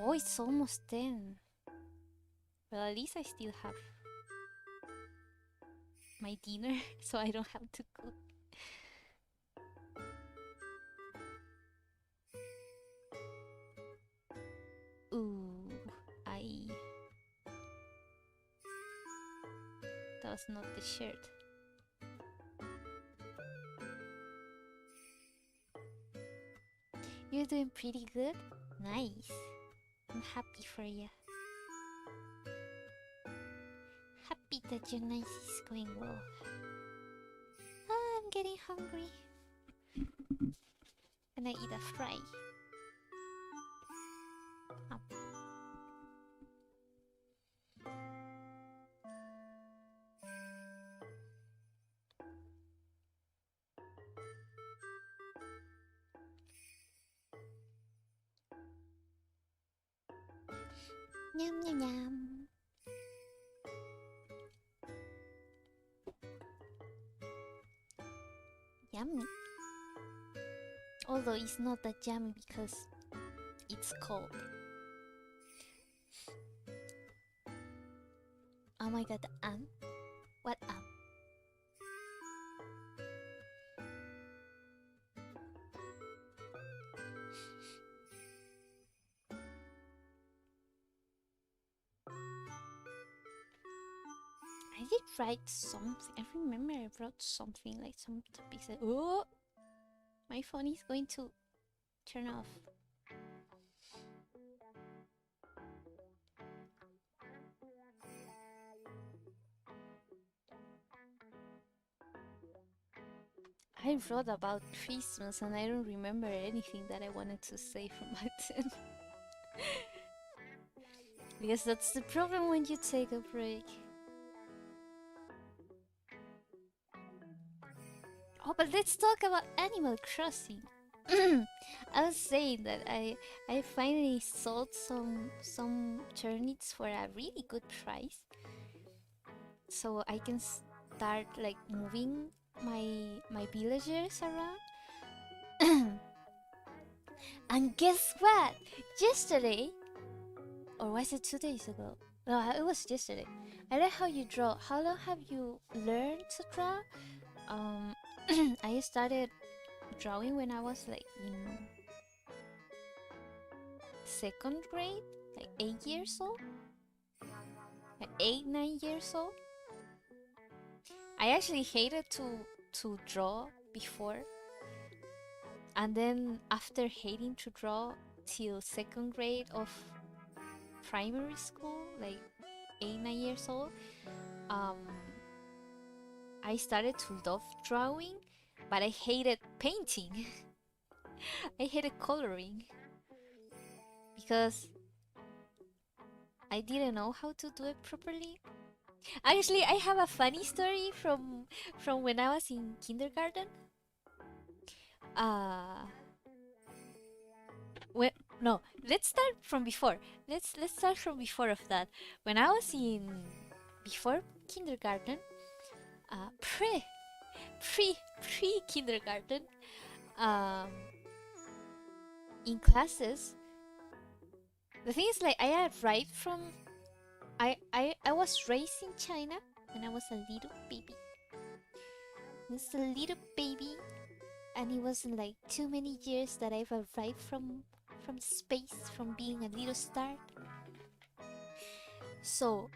Oh, it's almost 10. Well, at least I still have my dinner, so I don't have to cook. Ooh, that was not the shirt. You're doing pretty good? Nice. I'm happy for you. Happy that your night is going well. I'm getting hungry. Gonna eat a fry. Yum yum yum. Yummy. Although it's not that yummy because it's cold. Oh my god, what I did write something. I remember I wrote something like some topics that, oh, my phone is going to turn off. I wrote about Christmas and I don't remember anything that I wanted to say from my 10. Because that's the problem when you take a break. Oh, but let's talk about Animal Crossing. I was saying that I finally sold some turnips for a really good price, so I can start like moving my villagers around. And guess what? Yesterday, or was it 2 days ago? No, it was yesterday. I like how you draw. How long have you learned to draw? I started drawing when I was like in 2nd grade, like 8 years old, like 8, 9 years old. I actually hated to draw before, and then after hating to draw till 2nd grade of primary school, like 8, 9 years old, I started to love drawing, but I hated painting. I hated coloring because I didn't know how to do it properly. Actually, I have a funny story from when I was in kindergarten. No, let's start from before. Let's start from before of that. When I was in before kindergarten, pre kindergarten, in classes. The thing is, like, I arrived from I was raised in China when I was a little baby. Just a little baby, and it wasn't like too many years that I've arrived from space, from being a little star. So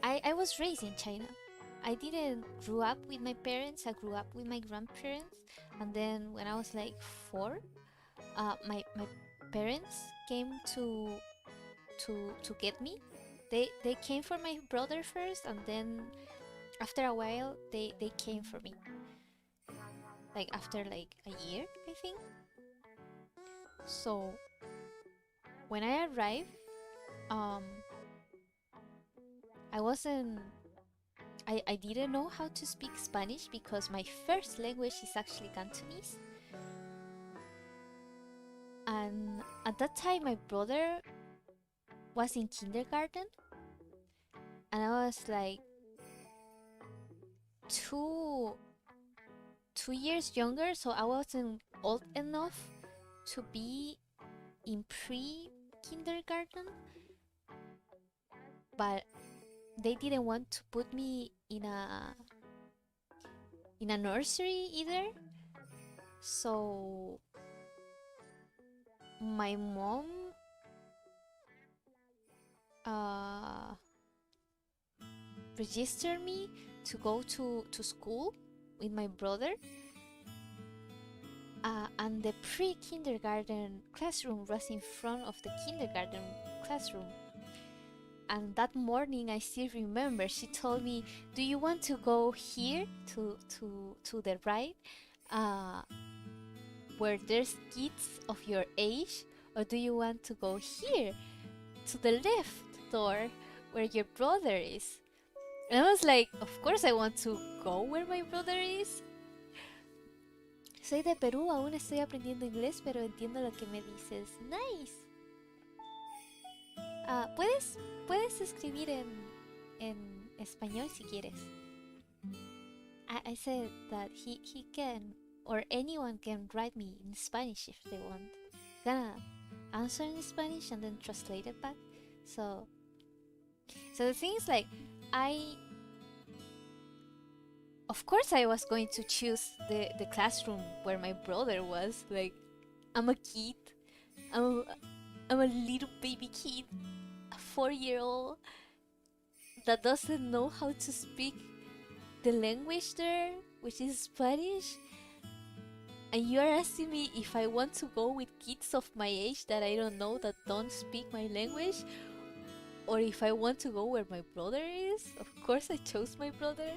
I was raised in China. I didn't grow up with my parents. I grew up with my grandparents, and then when I was like 4, my parents came to get me. They came for my brother first, and then after a while they came for me. Like after like a year, I think. So when I arrived, um, I wasn't. I didn't know how to speak Spanish because my first language is actually Cantonese. And at that time, my brother was in kindergarten, and I was like two 2 years younger, so I wasn't old enough to be in pre-kindergarten, but they didn't want to put me in a nursery either. So my mom uh, registered me to go to school with my brother. And the pre-kindergarten classroom was in front of the kindergarten classroom. And that morning, I still remember, she told me, "Do you want to go here to the right, uh, where there's kids of your age, or do you want to go here to the left door where your brother is?" And I was like, "Of course I want to go where my brother is." Soy de Perú, aún estoy aprendiendo inglés, pero entiendo lo que me dices. Nice. Puedes escribir en español si quieres. I said that he can, or anyone can write me in Spanish if they want. Gonna answer in Spanish and then translate it back. So the thing is, like, of course I was going to choose the classroom where my brother was. Like, I'm a kid. I'm a little baby kid, a 4-year-old that doesn't know how to speak the language there, which is Spanish. And you are asking me if I want to go with kids of my age that I don't know, that don't speak my language, or if I want to go where my brother is. Of course I chose my brother.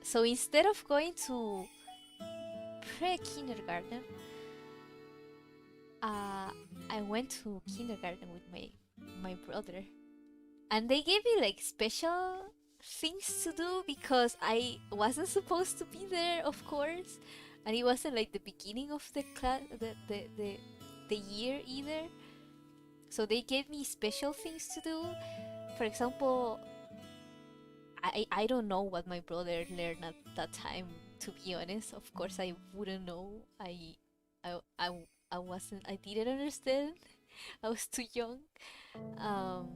So instead of going to pre-kindergarten, I went to kindergarten with my brother, and they gave me like special things to do because I wasn't supposed to be there, of course, and it wasn't like the beginning of the class, the year either. So they gave me special things to do. For example, I don't know what my brother learned at that time, to be honest. Of course I wouldn't know. I I I wasn't, I didn't understand. I was too young. Um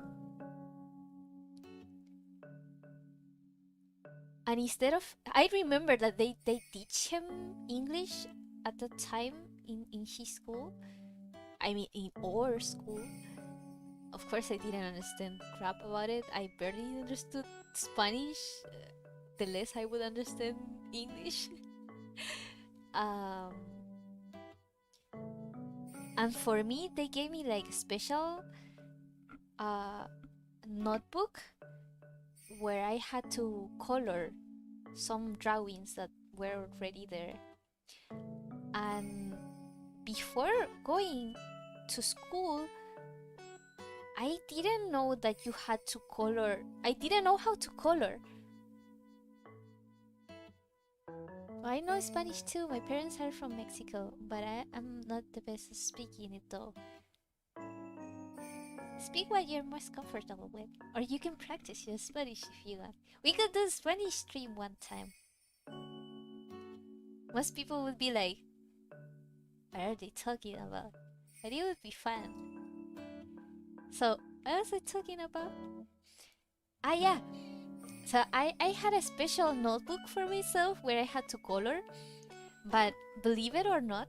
and instead of, I remember that they teach him English at the time in his school. I mean, in our school. Of course I didn't understand crap about it. I barely understood Spanish. The less I would understand English. um, and for me, they gave me like a special uh, notebook where I had to color some drawings that were already there. And before going to school, I didn't know that you had to color. I didn't know how to color. I know Spanish too. My parents are from Mexico, but am not the best at speaking it though. Speak what you're most comfortable with, or you can practice your Spanish if you want. We could do Spanish stream one time. Most people would be like, "What are they talking about?" But it would be fun. So, what was I talking about? Ah, yeah. So I had a special notebook for myself where I had to color, but believe it or not,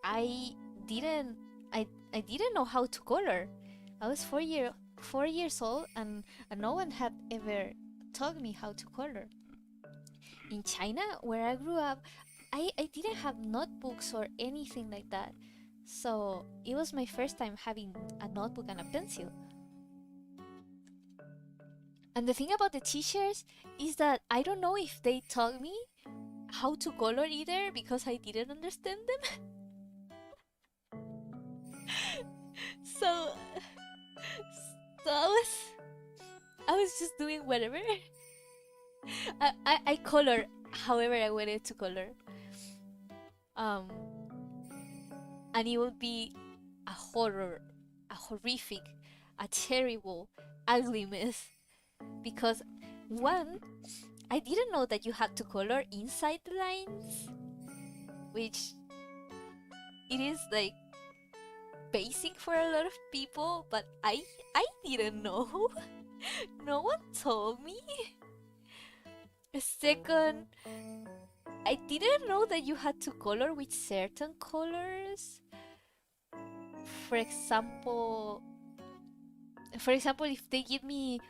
I didn't I didn't know how to color. I was 4 years old, and no one had ever taught me how to color. In China, where I grew up, I didn't have notebooks or anything like that. So it was my first time having a notebook and a pencil. And the thing about the teachers is that I don't know if they taught me how to color either because I didn't understand them. So, so I was just doing whatever. I color however I wanted to color. Um, and it would be a horror, a horrific, a terrible, ugly mess. Because one, I didn't know that you had to color inside the lines, which it is like basic for a lot of people, but I didn't know. No one told me. Second, I didn't know that you had to color with certain colors. For example, if they give me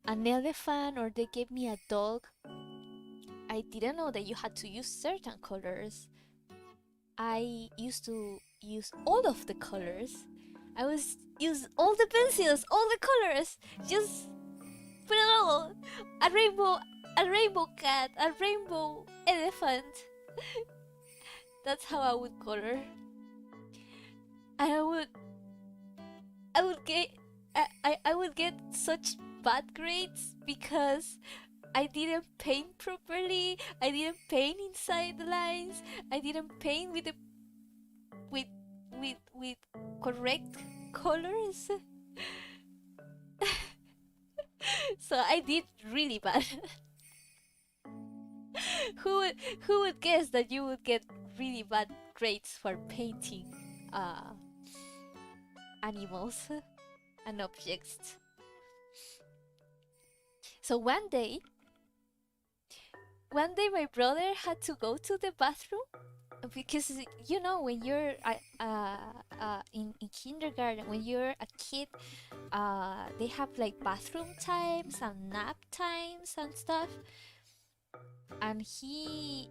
an elephant or they gave me a dog, I didn't know that you had to use certain colors. I used to use all of the colors. I was use all the pencils, all the colors. Just put it all. A rainbow cat, a rainbow elephant. That's how I would color. And I would get I would get such bad grades because I didn't paint properly. I didn't paint inside the lines. I didn't paint with the with with correct colors. So I did really bad. Who would guess that you would get really bad grades for painting uh animals and objects? So one day my brother had to go to the bathroom because when you're in kindergarten, when you're a kid, they have like bathroom times and nap times and stuff. And he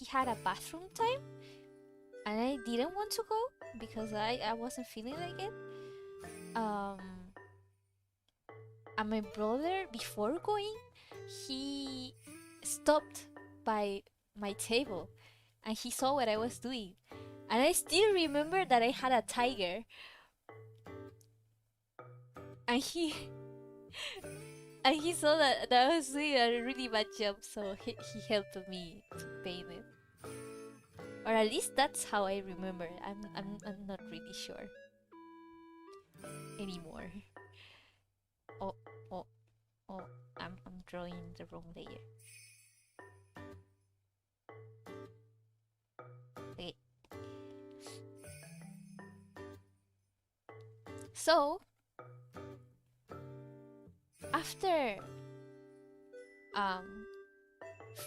had a bathroom time, and I didn't want to go because I wasn't feeling like it. Um, and my brother, before going, he stopped by my table and he saw what I was doing. And I still remember that I had a tiger. And he and he saw that I was doing a really bad job, so he helped me to paint it. Or at least that's how I remember. I'm not really sure anymore. Oh oh oh! I'm drawing the wrong layer. Okay. So after um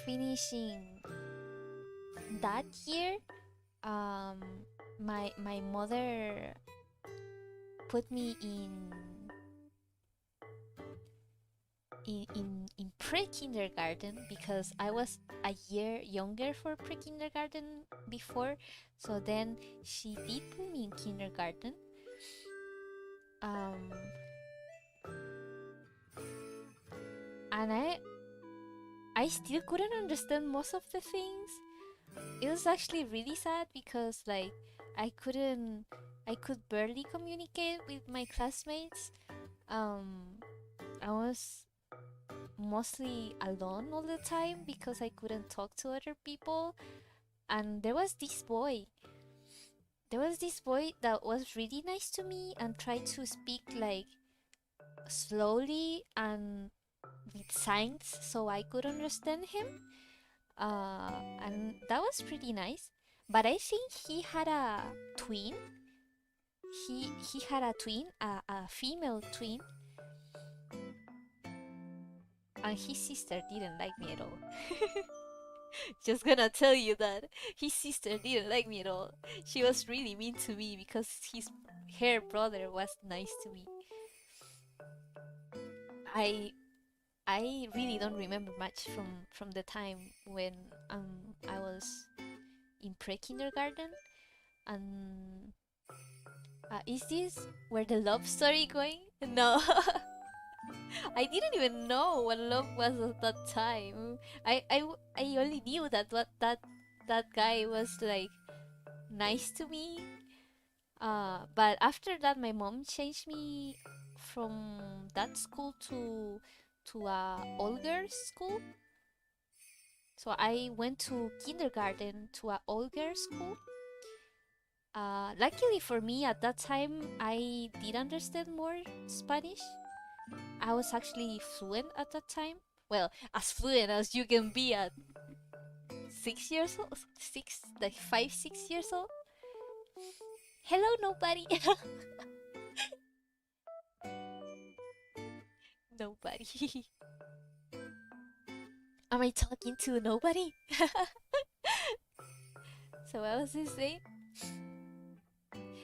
finishing that year, um my mother put me in pre-kindergarten because I was a year younger for pre-kindergarten before. So then she did put me in kindergarten. Um, and I still couldn't understand most of the things. It was actually really sad because like I could barely communicate with my classmates. I was mostly alone all the time because I couldn't talk to other people. And there was this boy that was really nice to me and tried to speak like slowly and with signs so I could understand him. And that was pretty nice. But I think he had a twin. He had a twin, a female twin, and his sister didn't like me at all. Just gonna tell you that his sister didn't like me at all. She was really mean to me because her brother was nice to me. I I really don't remember much from the time when I was in pre-kindergarten. And is this where the love story going? No, I didn't even know what love was at that time. I only knew that that guy was like nice to me. But after that, my mom changed me from that school to a all girls school. So I went to kindergarten to a all girls school. Luckily for me, at that time, I did understand more Spanish. I was actually fluent at that time. Well, as fluent as you can be at 6 years old, like 5, 6 years old. Hello, nobody. Nobody. Am I talking to nobody? So what was this saying?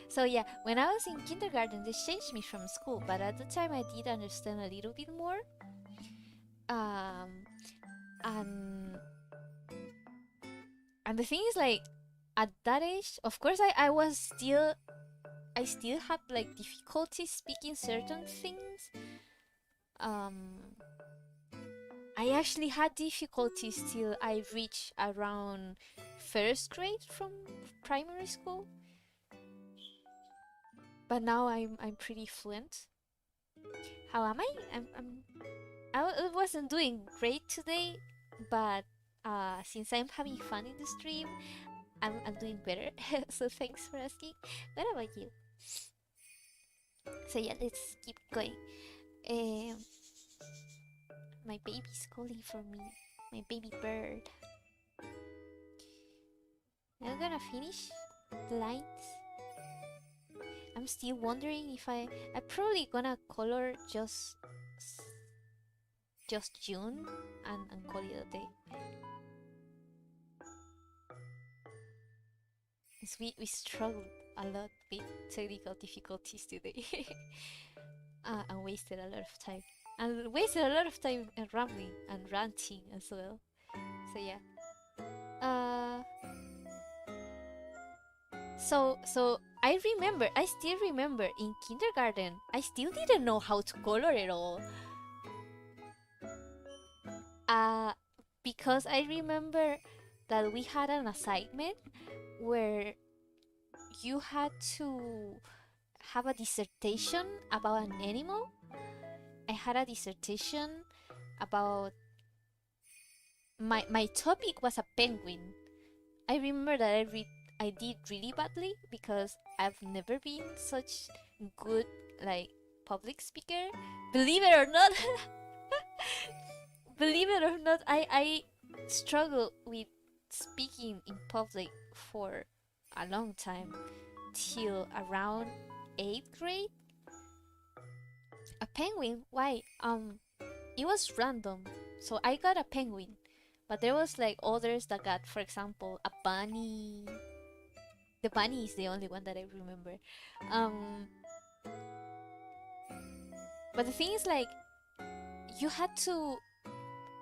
So yeah, when I was in kindergarten, they changed me from school, but at the time I did understand a little bit more. Um, and and the thing is, like, at that age, of course, I still had like difficulty speaking certain things. Um, I actually had difficulties till I reached around first grade from primary school. But now I'm pretty fluent. How am I? I wasn't doing great today, but since I'm having fun in the stream, I'm doing better. So thanks for asking. What about you? So yeah, let's keep going. Um, my baby's calling for me. My baby bird. I'm gonna finish the lines. I'm still wondering if I probably gonna color just June and call it a day. We struggled a lot with technical difficulties today. And wasted a lot of time. And wasted a lot of time rambling and ranting as well. So yeah. Uh so I still remember in kindergarten I still didn't know how to color at all. Uh because I remember that we had an assignment where you had to have a dissertation about an animal. I had a dissertation about my topic was a penguin. I remember that I did really badly because I've never been such good like public speaker. Believe it or not, believe it or not, I struggled with speaking in public for a long time till around 8th grade. A penguin? Why? It was random. So I got a penguin, but there was like others that got, for example, a bunny. The bunny is the only one that I remember. Um, but the thing is, like, you had to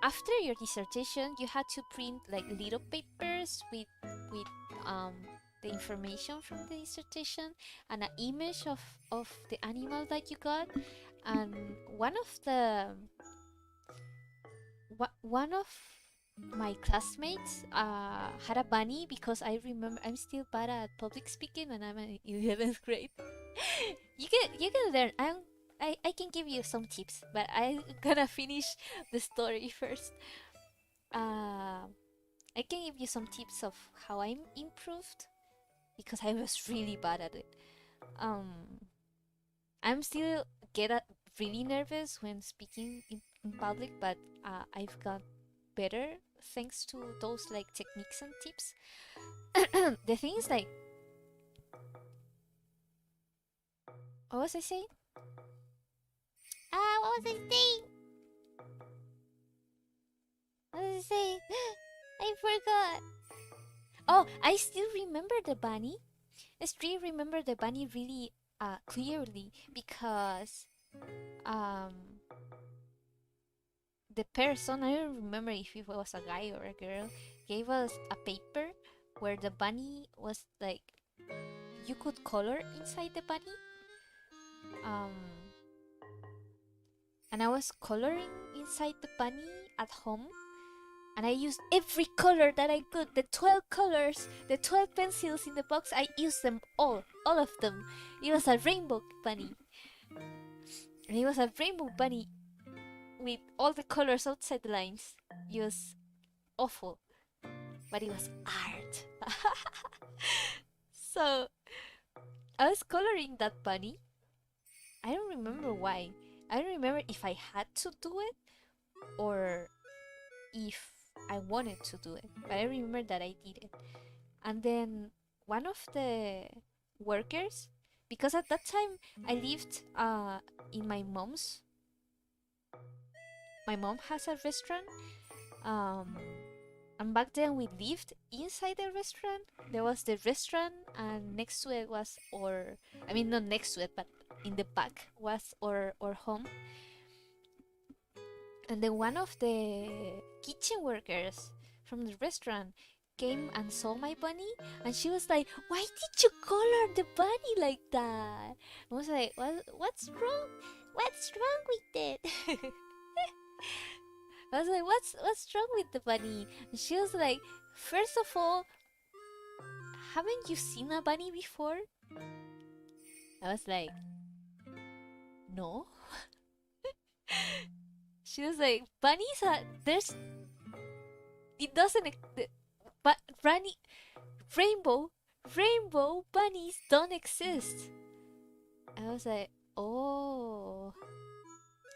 after your dissertation, you had to print like little papers with um the information from the dissertation and an image of the animal that you got. And one of my classmates had a bunny because I remember I'm still bad at public speaking when I'm in 11th grade. You can learn. I can give you some tips, but I'm gonna finish the story first. Uh, I can give you some tips of how I'm improved because I was really bad at it. Um, I'm still really nervous when speaking in public, but I've got better thanks to those like techniques and tips. The thing is like, what was I saying? What was I saying? What was I saying? I forgot. Oh, I still remember the bunny. I still remember the bunny really clearly because um the person, I don't remember if it was a guy or a girl, gave us a paper where the bunny was like, you could color inside the bunny. Um, and I was coloring inside the bunny at home, and I used every color that I could. The 12 colors, the 12 pencils in the box, I used them all of them. It was a rainbow bunny. And it was a rainbow bunny with all the colors outside the lines. It was awful, but it was art. So I was coloring that bunny. I don't remember why. I don't remember if I had to do it or if I wanted to do it, but I remember that I did it. And then one of the workers, because at that time I lived in my mom has a restaurant, um and back then we lived inside the restaurant. There was the restaurant, and next to it was our, I mean, not next to it, but in the back was our home. And then one of the kitchen workers from the restaurant came and saw my bunny, and she was like, "Why did you color the bunny like that?" I was like, "What's wrong? What's wrong with it?" I was like, "What's wrong with the bunny?" And she was like, "First of all, haven't you seen a bunny before?" I was like, "No." She was like, "Bunnies are there's it doesn't but bunny rainbow rainbow bunnies don't exist." I was like, "Oh."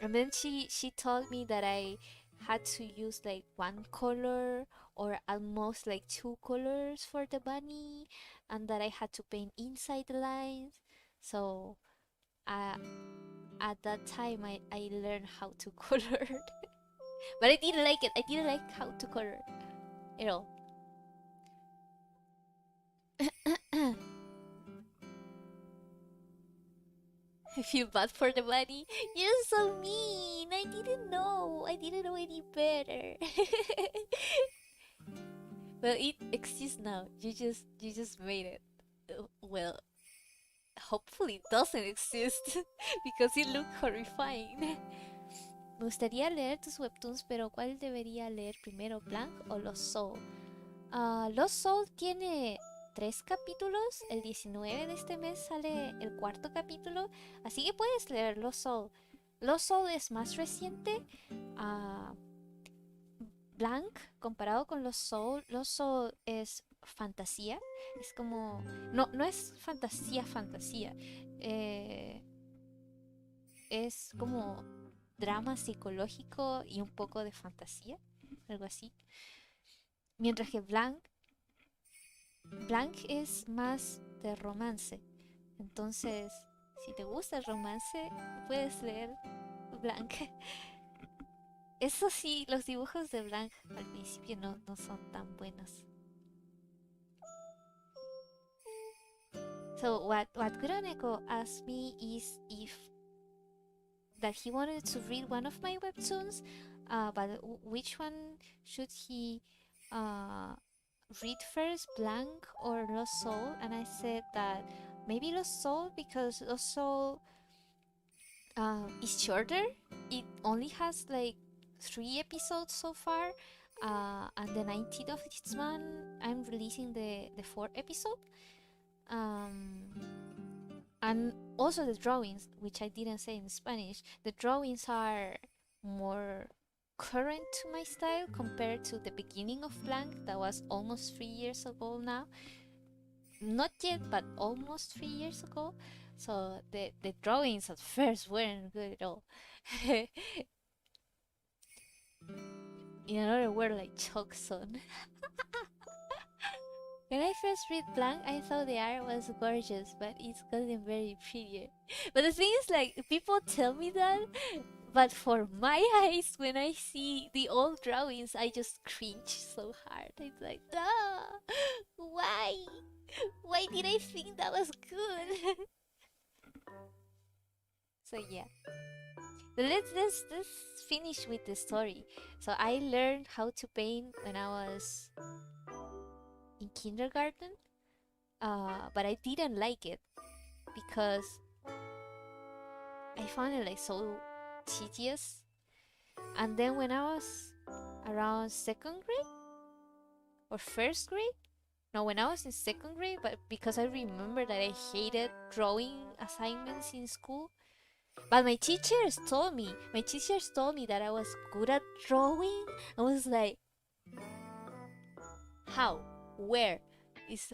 And then she told me that I had to use like one color or almost like two colors for the bunny, and that I had to paint inside the lines. So uh, at that time I learned how to color. But I didn't like it. I didn't like how to color at all. I feel bad for the bunny. You're so mean. I didn't know. I didn't know any better. Well, it exists now. You just made it. Well, hopefully it doesn't exist because it looked horrifying. Me gustaría leer tus webtoons, pero ¿cuál debería leer primero, Blank o Los Soul? Los Soul tiene 3 capítulos. El 19 de este mes sale el cuarto capítulo. Así que puedes leer Los Soul. Los Soul es más reciente. Uh, Blank, comparado con Los Soul es fantasía. Es como... No, no es fantasía, fantasía. Es como drama psicológico y un poco de fantasía. Algo así. Mientras que Blank es más de romance. Entonces, si te gusta el romance, puedes leer Blank. Eso sí, los dibujos de Blank al principio no son tan buenos. So what Kuroneko asked me is if that he wanted to read one of my webtoons, but which one should he read first, Blank or Lost Soul? And I said that maybe Lost Soul, because Lost Soul is shorter. It only has like 3 episodes so far, and the 19th of this month I'm releasing the 4th episode. And also the drawings, which I didn't say in Spanish, the drawings are more current to my style compared to the beginning of Blank that was almost 3 years ago now. Not yet, but almost 3 years ago. So the drawings at first weren't good at all. In another word, like chalk son. When I first read Blank, I thought the art was gorgeous, but it's gotten very prettier. But the thing is, like, people tell me that, but for my eyes, when I see the old drawings, I just cringe so hard. It's like, ah, why? Why did I think that was good? So yeah. But let's finish with the story. So I learned how to paint when I was in kindergarten, but I didn't like it because I found it like so tedious. And then when I was around second grade or first grade, no, when I was in second grade, but because I remember that I hated drawing assignments in school. But my teachers told me that I was good at drawing. I was like, how? Where? It's,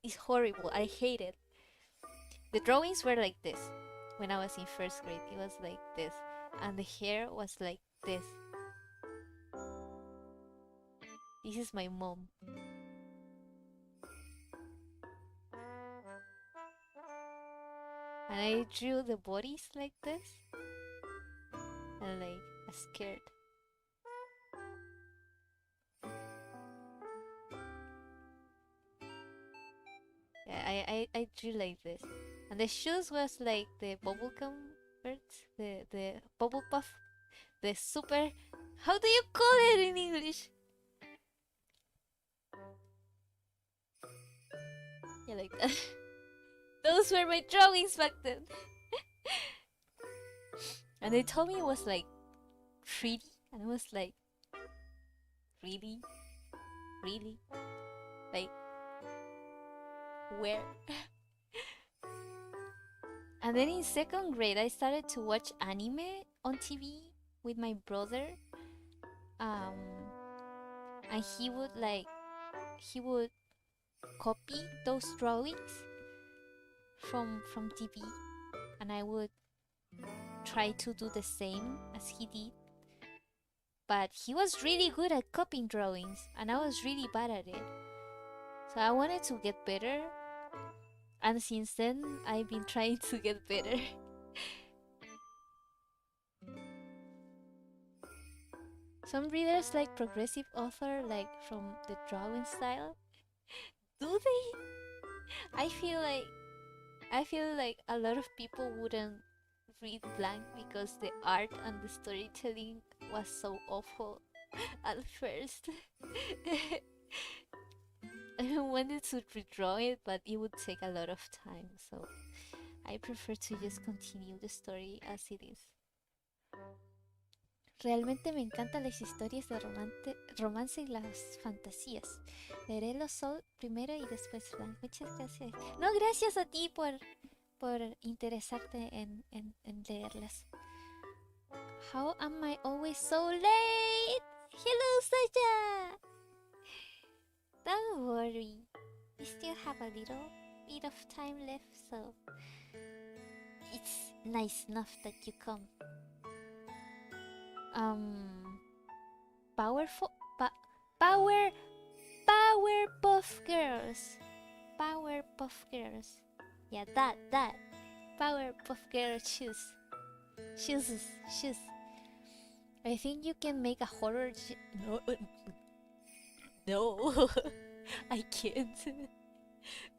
it's horrible. I hate it. The drawings were like this. When I was in first grade, it was like this. And the hair was like this. This is my mom. And I drew the bodies like this. And like, scared. Yeah, I drew like this. And the shoes was like the bubblegum birds. The bubble puff. The super. How do you call it in English? Yeah, like that. Those were my drawings back then. And they told me it was like 3D. And I was like, really? Really? Like, where? And then in second grade, I started to watch anime on TV with my brother. Um, and he would copy those drawings from TV, and I would try to do the same as he did. But he was really good at copying drawings, and I was really bad at it. So I wanted to get better, and since then I've been trying to get better. Some readers like progressive author, like from the drawing style. Do they? I feel like I feel like a lot of people wouldn't read Blank because the art and the storytelling was so awful at first. I wanted to redraw it, but it would take a lot of time, so I prefer to just continue the story as it is. Realmente me encantan las historias de romance y las fantasías. Leeré los Soul primero y después Blank. Muchas gracias. No, gracias a ti por interesarte en leerlas. How am I always so late? Hello, Saja! Don't worry. We still have a little bit of time left, so it's nice enough that you come. Powerful, power, Powerpuff Girls, Powerpuff Girls. Yeah, that, Powerpuff Girls shoes. I think you can make a horror. No, no, I can't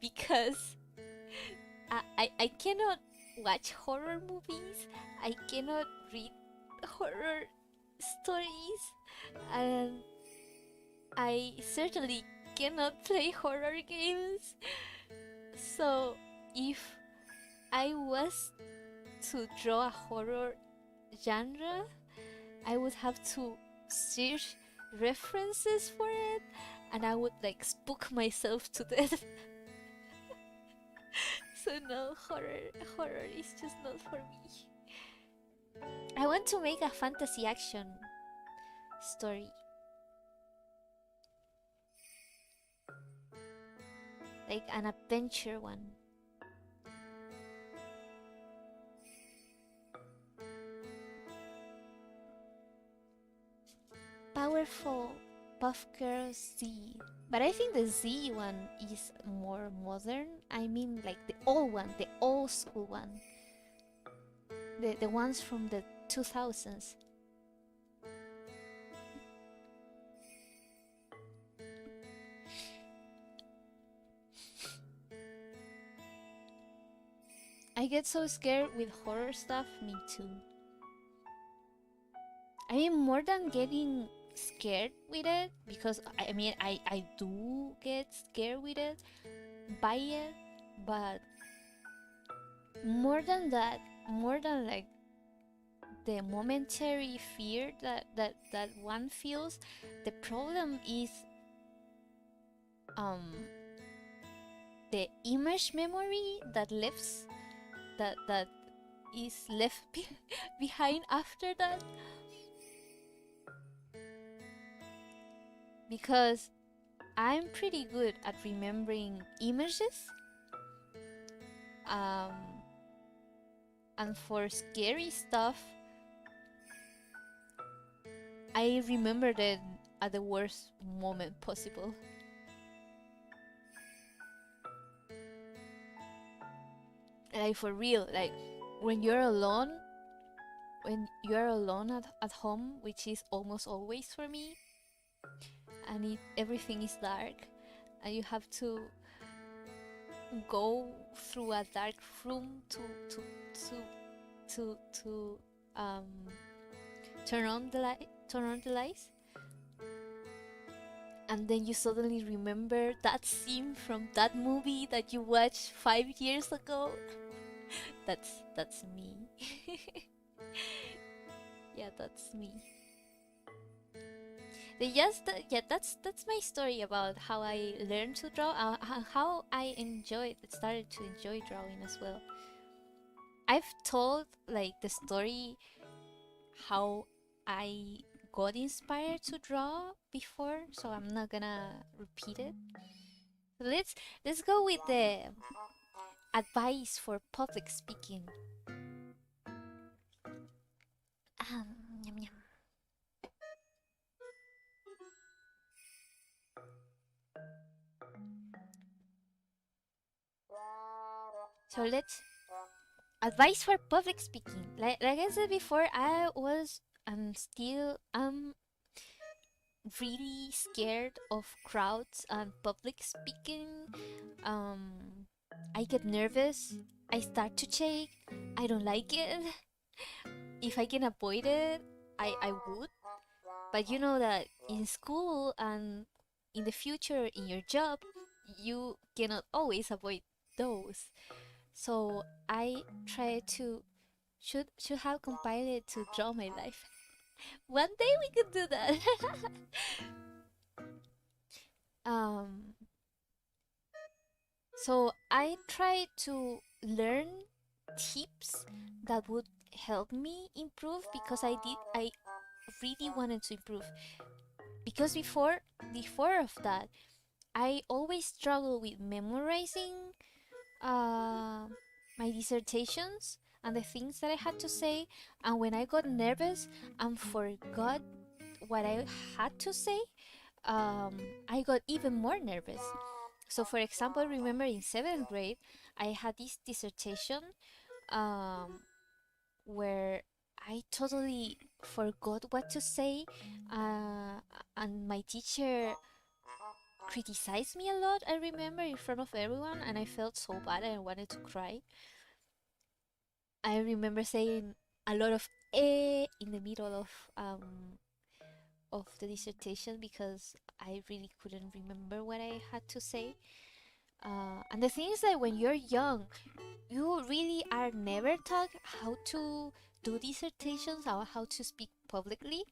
because I cannot watch horror movies. I cannot read horror stories, and I certainly cannot play horror games. So if I was to draw a horror genre, I would have to search references for it, and I would like spook myself to death. So no, horror is just not for me. I want to make a fantasy action story. Like an adventure one. Powerful Puff Girls Z. But I think the Z one is more modern. I mean like the old one, the old school one. The ones from the 2000s. I get so scared with horror stuff, me too. I mean, more than getting scared with it, because I mean, I do get scared with it, by it, but more than that, more than like the momentary fear that one feels, the problem is um the image memory that is left behind after that, because I'm pretty good at remembering images, um and for scary stuff I remembered it at the worst moment possible. Like for real, like when you're alone, at home, which is almost always for me, and everything is dark, and you have to go through a dark room to to um turn on the lights, and then you suddenly remember that scene from that movie that you watched 5 years ago. That's me. Yeah, that's me. Yeah, that's my story about how I learned to draw, how I started to enjoy drawing as well. I've told like the story how I got inspired to draw before, so I'm not gonna repeat it. So let's go with the advice for public speaking. Yum, yum. So let's advice for public speaking. Like I said before, I'm still really scared of crowds and public speaking. Um, I get nervous. I start to shake. I don't like it. If I can avoid it, I would. But you know that in school and in the future in your job, you cannot always avoid those. So I try to should have compiled it to draw my life. One day we could do that. um, so I try to learn tips that would help me improve, because I really wanted to improve, because before of that I always struggle with memorizing uh, my dissertations and the things that I had to say, and when I got nervous and forgot what I had to say, I got even more nervous. So, for example, remember in seventh grade, I had this dissertation um, where I totally forgot what to say, uh, and my teacher criticized me a lot. I remember in front of everyone, and I felt so bad and I wanted to cry. I remember saying a lot of in the middle of the dissertation because I really couldn't remember what I had to say. And the thing is that when you're young, you really are never taught how to do dissertations or how to speak publicly.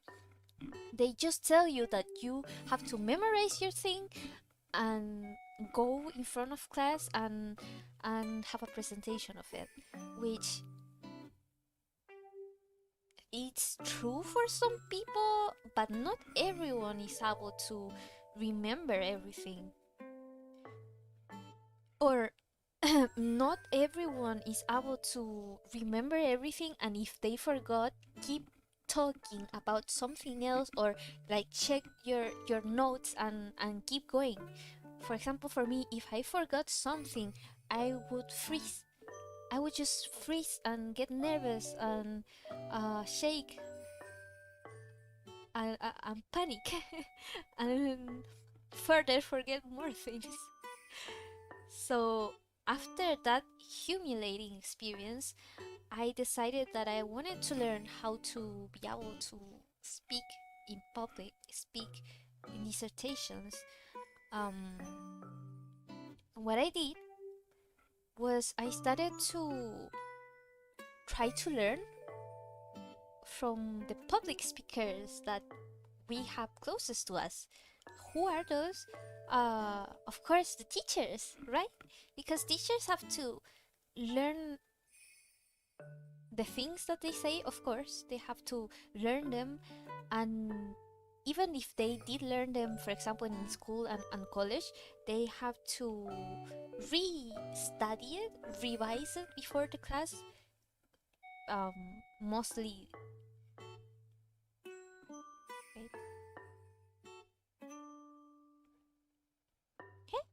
They just tell you that you have to memorize your thing and go in front of class and have a presentation of it, which it's true for some people, but not everyone is able to remember everything. Or not everyone is able to remember everything, and if they forgot, keep talking about something else, or like check your notes and keep going. For example, for me, if I forgot something, I would freeze. I would just freeze and get nervous and shake and panic and further forget more things. So after that humiliating experience, I decided that I wanted to learn how to be able to speak in public, speak in dissertations, um, what I did was I started to try to learn from the public speakers that we have closest to us. Who are those? Of course, the teachers, right? Because teachers have to learn the things that they say, of course, they have to learn them. And even if they did learn them, for example, in school and college, they have to re-study it, revise it before the class. Mostly, right? Okay,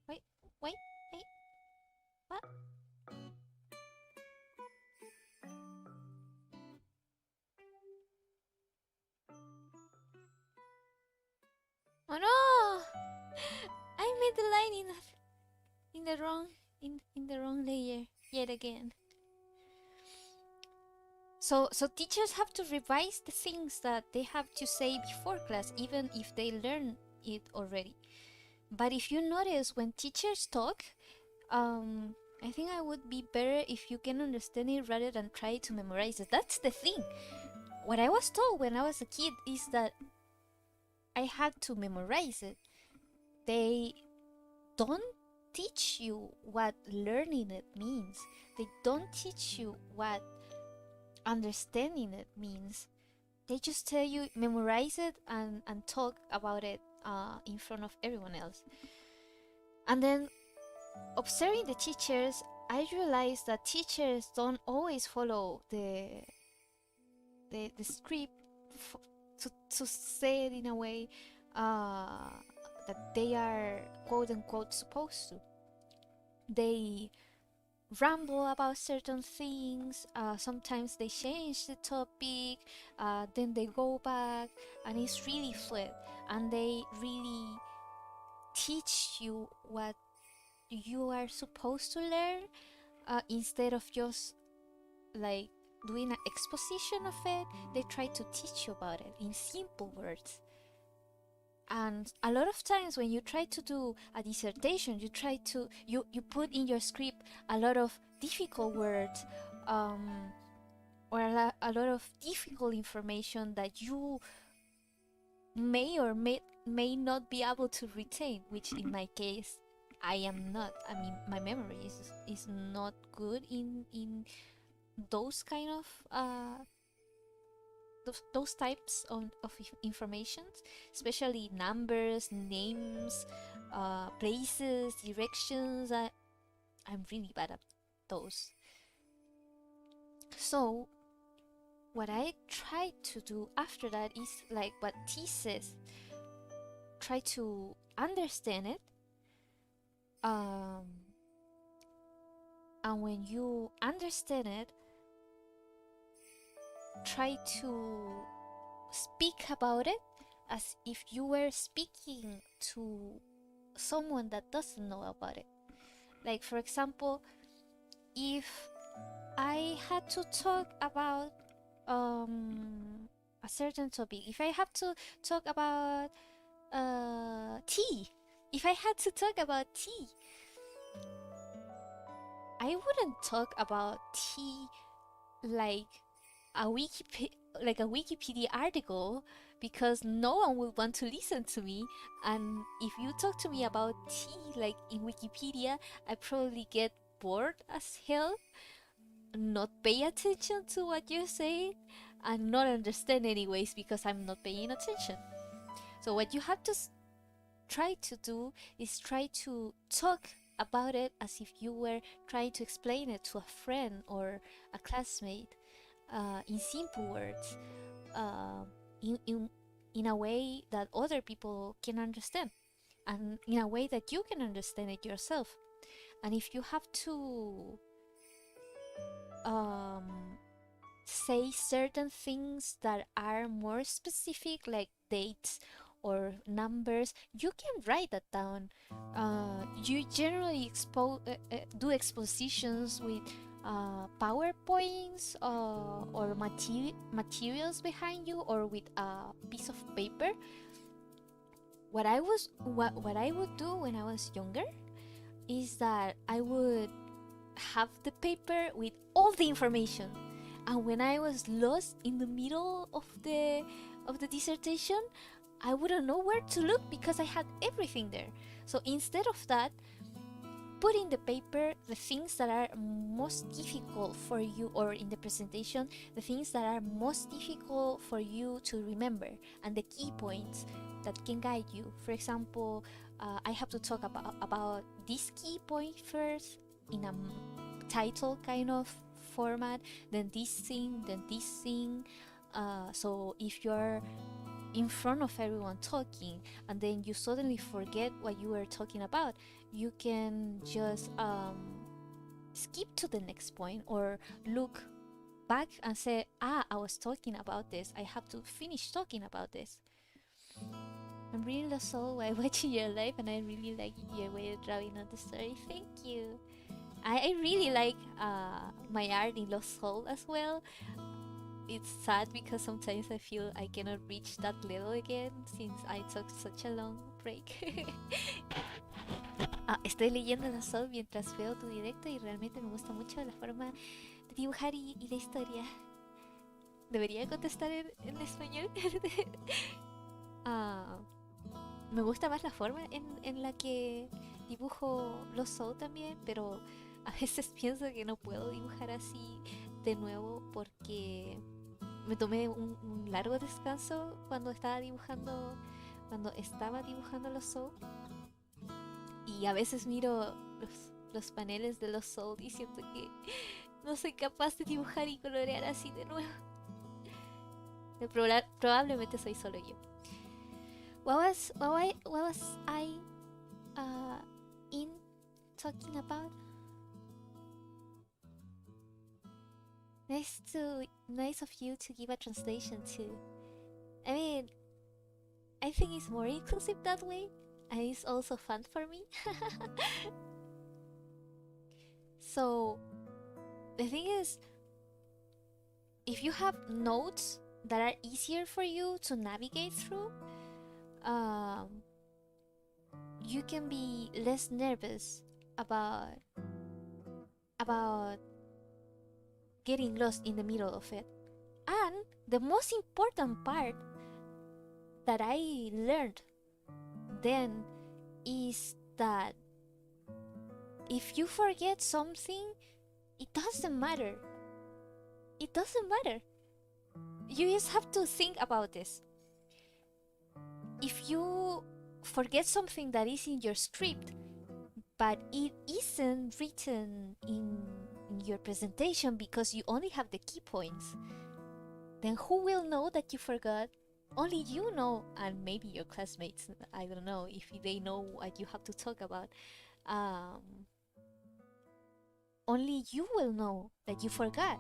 wait, wait, wait, what? Oh no! I made the line in the wrong in the wrong layer yet again. So teachers have to revise the things that they have to say before class, even if they learn it already. But if you notice when teachers talk, I think I would be better if you can understand it rather than try to memorize it. That's the thing. What I was told when I was a kid is that I had to memorize it. They don't teach you what learning it means. They don't teach you what understanding it means. They just tell you memorize it and talk about it in front of everyone else. And then observing the teachers, I realized that teachers don't always follow the script to say it in a way uh, that they are quote unquote supposed to. They ramble about certain things. Sometimes they change the topic, then they go back, and it's really fluid. And they really teach you what you are supposed to learn instead of just like doing an exposition of it. They try to teach you about it in simple words. And a lot of times when you try to do a dissertation, you put in your script a lot of difficult words, um, or a lot of difficult information that you may or may not be able to retain, which in my case I am not. I mean, my memory is not good in those kind of those types of information, especially numbers, names, places, directions. I'm really bad at those. So what I try to do after that is like what T says. Try to understand it. Um, and when you understand it, try to speak about it as if you were speaking to someone that doesn't know about it. Like, for example, if I had to talk about a certain topic, if I have to talk about tea, if I had to talk about tea, I wouldn't talk about tea like a Wikipedia article, because no one will want to listen to me. And if you talk to me about tea like in Wikipedia, I probably get bored as hell, not pay attention to what you're saying, and not understand anyways because I'm not paying attention. So what you have to try to do is try to talk about it as if you were trying to explain it to a friend or a classmate, in simple words, uh, in, in, in a way that other people can understand, and in a way that you can understand it yourself. And if you have to um, say certain things that are more specific, like dates or numbers, you can write that down. You generally do expositions with PowerPoints or materials behind you, or with a piece of paper. What I would do when I was younger is that I would have the paper with all the information, and when I was lost in the middle of the dissertation, I wouldn't know where to look because I had everything there. So instead of that, put in the paper the things that are most difficult for you, or in the presentation, the things that are most difficult for you to remember, and the key points that can guide you. For example, I have to talk about this key point first in a title kind of format, then this thing. So if you're in front of everyone talking and then you suddenly forget what you were talking about, you can just skip to the next point, or look back and say, ah, I was talking about this, I have to finish talking about this. I'm really lost soul while watching your life, and I really like your way of drawing on the story. Thank you. I really like my art in Lost Soul as well. It's sad because sometimes I feel I cannot reach that level again since I took such a long break. Estoy leyendo la Soul mientras veo tu directo y realmente me gusta mucho la forma de dibujar y la historia. Debería contestar en español. Me gusta más la forma en la que dibujo los Soul también, pero a veces pienso que no puedo dibujar así de nuevo porque me tomé un largo descanso cuando estaba dibujando los Soul, y a veces miro los paneles de los Soul y siento que no soy capaz de dibujar y colorear así de nuevo. Probablemente soy solo yo. What was I in talking about? Nice of you to give a translation too. I mean, I think it's more inclusive that way, and it's also fun for me. So the thing is, if you have notes that are easier for you to navigate through, you can be less nervous about getting lost in the middle of it. And the most important part that I learned then is that if you forget something, it doesn't matter. It doesn't matter. You just have to think about this. If you forget something that is in your script, but it isn't written in your presentation because you only have the key points, then who will know that you forgot? Only you know, and maybe your classmates. I don't know if they know what you have to talk about. Only you will know that you forgot.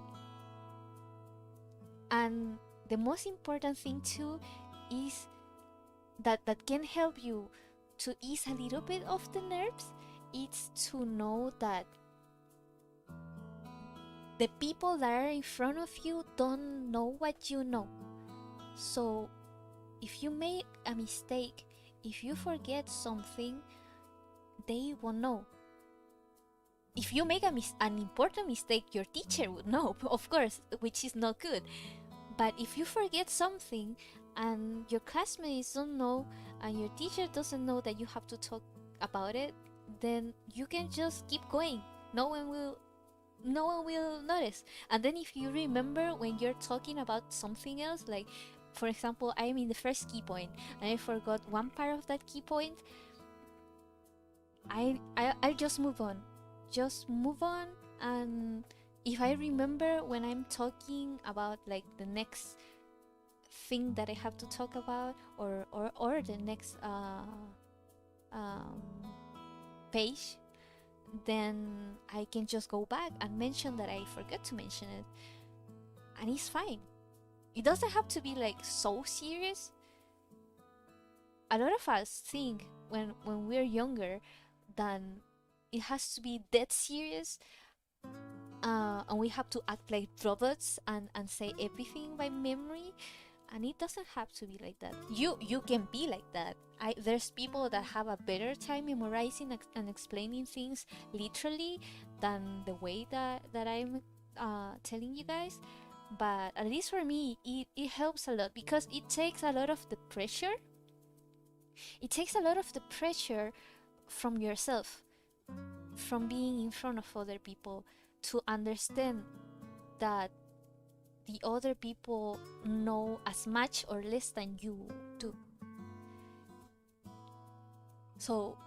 And the most important thing too is that can help you to ease a little bit of the nerves. It's to know that the people that are in front of you don't know what you know. So if you make a mistake, if you forget something, they won't know. If you make an important mistake, your teacher would know, of course, which is not good. But if you forget something and your classmates don't know and your teacher doesn't know that you have to talk about it, then you can just keep going. No one will notice. And then if you remember when you're talking about something else, like for example, I'm in the first key point and I forgot one part of that key point, I just move on. Just move on. And if I remember when I'm talking about like the next thing that I have to talk about, or the next page, then I can just go back and mention that I forgot to mention it, and it's fine. It doesn't have to be like so serious. A lot of us think when we're younger that it has to be that serious, and we have to act like robots and say everything by memory, and it doesn't have to be like that. You can be like that. There's people that have a better time memorizing and explaining things literally than the way that I'm telling you guys. But at least for me, it helps a lot because it takes a lot of the pressure. It takes a lot of the pressure from yourself, from being in front of other people, to understand that the other people know as much or less than you do. So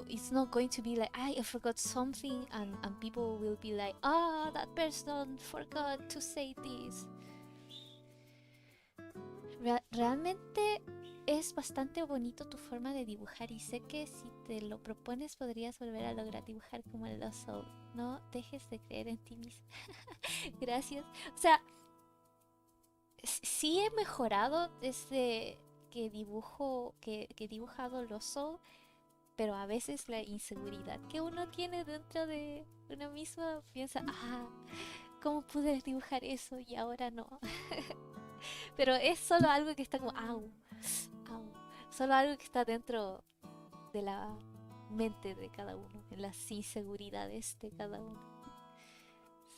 it's not going to be like I forgot something and people will be like, ah, that person forgot to say this. Realmente es bastante bonito tu forma de dibujar y sé que si te lo propones podrías volver a lograr dibujar como el oso. No dejes de creer en ti mismo. Gracias. O sea, sí he mejorado desde que he dibujado el oso, pero a veces la inseguridad que uno tiene dentro de uno mismo piensa, ¿cómo pude dibujar eso y ahora no? Pero es solo algo que está como, au, solo algo que está dentro de la mente de cada uno, en las inseguridades de cada uno.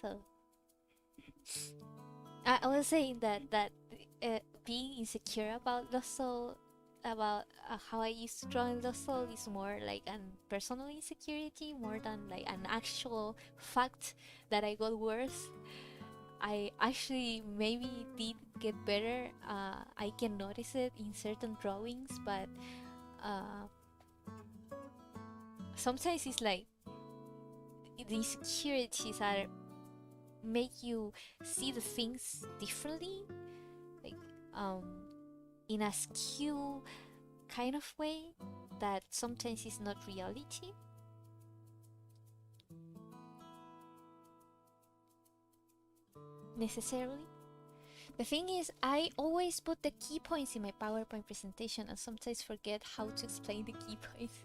So, I was saying that being insecure about the soul, about how I used to draw in the soul, is more like a personal insecurity more than like an actual fact that I got worse. I actually maybe did get better. I can notice it in certain drawings, but uh, sometimes it's like the insecurities are make you see the things differently, like in a skew kind of way that sometimes is not reality. Necessarily. The thing is, I always put the key points in my PowerPoint presentation and sometimes forget how to explain the key points.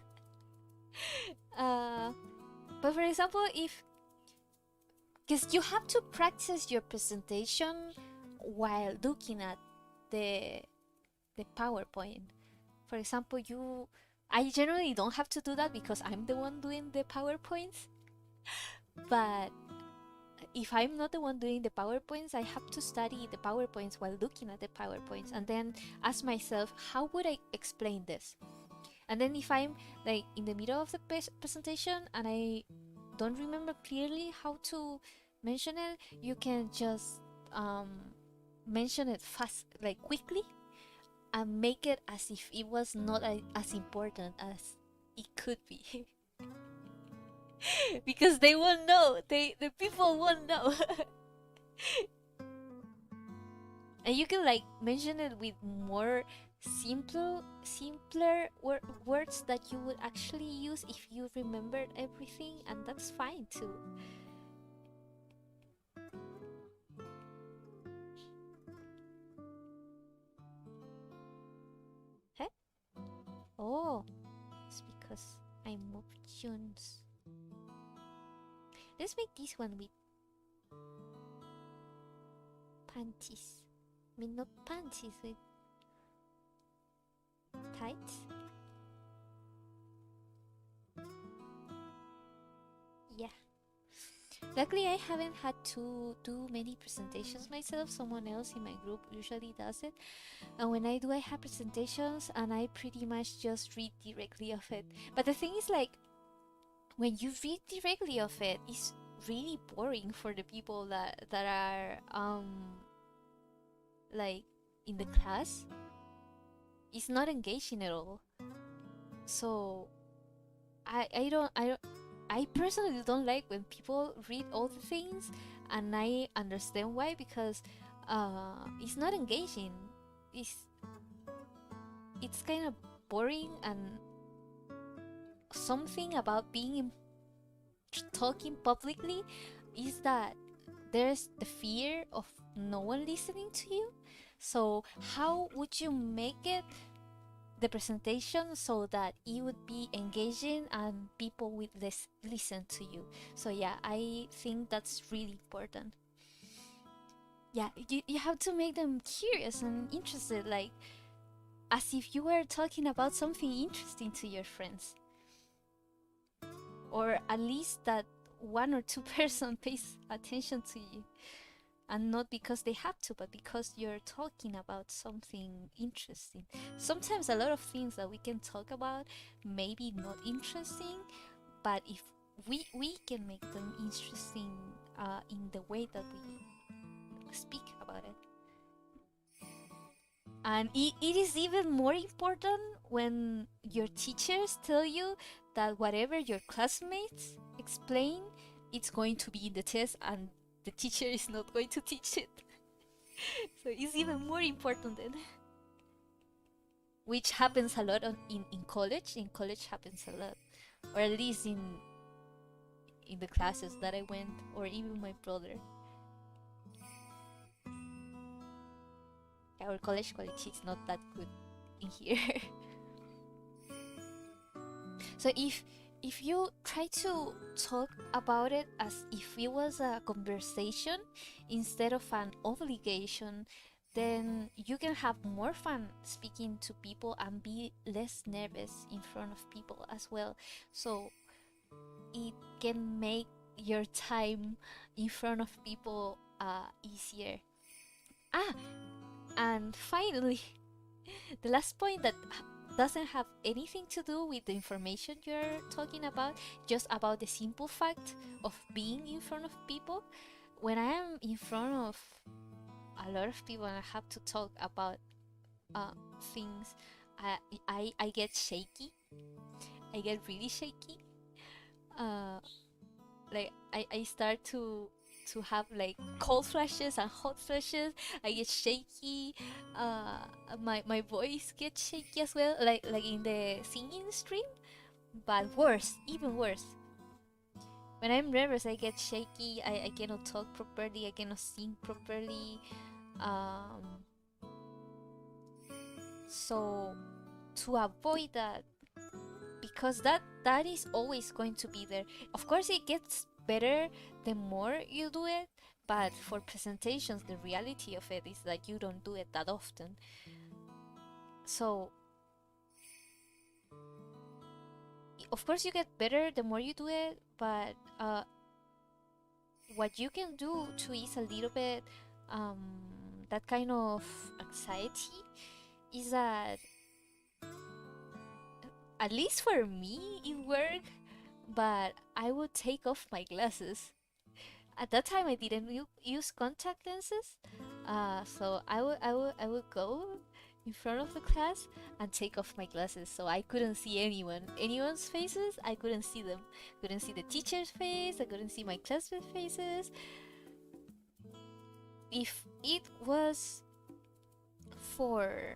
But for example, because you have to practice your presentation while looking at the PowerPoint. For example, I generally don't have to do that because I'm the one doing the PowerPoints. But if I'm not the one doing the PowerPoints, I have to study the PowerPoints while looking at the PowerPoints and then ask myself, how would I explain this? And then if I'm like in the middle of the presentation and I don't remember clearly how to mention it, you can just mention it fast, like quickly, and make it as if it was not as important as it could be. Because they won't know. The people won't know. And you can like mention it with more simpler words that you would actually use if you remembered everything, and that's fine too. Huh? Oh, it's because I moved tunes. Let's make this one with panties. I mean, not panties, with tights. Yeah. Luckily, I haven't had to do many presentations myself. Someone else in my group usually does it. And when I do, I have presentations and I pretty much just read directly of it. But the thing is, like, when you read directly of it, it's really boring for the people that are like in the class. It's not engaging at all. So I personally don't like when people read all the things, and I understand why, because it's not engaging. It's kind of boring, and something about talking publicly is that there's the fear of no one listening to you. So how would you make it the presentation so that it would be engaging and people would listen to you. So yeah, I think that's really important. Yeah, you have to make them curious and interested, like as if you were talking about something interesting to your friends, or at least that one or two person pays attention to you, and not because they have to, but because you're talking about something interesting. Sometimes a lot of things that we can talk about maybe not interesting, but if we can make them interesting in the way that we speak about it. And it is even more important when your teachers tell you that whatever your classmates explain, it's going to be in the test and the teacher is not going to teach it. So it's even more important then. Which happens a lot in college. In college happens a lot. Or at least in the classes that I went, or even my brother. Our college is not that good in here. So if you try to talk about it as if it was a conversation instead of an obligation, then you can have more fun speaking to people and be less nervous in front of people as well. So it can make your time in front of people easier. And finally, the last point that doesn't have anything to do with the information you're talking about, just about the simple fact of being in front of people. When I am in front of a lot of people and I have to talk about things, I get shaky. I get really shaky. Like I start to have like cold flashes and hot flashes. I get shaky. My voice gets shaky as well, like in the singing stream, but worse, even worse. When I'm nervous, I get shaky. I cannot talk properly. I cannot sing properly. Um, so to avoid that, because that is always going to be there. Of course, it gets better the more you do it, but for presentations, the reality of it is that you don't do it that often. So of course you get better the more you do it, but what you can do to ease a little bit that kind of anxiety is that, at least for me, it worked, but I would take off my glasses. At that time, I didn't use contact lenses, so I would go in front of the class and take off my glasses, so I couldn't see anyone's faces. I couldn't see them. Couldn't see the teacher's face. I couldn't see my classmates' faces. If it was for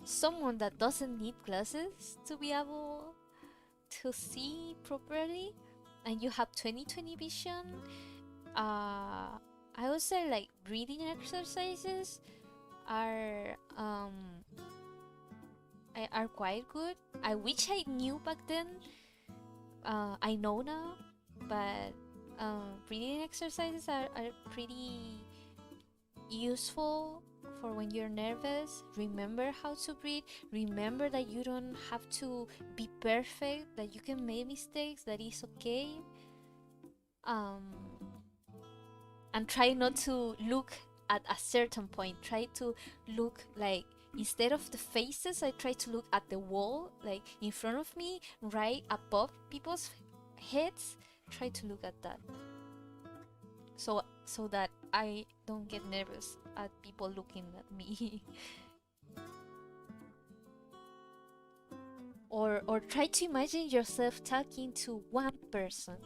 someone that doesn't need glasses to be able to see properly, and you have 20/20 vision, I would say like breathing exercises are are quite good. I wish I knew back then. I know now, but breathing exercises are pretty useful for when you're nervous. Remember how to breathe. Remember that you don't have to be perfect, that you can make mistakes, that is okay. And try not to look at a certain point. Try to look like, instead of the faces, I try to look at the wall, like in front of me, right above people's heads. Try to look at that. So that I don't get nervous at people looking at me. or try to imagine yourself talking to one person.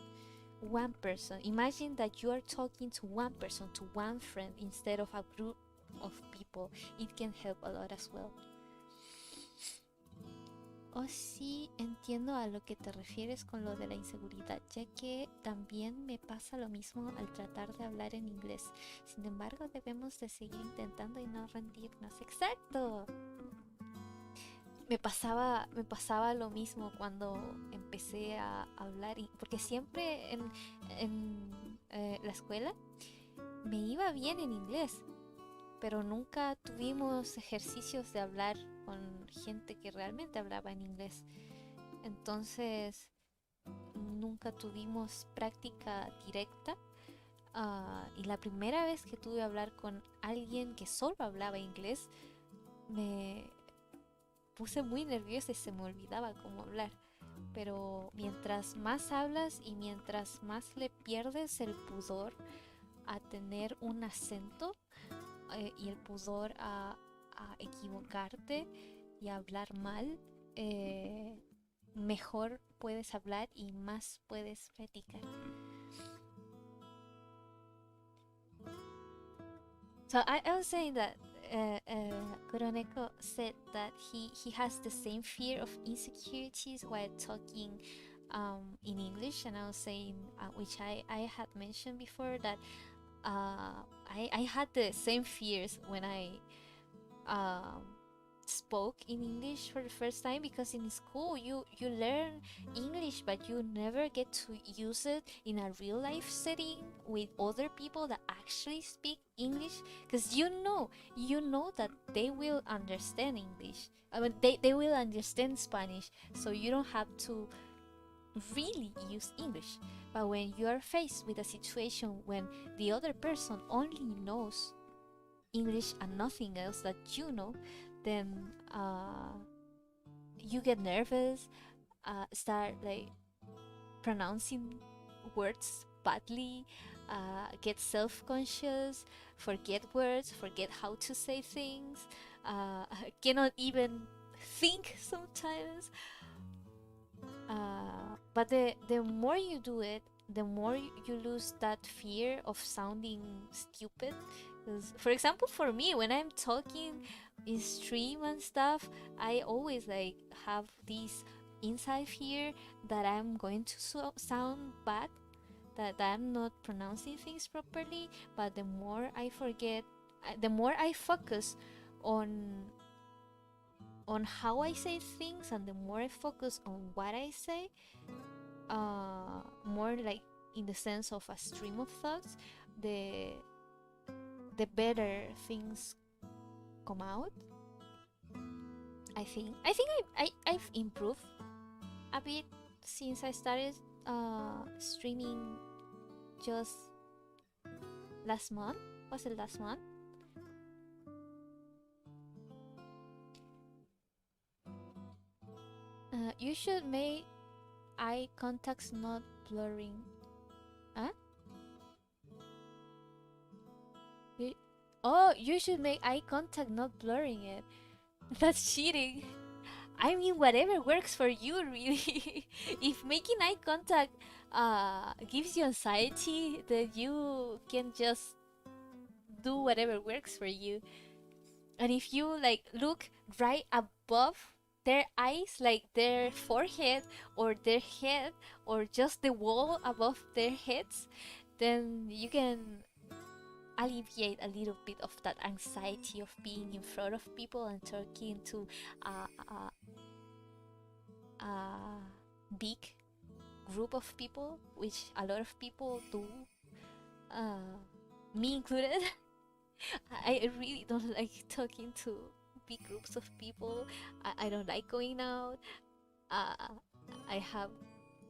Imagine that you are talking to one person, to one friend, instead of a group of people. It can help a lot as well. Oh, sí, entiendo a lo que te refieres con lo de la inseguridad, ya que también me pasa lo mismo al tratar de hablar en inglés. Sin embargo, debemos de seguir intentando y no rendirnos. ¡Exacto! me pasaba lo mismo cuando empecé a hablar, porque siempre en la escuela me iba bien en inglés, pero nunca tuvimos ejercicios de hablar con gente que realmente hablaba en inglés. Entonces, nunca tuvimos práctica directa. Y la primera vez que tuve que hablar con alguien que solo hablaba inglés, me puse muy nerviosa y se me olvidaba cómo hablar. Pero mientras más hablas y mientras más le pierdes el pudor a tener un acento, y el pudor a equivocarte y a hablar mal, mejor puedes hablar y más puedes practicar. So I was saying that Kuroneko said that he has the same fear of insecurities while talking in English, and I was saying, which I had mentioned before, that I had the same fears when I um, spoke in English for the first time, because in school you learn English but you never get to use it in a real life setting with other people that actually speak English, because you know that they will understand English. I mean, they will understand Spanish, so you don't have to really use English. But when you are faced with a situation when the other person only knows English and nothing else that you know, then you get nervous, start like pronouncing words badly, get self-conscious, forget words, forget how to say things, cannot even think sometimes. But the more you do it, the more you lose that fear of sounding stupid. 'Cause, for example, for me, when I'm talking in stream and stuff, I always like have this inside fear that I'm going to sound bad, that I'm not pronouncing things properly. But the more I forget, the more I focus on how I say things, and the more I focus on what I say, more like in the sense of a stream of thoughts, the better things come out. I've improved a bit since I started streaming just last month. Was it last month? You should make eye contacts not blurring. Huh? You should make eye contact not blurring it. That's cheating. I mean, whatever works for you, really. If making eye contact gives you anxiety, then you can just do whatever works for you. And if you like look right above their eyes, like their forehead or their head, or just the wall above their heads, then you can alleviate a little bit of that anxiety of being in front of people and talking to a big group of people, which a lot of people do, uh, me included. I really don't like talking to big groups of people. I don't like going out. Uh, I have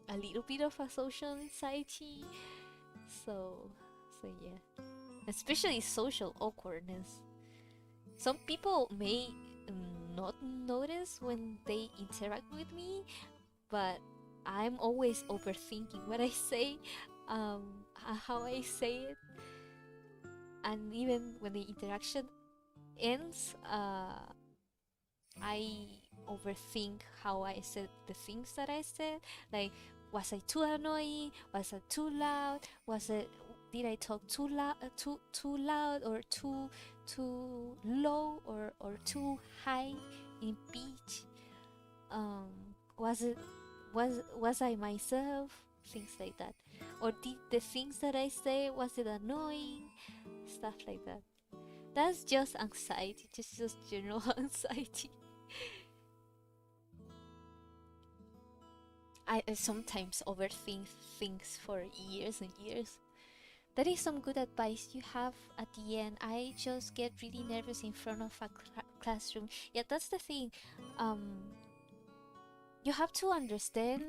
a little bit of a social anxiety, so yeah, especially social awkwardness. Some people may not notice when they interact with me, but I'm always overthinking what I say, how I say it, and even when the interaction ends, I overthink how I said the things that I said. Like, was I too annoying? Was I too loud? Was it? Did I talk too loud? Too loud, or too low, or too high in pitch? Was it? Was I myself? Things like that. Or did the things that I say, was it annoying? Stuff like that. That's just anxiety, just general anxiety. I sometimes overthink things for years and years. That is some good advice you have at the end. I just get really nervous in front of a classroom. Yeah, that's the thing. Um, you have to understand.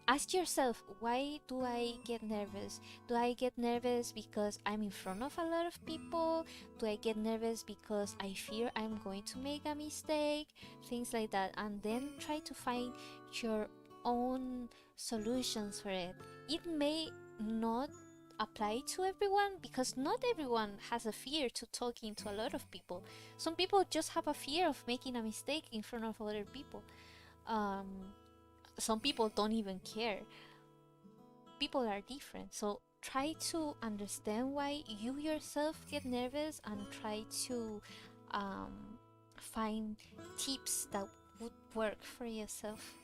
Ask yourself, why do I get nervous? Do I get nervous because I'm in front of a lot of people? Do I get nervous because I fear I'm going to make a mistake? Things like that. And then try to find your own solutions for it. It may not apply to everyone because not everyone has a fear to talking to a lot of people. Some people just have a fear of making a mistake in front of other people. Um, some people don't even care. People are different, so try to understand why you yourself get nervous and try to um, find tips that would work for yourself.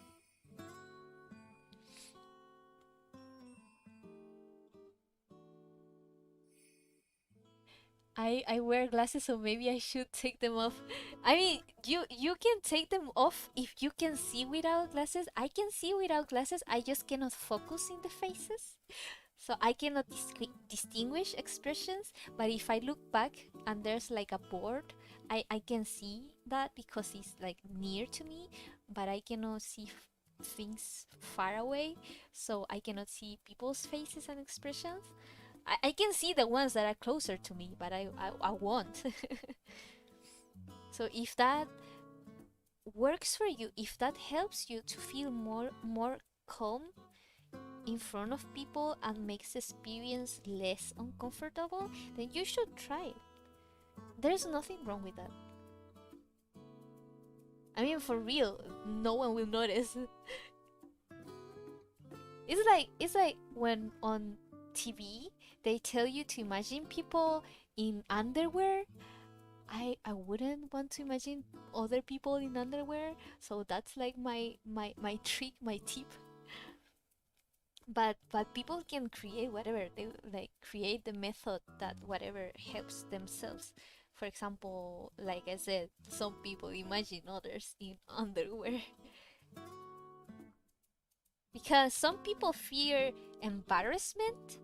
I wear glasses, so maybe I should take them off. I mean, you can take them off if you can see without glasses. I can see without glasses. I just cannot focus in the faces. So I cannot distinguish expressions, but if I look back and there's like a board, I can see that because it's like near to me, but I cannot see things far away, so I cannot see people's faces and expressions. I can see the ones that are closer to me, but I won't. So if that works for you, if that helps you to feel more calm in front of people and makes the experience less uncomfortable, then you should try it. There's nothing wrong with that. I mean, for real, no one will notice. It's like when on TV they tell you to imagine people in underwear. I wouldn't want to imagine other people in underwear, so that's like my trick, my tip. But people can create whatever they like, create the method that whatever helps themselves. For example, like I said, some people imagine others in underwear. Because some people fear embarrassment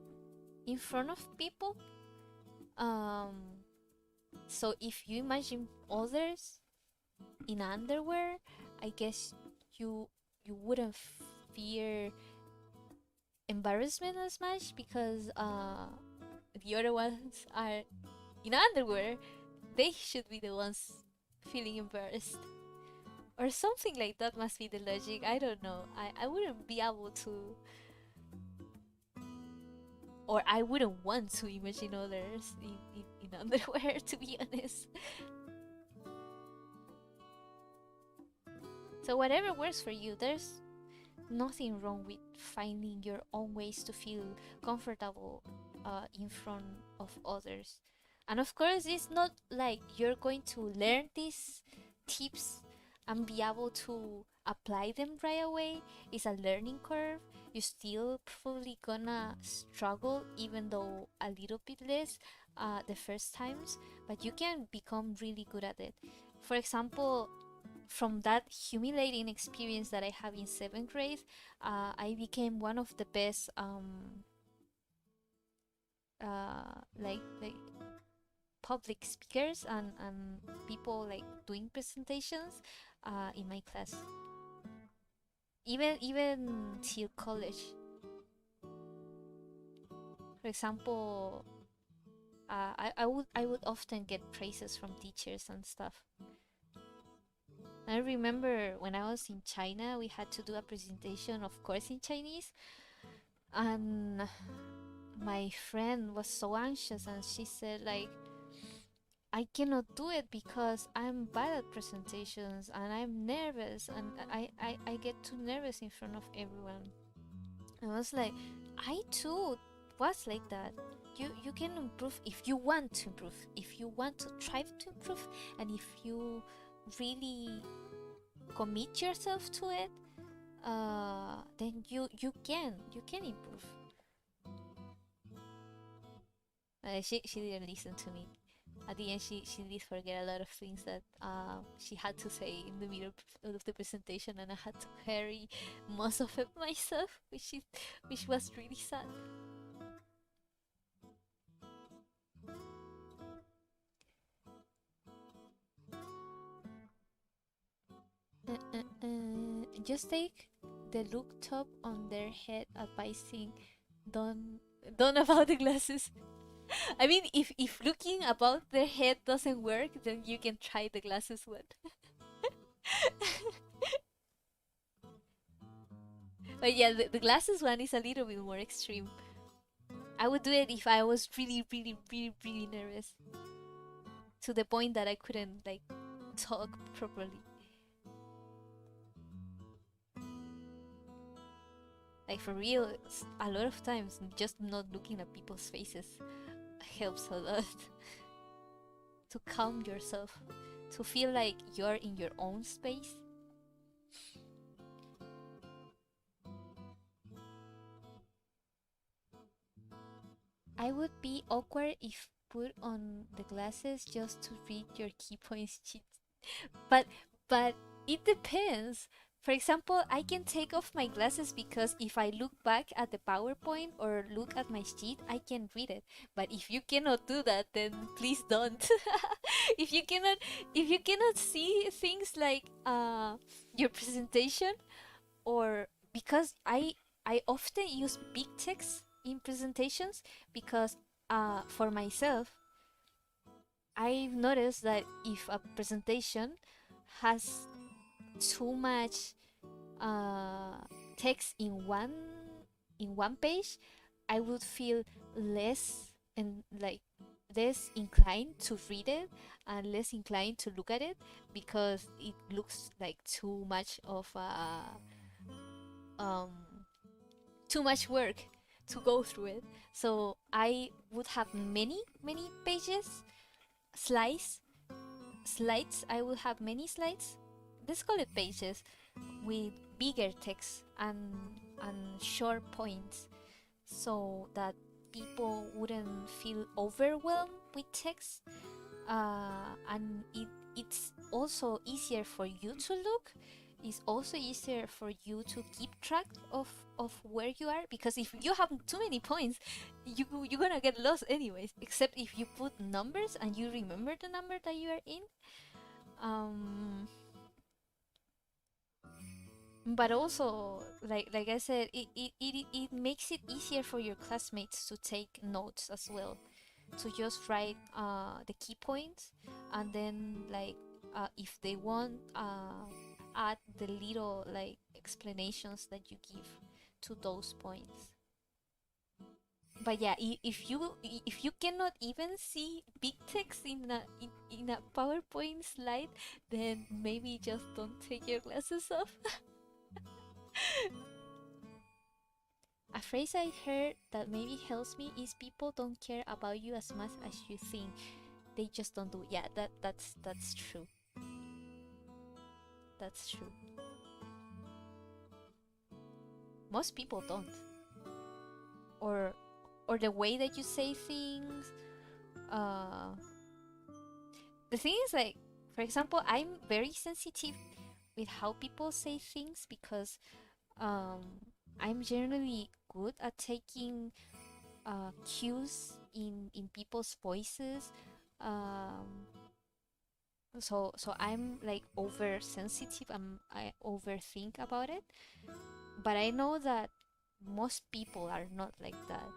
in front of people. um so if you imagine others in underwear, I guess you you wouldn't fear embarrassment as much because the other ones are in underwear. They should be the ones feeling embarrassed. Or something like that must be the logic. I don't know. I wouldn't be able to, or I wouldn't want to imagine others in underwear, to be honest. So, whatever works for you, there's nothing wrong with finding your own ways to feel comfortable in front of others. And of course, it's not like you're going to learn these tips and be able to apply them right away. It's a learning curve. You're still probably gonna struggle, even though a little bit less the first times, but you can become really good at it. For example, from that humiliating experience that I have in seventh grade, I became one of the best like public speakers and people like doing presentations in my class. Even till college. For example, I would often get praises from teachers and stuff. I remember when I was in China, we had to do a presentation, of course, in Chinese, and my friend was so anxious, and she said like, I cannot do it because I'm bad at presentations and I'm nervous, and I get too nervous in front of everyone. I was like, I too was like that. You can improve if you want to improve, if you want to try to improve, and if you really commit yourself to it, then you can improve. She didn't listen to me. at the end she did forget a lot of things that she had to say in the middle of the presentation, and I had to carry most of it myself, which was really sad. Just take the look top on their head advising don't don't about the glasses. I mean, if looking above their head doesn't work, then you can try the glasses one. But yeah, the glasses one is a little bit more extreme. I would do it if I was really, really, really, really nervous to the point that I couldn't like talk properly. Like for real, a lot of times just not looking at people's faces helps a lot to calm yourself, to feel like you're in your own space. I would be awkward if put on the glasses just to read your key points cheat. But but it depends. For example, I can take off my glasses because if I look back at the PowerPoint or look at my sheet, I can read it. But if you cannot do that, then please don't. if you cannot if you cannot see things like your presentation, or because I often use big text in presentations because for myself I've noticed that if a presentation has too much uh, text in one page, I would feel less and like less inclined to read it and less inclined to look at it because it looks like um too much work to go through it. So I would have many pages, slides, slides. I will have many slides. Let's call it pages with bigger text and short points, so that people wouldn't feel overwhelmed with text. And it's also easier for you to look. It's also easier for you to keep track of where you are, because if you have too many points, you're gonna get lost anyways, except if you put numbers and you remember the number that you are in. um but also, like I said, it makes it easier for your classmates to take notes as well, to just write the key points, and then like if they want, add the little like explanations that you give to those points. But yeah, if you cannot even see big text in a PowerPoint slide, then maybe just don't take your glasses off. A phrase I heard that maybe helps me is people don't care about you as much as you think. They just don't do. Yeah, that's true. That's true. Most people don't. Or the way that you say things. Uh, the thing is, like, for example, I'm very sensitive with how people say things because um, I'm generally good at taking cues in people's voices. Um, so I'm like oversensitive. I overthink about it, but I know that most people are not like that.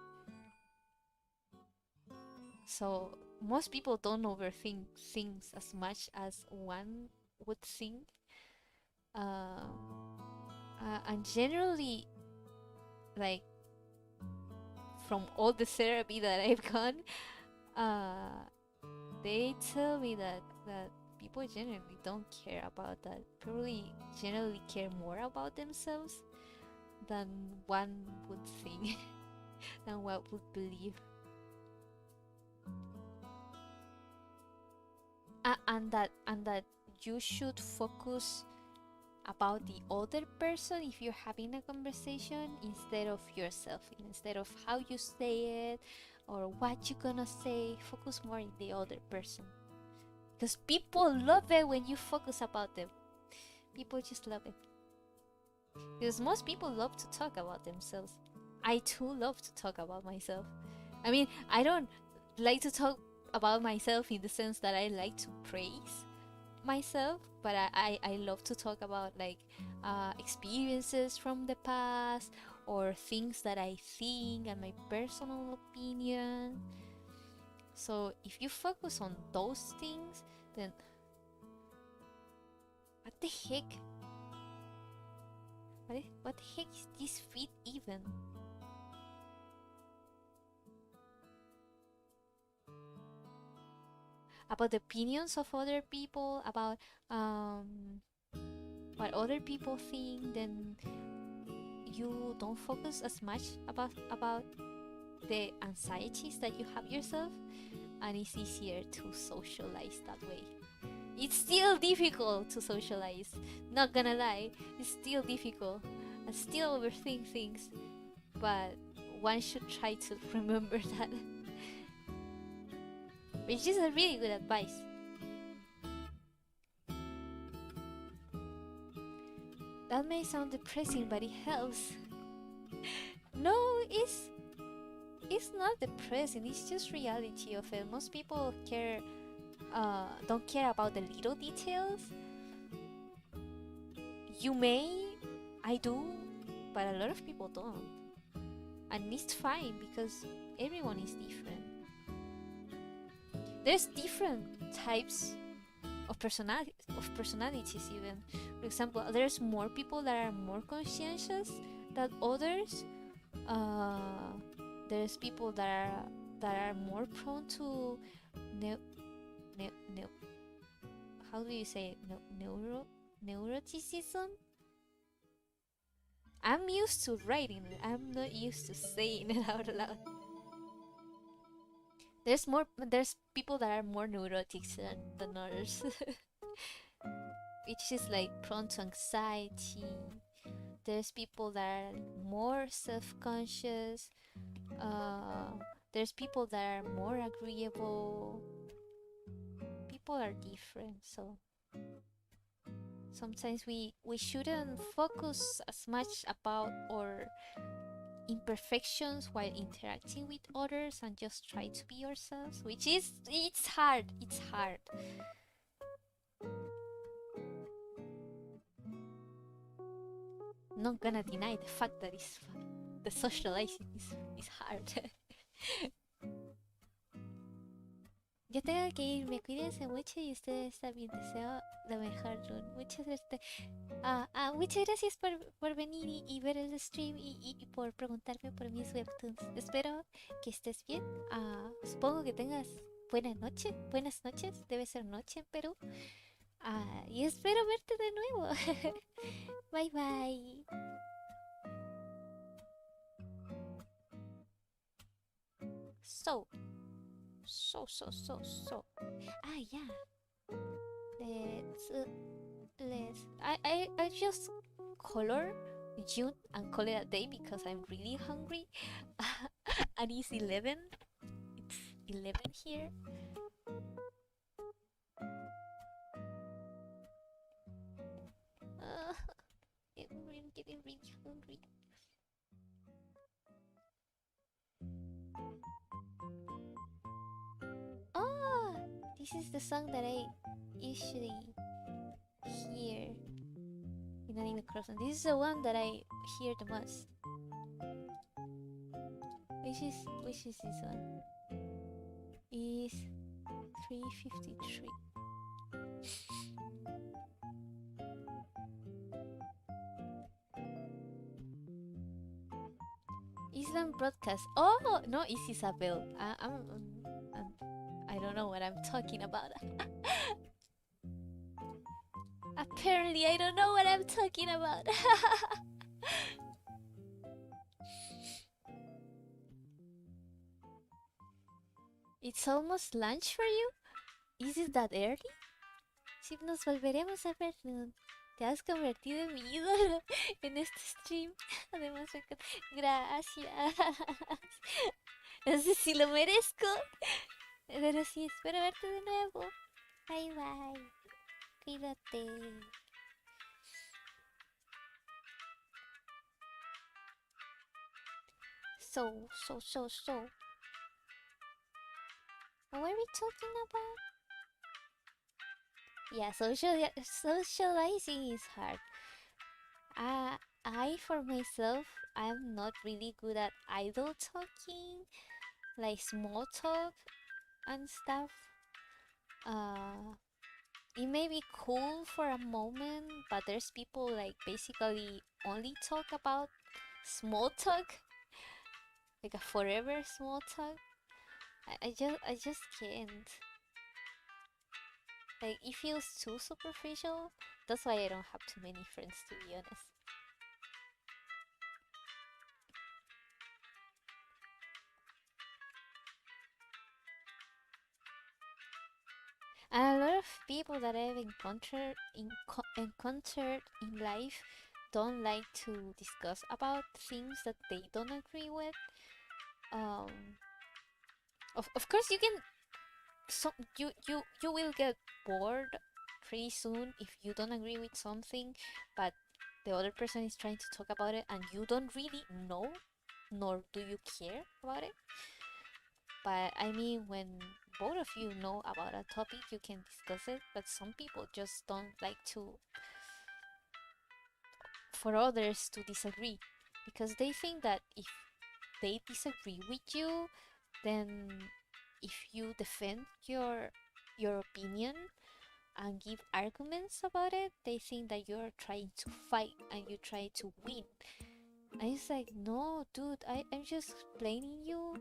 So most people don't overthink things as much as one would think. Uh, and generally, like from all the therapy that I've gone, uh, they tell me that people generally don't care about that. Probably generally care more about themselves than one would think, than what would believe. And that you should focus about the other person if you're having a conversation instead of yourself, instead of how you say it, or what you gonna say. Focus more in the other person, because people love it when you focus about them. People just love it, because most people love to talk about themselves. I too love to talk about myself. I mean, I don't like to talk about myself in the sense that I like to praise myself, but I love to talk about like experiences from the past, or things that I think and my personal opinion. So if you focus on those things, then what the heck? What the heck is this feed even? About the opinions of other people, about what other people think, then you don't focus as much about the anxieties that you have yourself, and it's easier to socialize that way. It's still difficult to socialize, not gonna lie. It's still difficult. I still overthink things, but one should try to remember that. Which is a really good advice. That may sound depressing, but it helps. No, it's not depressing. It's just reality of it. Most people don't care about the little details. You may, I do, but a lot of people don't, and it's fine because everyone is different. There's different types of personalities even. For example, there's more people that are more conscientious than others. There's people that are more prone to how do you say it? Neuroticism. I'm used to writing it. I'm not used to saying it out loud. There's people that are more neurotic than others. Which is like prone to anxiety. There's people that are more self-conscious. There's people that are more agreeable. People are different, so sometimes we shouldn't focus as much about our imperfections while interacting with others, and just try to be ourselves, which is it's hard. Not gonna deny the fact that the socializing is hard. Yo tengo que irme, cuídense mucho y ustedes también deseo lo mejor, Run. Muchas gracias por venir y ver el stream y por preguntarme por mis webtoons. Espero que estés bien. Supongo que tengas buenas noches, debe ser noche en Perú. Y espero verte de nuevo. Bye bye. So. Yeah. I just color June and call it a day because I'm really hungry. And it's 11. It's 11 here. I'm getting really hungry. Oh, this is the song that I usually hear in Anime Crossing. This is the one that I hear the most. Which is this one? Is 353. Island broadcast. Oh no, it's Isabel. I don't know what I'm talking about. Apparently, I don't know what I'm talking about. It's almost lunch for you? Is it that early? Si nos volveremos a ver, te has convertido en mi ídolo en este stream. Además, gracias. No sé si lo merezco, pero sí espero verte de nuevo. Bye bye. Cuídate. So. What were we talking about? Yeah, socializing is hard. Uh, I, for myself, I'm not really good at idle talking, like small talk and stuff. Uh, it may be cool for a moment, but there's people like basically only talk about small talk, like a forever small talk. I just can't. Like it feels too superficial. That's why I don't have too many friends, to be honest. And a lot of people that I've encountered in life don't like to discuss about things that they don't agree with. Um, of course you can, so you will get bored pretty soon if you don't agree with something, but the other person is trying to talk about it and you don't really know, nor do you care about it. But I mean, when both of you know about a topic, you can discuss it. But some people just don't like to, for others to disagree, because they think that if they disagree with you, then if you defend your opinion and give arguments about it, they think that you're trying to fight and you try to win. And it's like, no, dude, I'm just explaining you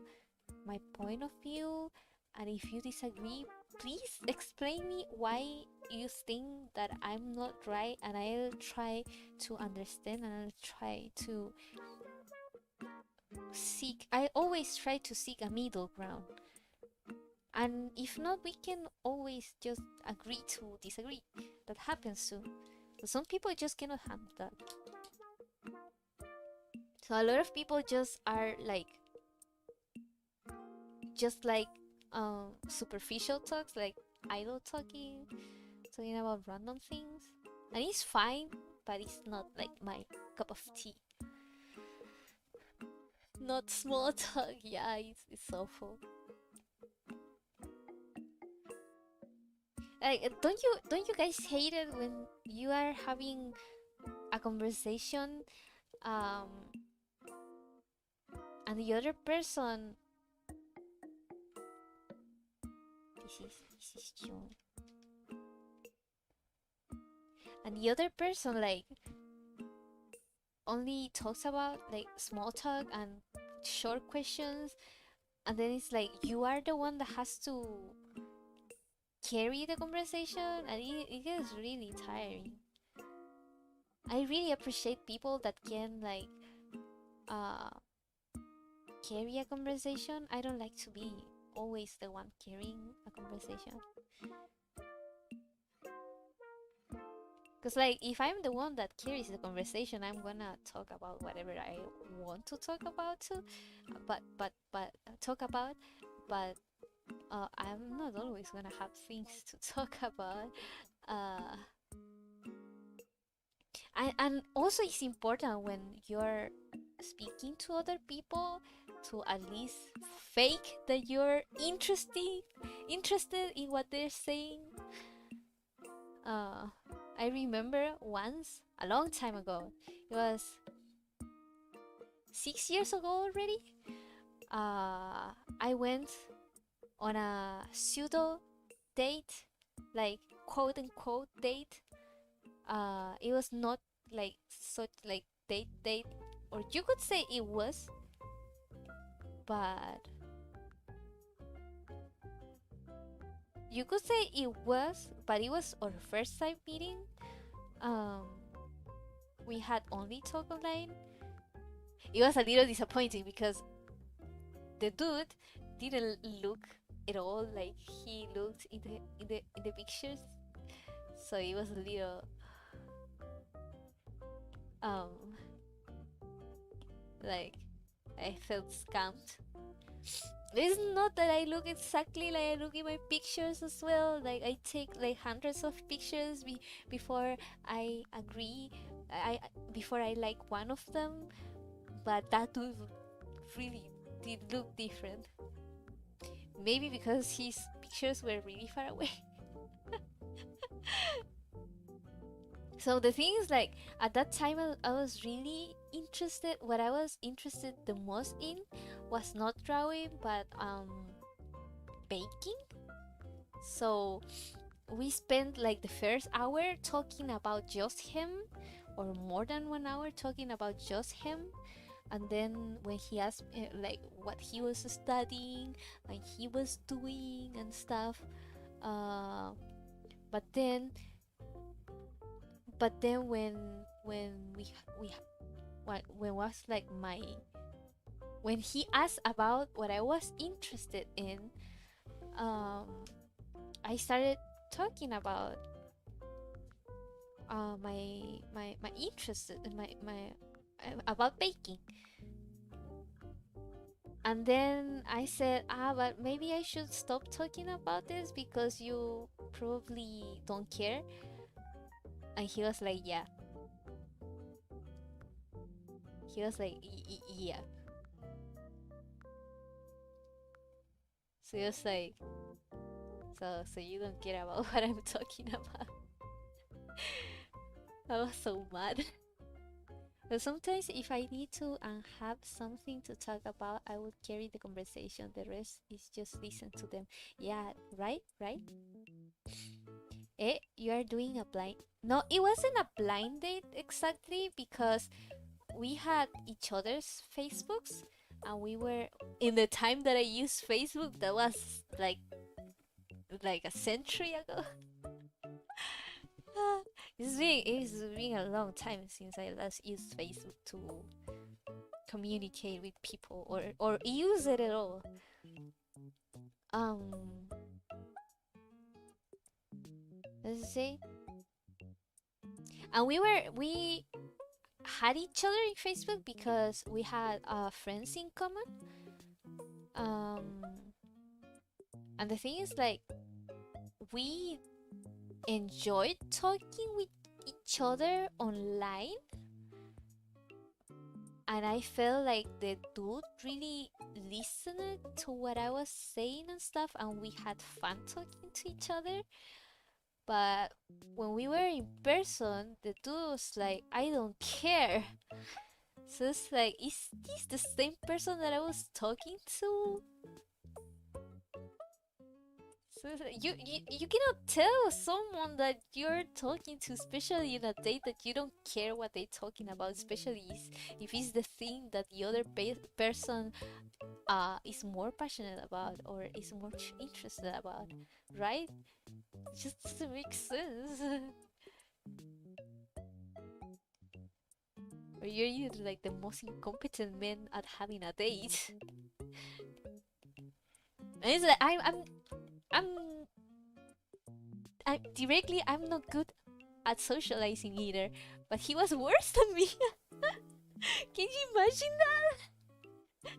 my point of view, and if you disagree, please explain me why you think that I'm not right, and I'll try to understand and I'll try to seek. I always try to seek a middle ground. And if not, we can always just agree to disagree. That happens too. But some people just cannot handle that. So a lot of people just are like, just like superficial talks, like idle talking about random things. And it's fine, but it's not like my cup of tea. Not small talk, yeah, it's awful. Like, don't you guys hate it when you are having a conversation, um, and the other person, this is June, and the other person like only talks about like small talk and short questions, and then it's like you are the one that has to carry the conversation, and it gets really tiring. I really appreciate people that can like uh carry a conversation. I don't like to be always the one carrying a conversation. Because like if I'm the one that carries the conversation, I'm gonna talk about whatever I want to talk about too. But talk about, but I'm not always gonna have things to talk about. Uh, and also it's important when you're speaking to other people to at least fake that you're interested in what they're saying. uh I remember once a long time ago, it was 6 years ago already. I went on a pseudo date, like quote unquote date. It was not like such like date, or you could say it was, but you could say it was, but it was our first time meeting. Um, we had only talked online. It was a little disappointing because the dude didn't look at all like he looked in the pictures, so it was a little um like I felt scammed. It's not that I look exactly like I look in my pictures as well. Like I take like hundreds of pictures before I agree. Before I like one of them, but that dude really did look different. Maybe because his pictures were really far away. So the thing is, like at that time, I was really interested. What I was interested the most in was not drawing, but baking. So we spent like the first hour talking about just him, or more than 1 hour talking about just him. And then when he asked like what he was studying and he was doing and stuff, uh, but then when we when was like my when he asked about what I was interested in, um, I started talking about my interest in my about baking. And then I said, but maybe I should stop talking about this because you probably don't care. And he was like, yeah. He was like, yeah. So he was like, so you don't care about what I'm talking about. I was so mad. But sometimes if I need to and have something to talk about, I would carry the conversation. The rest is just listen to them. Yeah, right, right. You are doing a blind. No, it wasn't a blind date exactly because we had each other's Facebooks, and we were in the time that I used Facebook. That was like a century ago. It's been a long time since I last used Facebook to communicate with people or use it at all. Um, let's say, and we had each other in Facebook because we had friends in common. Um, and the thing is, like, we enjoyed talking with each other online, and I felt like the dude really listened to what I was saying and stuff, and we had fun talking to each other. But when we were in person, the dude was like, I don't care. So it's like, is this the same person that I was talking to? So it's like, you cannot tell someone that you're talking to, especially in a date, that you don't care what they're talking about, especially if it's the thing that the other person is more passionate about or is more interested about, right? It just doesn't make sense. Or you're either like the most incompetent man at having a date. And it's like I'm I'm not good at socializing either, but he was worse than me. Can you imagine that?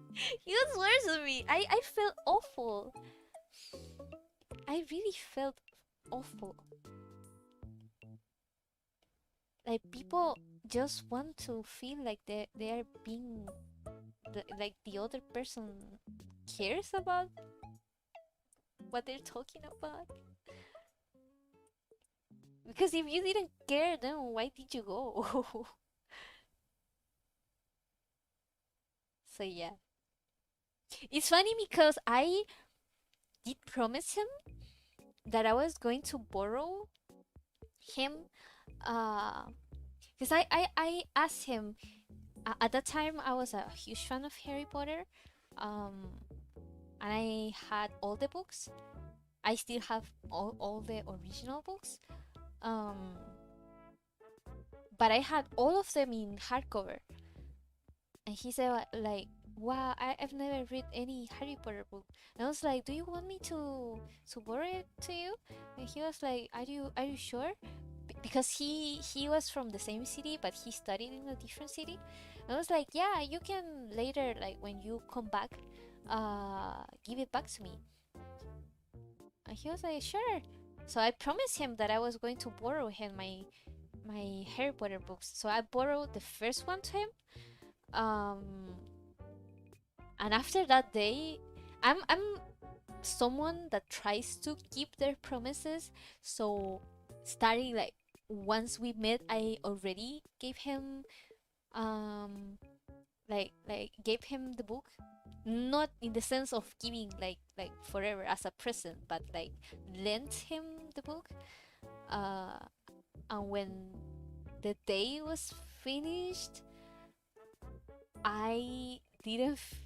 He was worse than me. I felt awful. I really felt awful. Like people just want to feel like they're being like the other person cares about what they're talking about. Because if you didn't care, then why did you go? So yeah, it's funny because I did promise him that I was going to borrow him. Because I asked him at that time I was a huge fan of Harry Potter, um, and I had all the books. I still have all the original books. Um, but I had all of them in hardcover. And he said like, wow, I've never read any Harry Potter book. And I was like, do you want me to borrow it to you? And he was like, are you sure? Because he was from the same city, but he studied in a different city. And I was like, yeah, you can later, like when you come back, give it back to me. And he was like, sure. So I promised him that I was going to borrow him my Harry Potter books. So I borrowed the first one to him. Um, and after that day, I'm someone that tries to keep their promises. So starting like once we met, I already gave him um gave him the book, not in the sense of giving like forever as a present, but like lent him the book. uh and when the day was finished, i didn't f-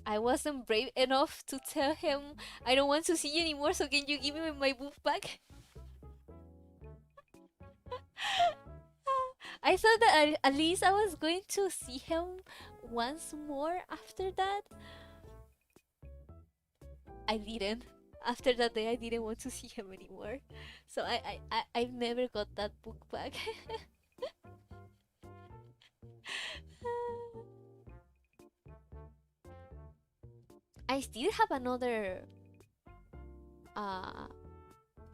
I wasn't brave enough to tell him, I don't want to see you anymore, so can you give me my book back? I thought that at least I was going to see him once more after that. I didn't. After that day, I didn't want to see him anymore. So I've never got that book back. I still have another uh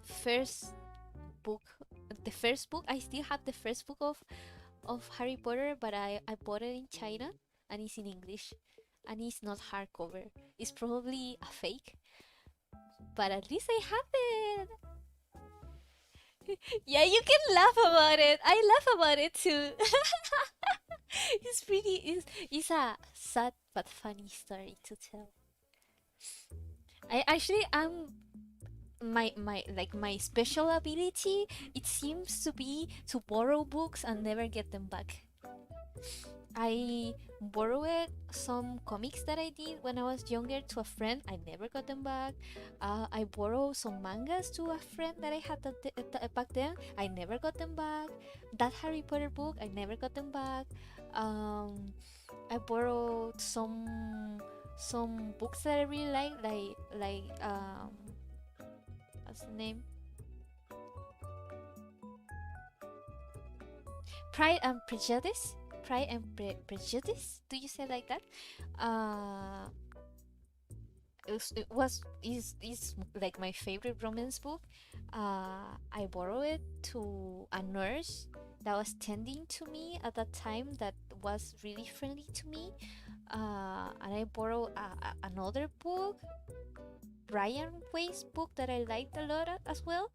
first book. The first book, I still have the first book of Harry Potter, but I bought it in China and it's in English and it's not hardcover. It's probably a fake, but at least I have it. Yeah, you can laugh about it. I laugh about it too. It's a sad but funny story to tell. I actually am my special ability, it seems to be to borrow books and never get them back. I borrowed some comics that I did when I was younger to a friend. I never got them back. I borrowed some mangas to a friend that I had back then. I never got them back. That Harry Potter book, I never got them back. I borrowed some books that I really like what's the name? Pride and Prejudice. Pride and Prejudice. Do you say like that? Uh, is like my favorite romance book. I borrowed it to a nurse that was tending to me at that time that was really friendly to me. And I borrowed another book, Brian Weiss book that I liked a lot as well.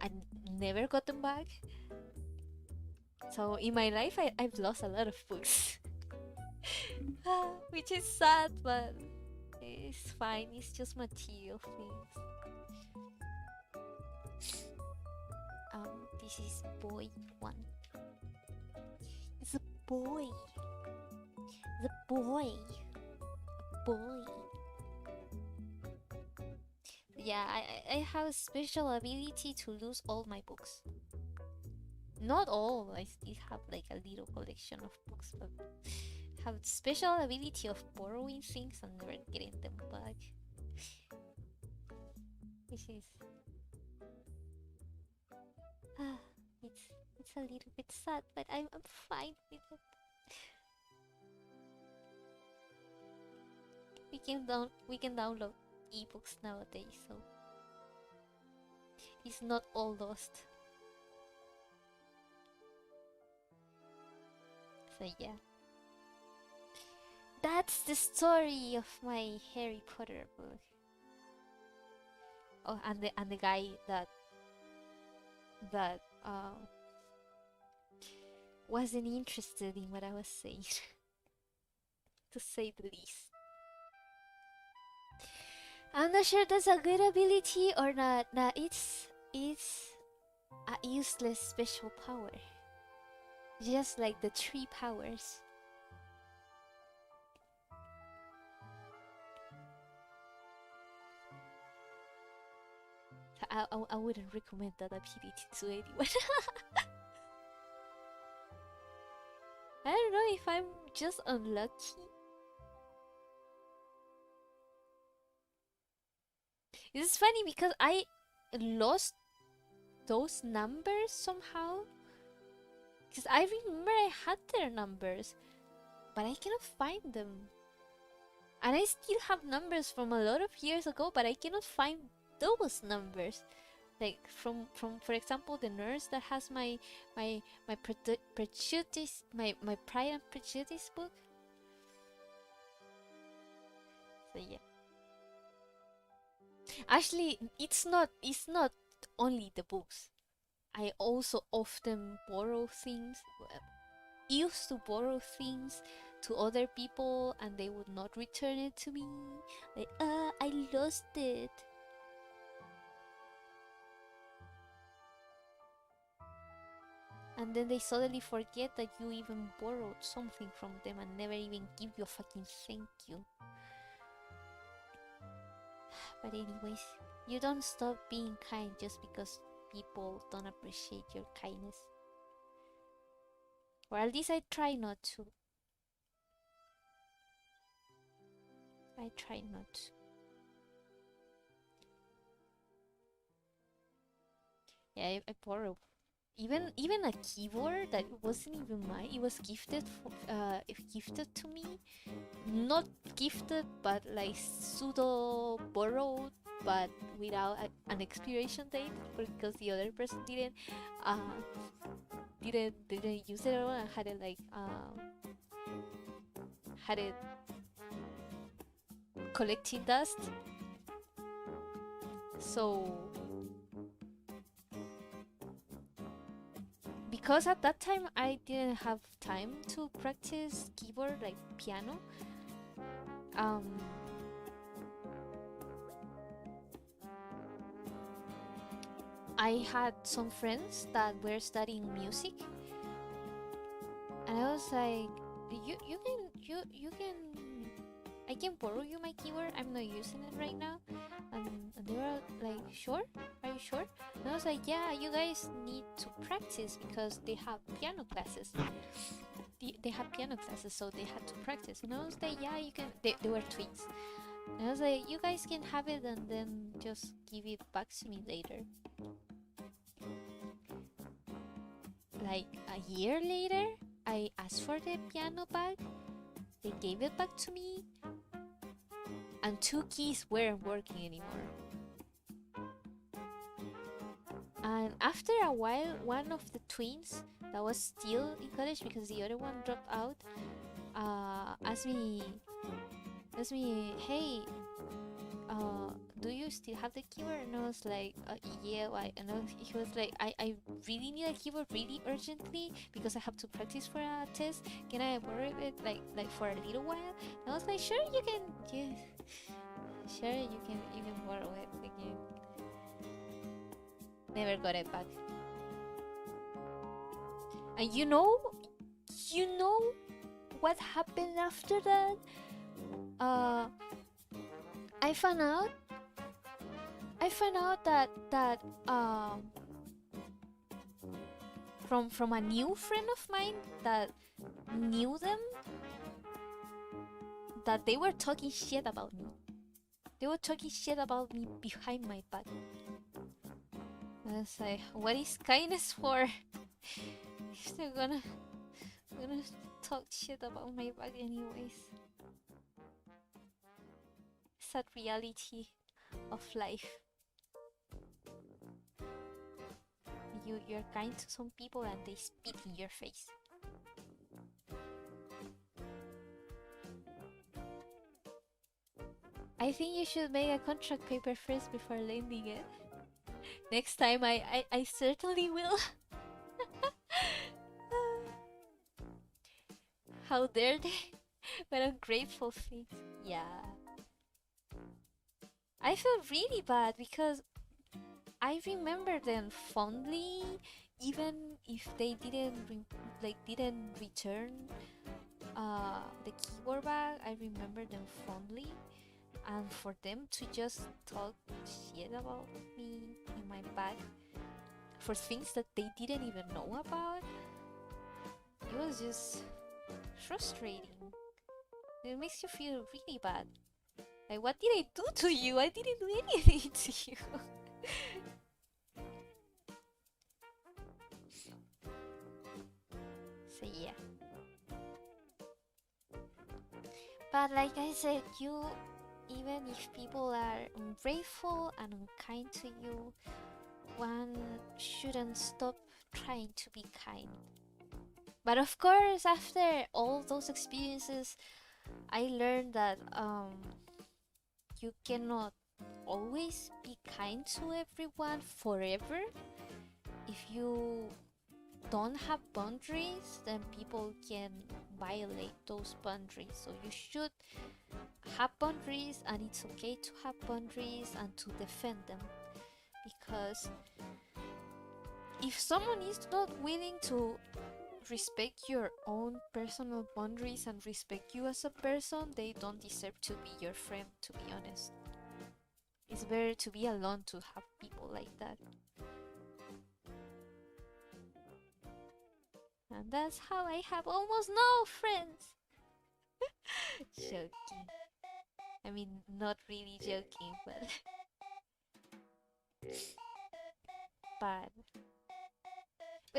I never got them back. So in my life, I've lost a lot of books, which is sad, but it's fine. It's just material things. This is boy one. It's a boy. The boy. Boy. Yeah, I have a special ability to lose all my books. Not all. I still have like a little collection of books, but have special ability of borrowing things and never getting them back. Which is ah, it's a little bit sad, but I'm fine with it. We can download ebooks nowadays, so it's not all lost. So yeah, that's the story of my Harry Potter book. Oh, and the guy that wasn't interested in what I was saying, to say the least. I'm not sure that's a good ability or not. Nah, it's a useless special power, just like the three powers. I wouldn't recommend that ability to anyone. I don't know if I'm just unlucky. It's funny because I lost those numbers somehow. Because I remember I had their numbers, but I cannot find them. And I still have numbers from a lot of years ago, but I cannot find those numbers. Like from for example, the nurse that has prejudice, my Pride and Prejudice book. So yeah. Actually, it's not only the books. I also often borrow things. Used to borrow things to other people, and they would not return it to me. Like, I lost it. And then they suddenly forget that you even borrowed something from them and never even give you a fucking thank you. But anyways, you don't stop being kind just because people don't appreciate your kindness. Or at least I try not to. I try not to. Yeah, I borrow even a keyboard that wasn't even mine. It was gifted to me, not gifted, but like pseudo borrowed, but without an expiration date, because the other person uh didn't use it at all, and had it collecting dust. So because at that time I didn't have time to practice keyboard like piano, um I had some friends that were studying music, and I was like, you can I can borrow you my keyboard. I'm not using it right now. And they were like, sure? Are you sure? And I was like, yeah, you guys need to practice because they have piano classes. They have piano classes, so they had to practice. And I was like, yeah, you can. They were twins. And I was like, you guys can have it and then just give it back to me later. Like a year later, I asked for the piano back. They gave it back to me, and 2 keys weren't working anymore. And after a while, one of the twins that was still in college because the other one dropped out, asked me, hey, do you still have the keyboard? And I was like, yeah, why? And he was like, I really need a keyboard really urgently because I have to practice for a test. Can I borrow it like for a little while? And I was like, sure, you can. Yeah, sure, you can borrow it. Like, you never got it back. And you know what happened after that? I found out that from a new friend of mine that knew them, that they were talking shit about me. They were talking shit about me behind my back. And I was like, what is kindness for? If they're gonna talk shit about my back anyways. Sad reality of life. You're kind to some people and they spit in your face. I think you should make a contract paper first before lending it. Next time I certainly will. How dare they? What ungrateful things. Yeah. I feel really bad because I remember them fondly, even if they didn't return the keyboard back. I remember them fondly, and for them to just talk shit about me in my back for things that they didn't even know about, it was just frustrating. It makes you feel really bad. Like, what did I do to you? I didn't do anything to you. So yeah. But like I said, you, even if people are ungrateful and unkind to you, one shouldn't stop trying to be kind. But of course, after all those experiences, I learned that you cannot always be kind to everyone forever. If you don't have boundaries, then people can violate those boundaries. So you should have boundaries, and it's okay to have boundaries and to defend them. Because if someone is not willing to respect your own personal boundaries and respect you as a person, they don't deserve to be your friend, to be honest. It's better to be alone to have people like that. And that's how I have almost no friends. Joking. I mean, not really joking, but but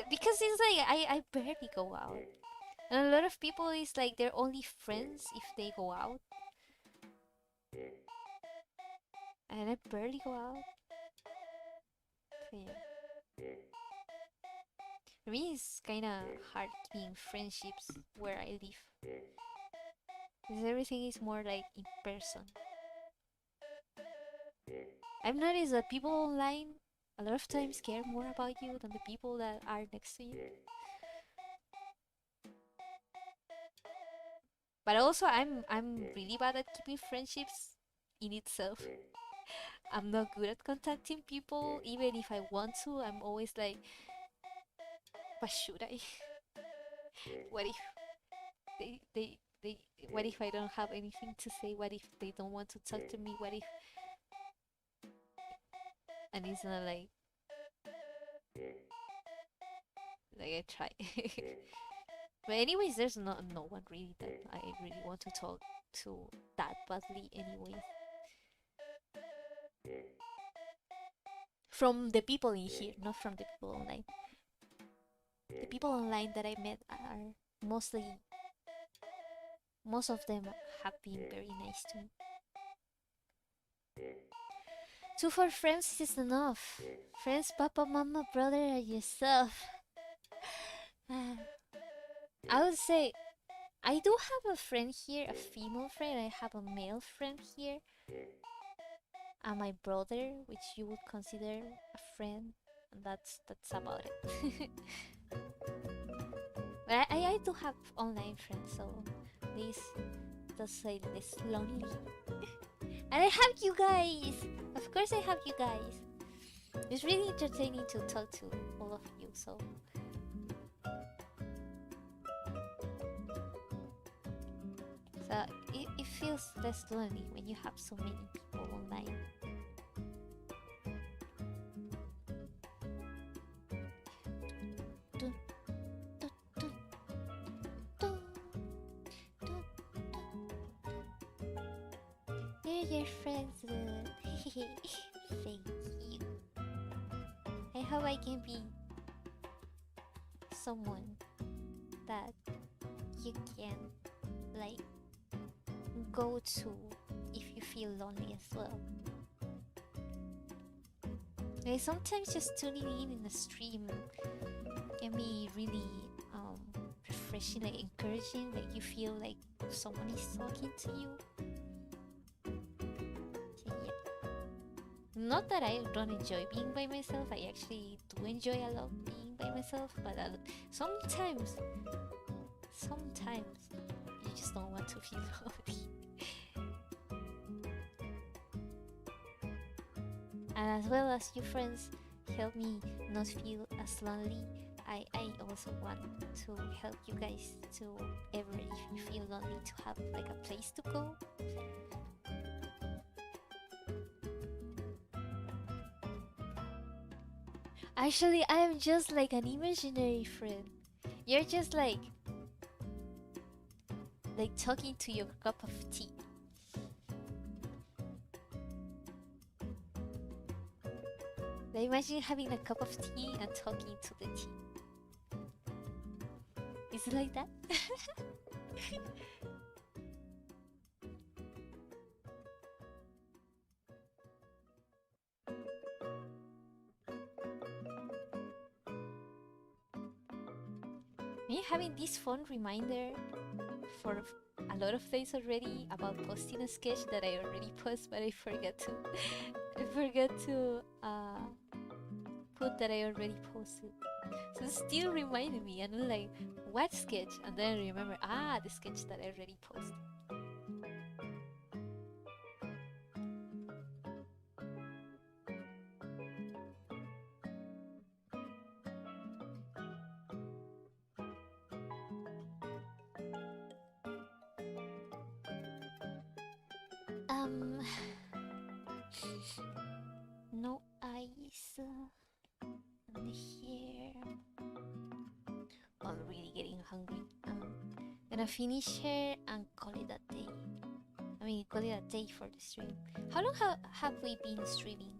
because it's like I barely go out. And a lot of people is like they're only friends if they go out. And I barely go out. So yeah. For me it's kinda hard keeping friendships where I live. Because everything is more like in person. I've noticed that people online a lot of times care more about you than the people that are next to you. But also I'm really bad at keeping friendships in itself. I'm not good at contacting people, even if I want to. I'm always like, but should I? What if they what if I don't have anything to say? What if they don't want to talk to me? What if, and it's not like I try. But anyways, there's no one really that I really want to talk to that badly anyways. From the people in here, not from the people online. The people online that I met are mostly, most of them have been very nice to me. 2 for friends is enough. Friends, papa, mama, brother, and yourself. I would say I do have a friend here, a female friend. I have a male friend here. And my brother, which you would consider a friend, and that's about it. But I do have online friends, so please don't say this lonely. And I have you guys. Of course, I have you guys. It's really entertaining to talk to all of you. So it feels less lonely when you have so many people online. They're your friends. Thank you. I hope I can be someone that you can like go to if you feel lonely as well. Like sometimes just tuning in a stream can be really refreshing, like encouraging, like you feel like someone is talking to you. So yeah. Not that I don't enjoy being by myself, I actually do enjoy a lot being by myself, but sometimes you just don't want to feel lonely. And as well as you friends help me not feel as lonely, I also want to help you guys to ever, if you feel lonely, to have like a place to go. Actually, I'm just like an imaginary friend. You're just like talking to your cup of tea. Like imagine having a cup of tea and talking to the tea. Is it like that? Me having this fun reminder for a lot of days already about posting a sketch that I already posted, but I forgot to I forgot to put that I already posted. So it's still reminding me, and I'm like, what sketch? And then I remember, the sketch that I already posted. No ice on the hair. I'm really getting hungry. I'm gonna finish here and call it a day. I mean, call it a day for the stream. How long have we been streaming?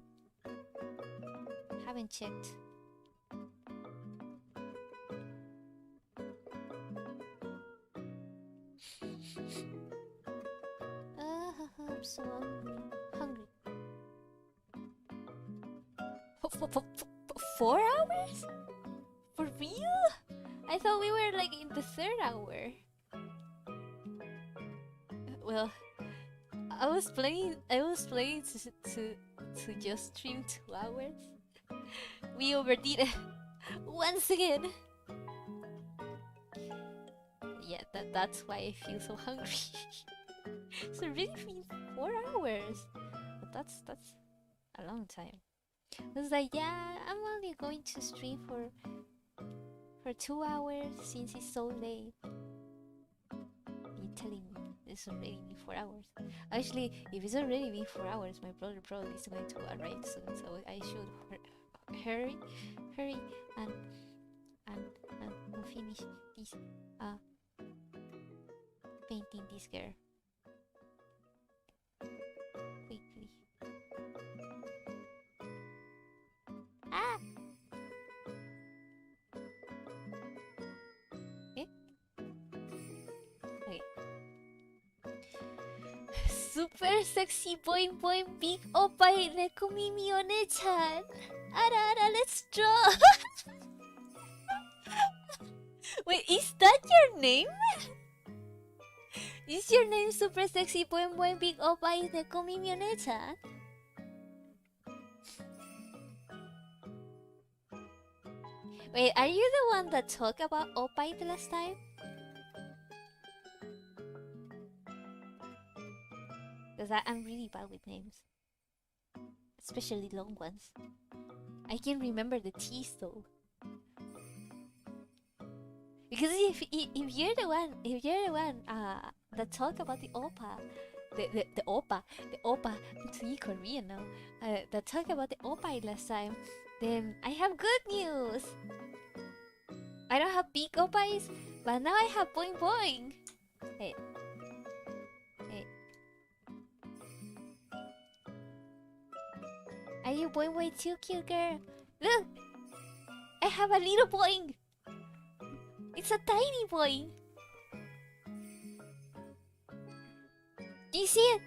Haven't checked. I'm so hungry. 4 hours? For real? I thought we were like in the 3rd hour. Well, I was playing to just stream 2 hours. We overdid it once again. Yeah, that's why I feel so hungry. So really been 4 hours. But that's a long time. I was like, yeah, I'm only going to stream for 2 hours since it's so late. You're telling me it's already been 4 hours. Actually, if it's already been 4 hours, my brother probably is going to arrive soon, so I should hurry and finish this painting this girl quickly. Okay. Super sexy boing boing big oppai nekomimi one-chan. Ara, let's draw. Wait, is that your name? Is your name super sexy boing boing big oppai nekomimi one-chan? Wait, are you the one that talked about oppai the last time? Because I'm really bad with names, especially long ones. I can remember the T's though. Because if you're the one that talk about the oppa, the oppa, I'm speaking Korean now. That talk about the oppa last time, then I have good news. I don't have big oppais, but now I have boing boing. Hey. Are you boing boing too, cute girl? Look! I have a little boing! It's a tiny boing! Do you see it?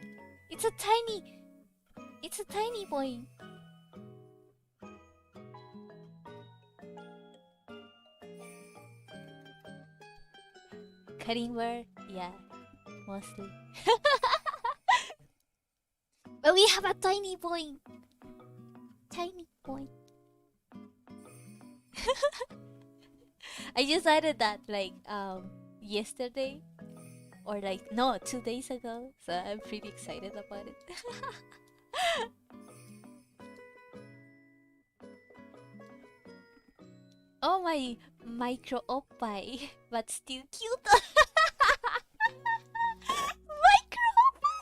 It's a tiny boing! Cutting word? Yeah, mostly. But we have a tiny boing! Tiny boing. I just added that like yesterday, or like no, 2 days ago, so I'm pretty excited about it. Oh, my micro oppai, but still cute. Micro oppai.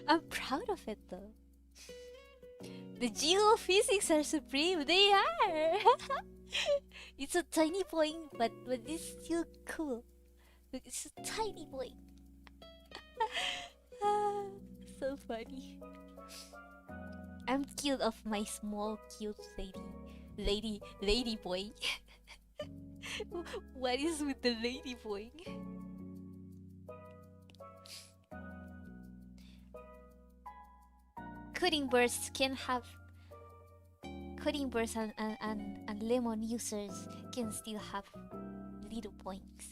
I'm proud of it though. The geophysics are supreme. They are. It's a tiny boing, but it's still cool. It's a tiny boing. So funny. I'm cute of my small cute lady boy. What is with the lady boy? Coding birds can have coding birds and lemon users can still have little points,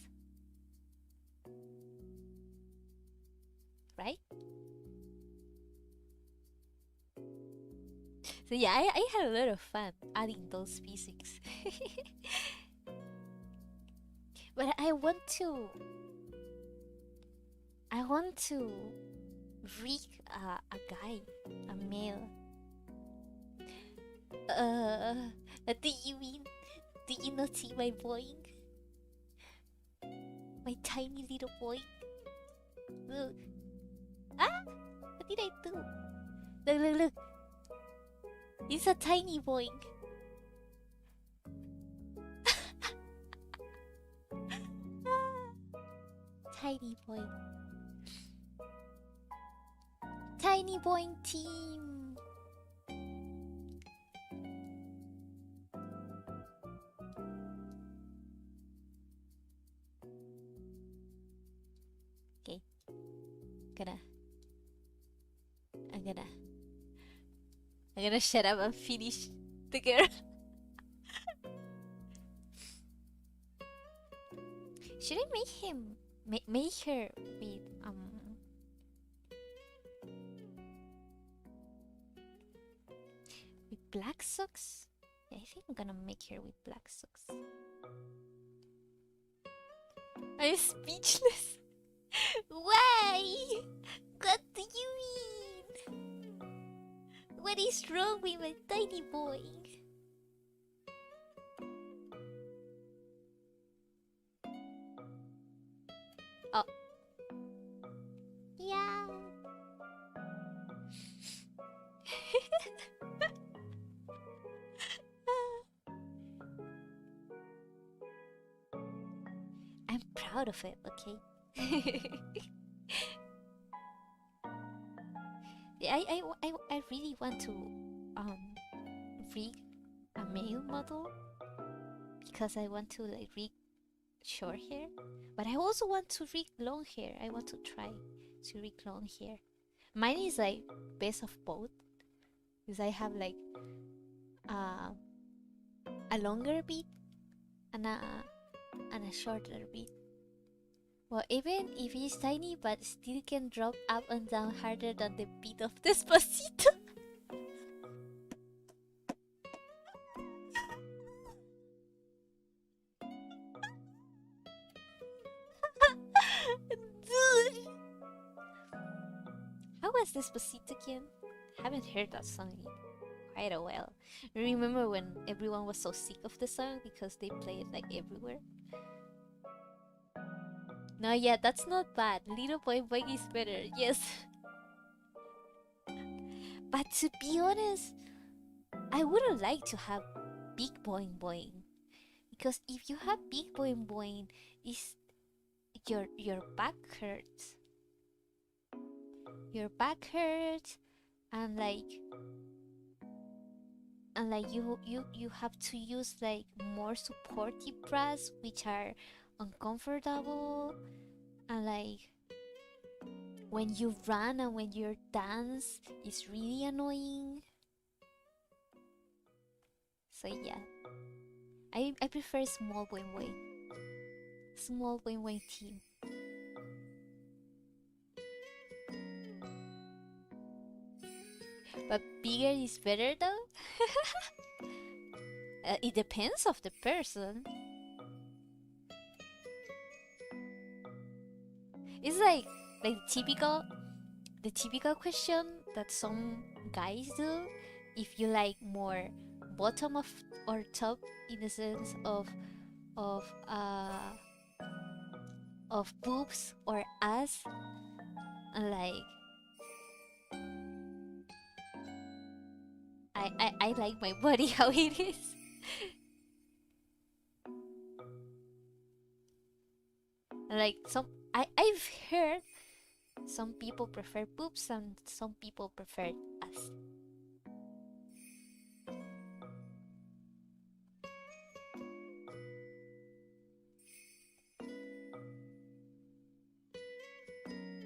right? So yeah, I had a lot of fun adding those physics. But I want to rig a guy, a male. Uh, do you mean? Do you not see my boing? My tiny little boing? Look. Ah! What did I do? Look. It's a tiny boing. Tiny boing. Tiny boing team. Okay. I'm gonna shut up and finish the girl. Should I make him make her with black socks? Yeah, I think I'm gonna make her with black socks. I'm speechless. Why? What do you mean? What is wrong with my tiny boy? Oh. Yeah. I'm proud of it, okay? I really want to rig a male model because I want to like rig short hair, but I also want to rig long hair. I want to try to rig long hair. Mine is like best of both because I have like a longer beat and a shorter beat. Well, even if he's tiny, but still can drop up and down harder than the beat of Despacito. Dude! How was Despacito again? Haven't heard that song in quite a while. Remember when everyone was so sick of the song because they play it like everywhere? No, yeah, that's not bad. Little Boy Boy is better, yes. But to be honest, I wouldn't like to have Big Boing Boing. Because if you have Big Boing Boing, is your back hurts. Your back hurts and you have to use like more supportive bras which are uncomfortable, and like when you run and when you dance it's really annoying. So yeah, I prefer small boing boing. Small boing boing team. But bigger is better though. It depends of the person. It's like the typical question that some guys do. If you like more bottom of or top in the sense of uh of boobs or ass, and like I like my body how it is. Like I've heard some people prefer boobs and some people prefer ass.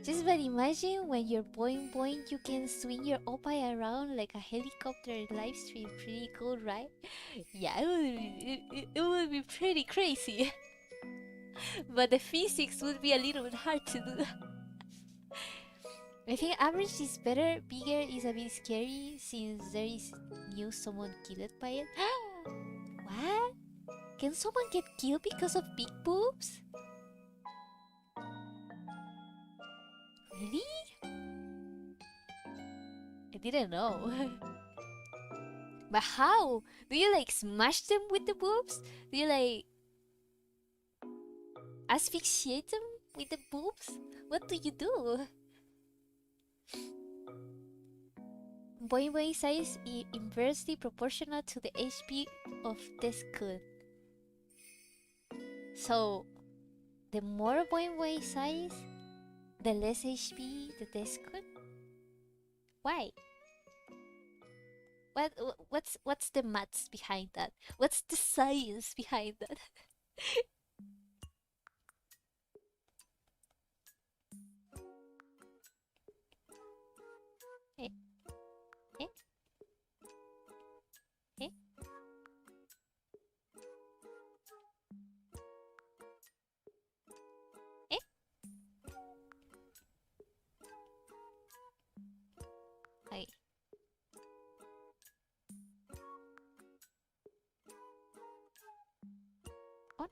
Just but imagine when you're boing boing, you can swing your oppa around like a helicopter live stream. Pretty cool, right? Yeah, it would be pretty crazy. But the physics would be a little bit hard to do. I think average is better. Bigger is a bit scary since there is new someone killed by it. What? Can someone get killed because of big boobs? Really? I didn't know. But how? Do you like smash them with the boobs? Do you like asphyxiate them with the boobs? What do you do? Boing boing size is inversely proportional to the HP of Deskun. So, the more boing boing size, the less HP the Deskun? Why? What's the maths behind that? What's the science behind that? eh, eh, eh? Eh? Okay. Oh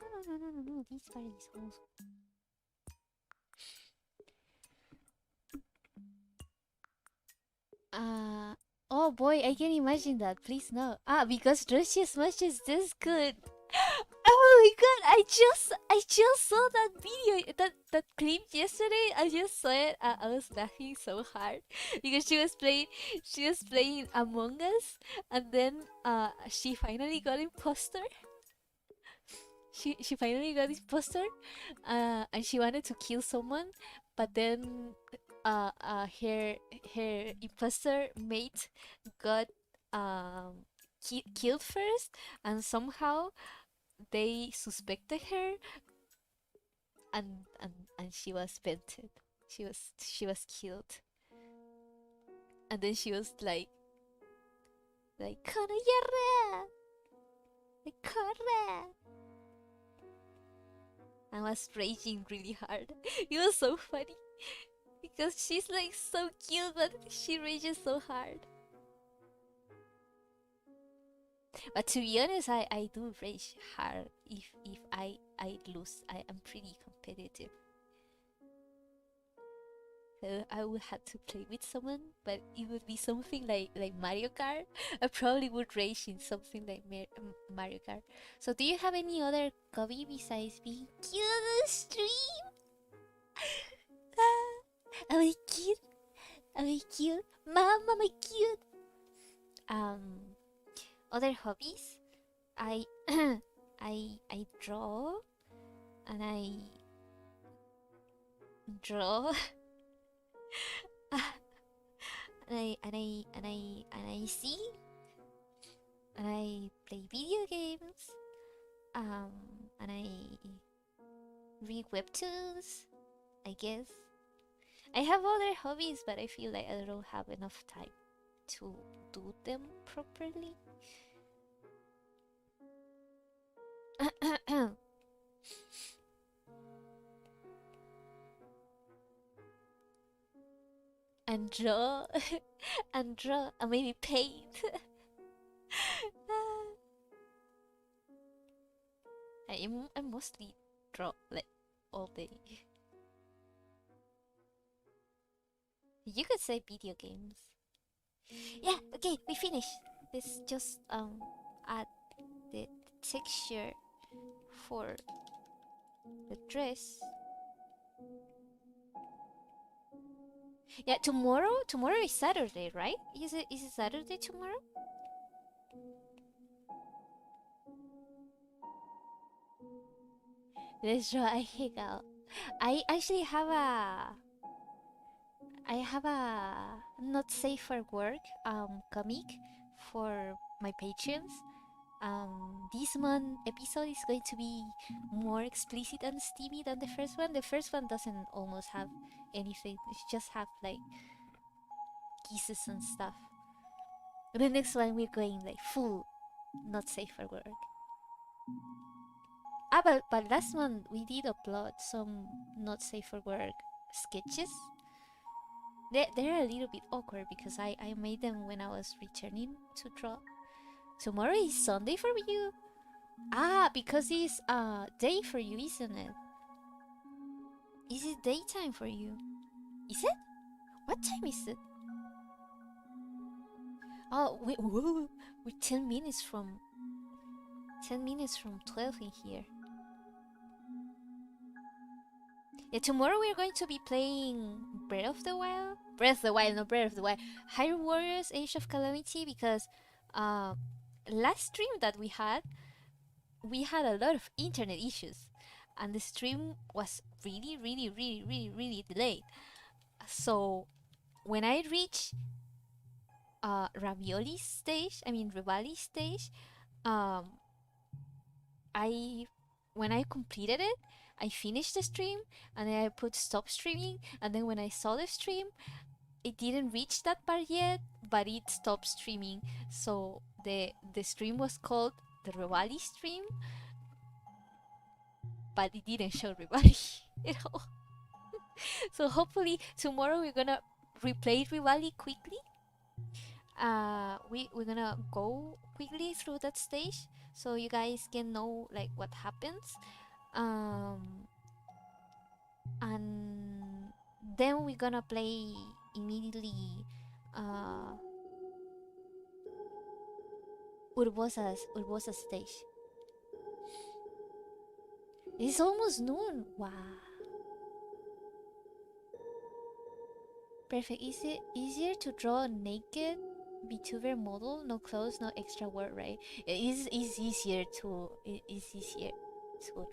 no, this part is also. Oh boy, I can imagine that. Please no. Because Russia Smash is this good. Oh my god, I just saw that video, that clip yesterday. I just saw it. I was laughing so hard because she was playing Among Us, and then she finally got imposter. She finally got imposter, and she wanted to kill someone, but then her imposter mate got killed first, and somehow they suspected her, and she was vented. She was killed, and then she was like "Konoyara, korre," and was raging really hard. It was so funny because she's like so cute, but she rages so hard. But to be honest, I do rage hard if I lose. I am pretty competitive. So I would have to play with someone, but it would be something like Mario Kart. I probably would rage in something like Mario Kart. So do you have any other hobby besides being cute on the stream? Am I cute? Am I cute? Mom, am I cute? Other hobbies? I I draw, and I draw and I see, and I play video games, and I read webtoons, I guess. I have other hobbies, but I feel like I don't have enough time to do them properly. And draw and draw and maybe paint. I mostly draw like all day. You could say video games. Yeah, okay, we finished. Let's just add the texture for the dress. Yeah, tomorrow is Saturday, right? Is it Saturday tomorrow? Let's draw a hangout. I actually have a not safe for work comic for my patrons. This month episode is going to be more explicit and steamy than the first one. The first one doesn't almost have anything. It just have like kisses and stuff. The next one we're going like full not safe for work. But last month we did upload some not safe for work sketches. They're a little bit awkward because I made them when I was returning to draw. Tomorrow is Sunday for you? Ah, because it's day for you, isn't it? Is it daytime for you? Is it? What time is it? Oh, we're 10 minutes from 12 in here. Yeah, tomorrow we're going to be playing Breath of the Wild. Breath of the Wild, no Breath of the Wild. Hyrule Warriors Age of Calamity, because last stream that we had a lot of internet issues. And the stream was really delayed. So when I reached Rivali's stage, um, when I completed it, I finished the stream and then I put stop streaming, and then when I saw the stream, it didn't reach that part yet, but it stopped streaming. So the stream was called the Rivali stream, but it didn't show Rivali at all. So hopefully tomorrow we're gonna replay Rivali quickly. We're gonna go quickly through that stage so you guys can know like what happens. And then we're gonna play immediately Urbosa's stage. It's almost noon. Wow. Perfect. Is it easier to draw a naked Vtuber model? No clothes, no extra work, right? It is easier to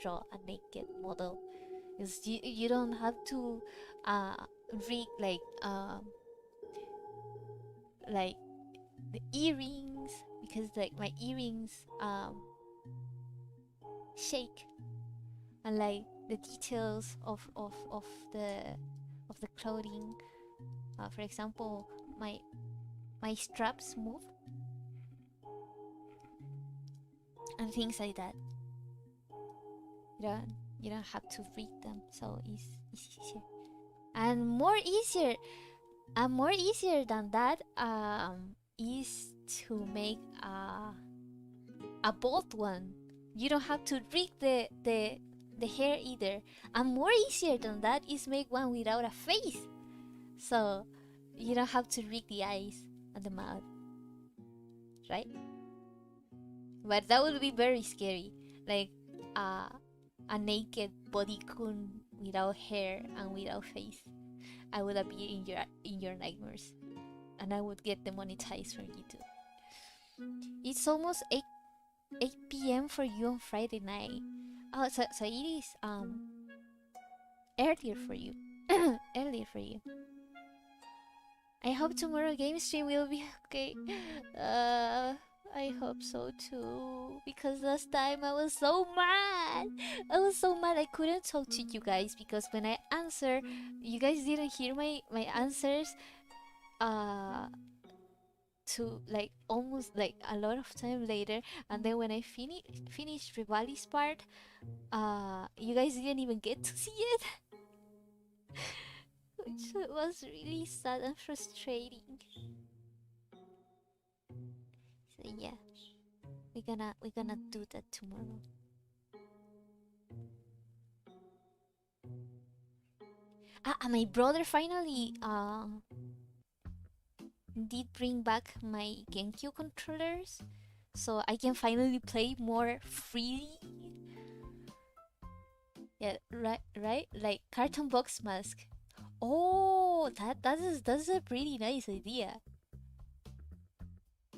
draw a naked model. Because you don't have to rig like the earrings, because like my earrings shake, and like the details of the clothing. For example, my straps move and things like that. You don't have to read them, so it's easier and more easier than that. Is to make a bald one. You don't have to rig the hair either. And more easier than that is make one without a face. So you don't have to rig the eyes and the mouth, right? But that would be very scary. Like a naked bodycon without hair and without face. I would appear in your nightmares, and I would get demonetized from YouTube. It's almost 8 p.m. for you on Friday night. Oh, so it is earlier for you. Earlier for you. I hope tomorrow game stream will be okay. I hope so too. Because last time I was so mad. I couldn't talk to you guys because when I answer, you guys didn't hear my answers. To like almost like a lot of time later, and then when I finished Rivali's part, you guys didn't even get to see it. Which was really sad and frustrating. So yeah, we're gonna do that tomorrow. And my brother finally did bring back my GameCube controllers, so I can finally play more freely. Yeah, right. Like carton box mask. Oh, that's a pretty nice idea.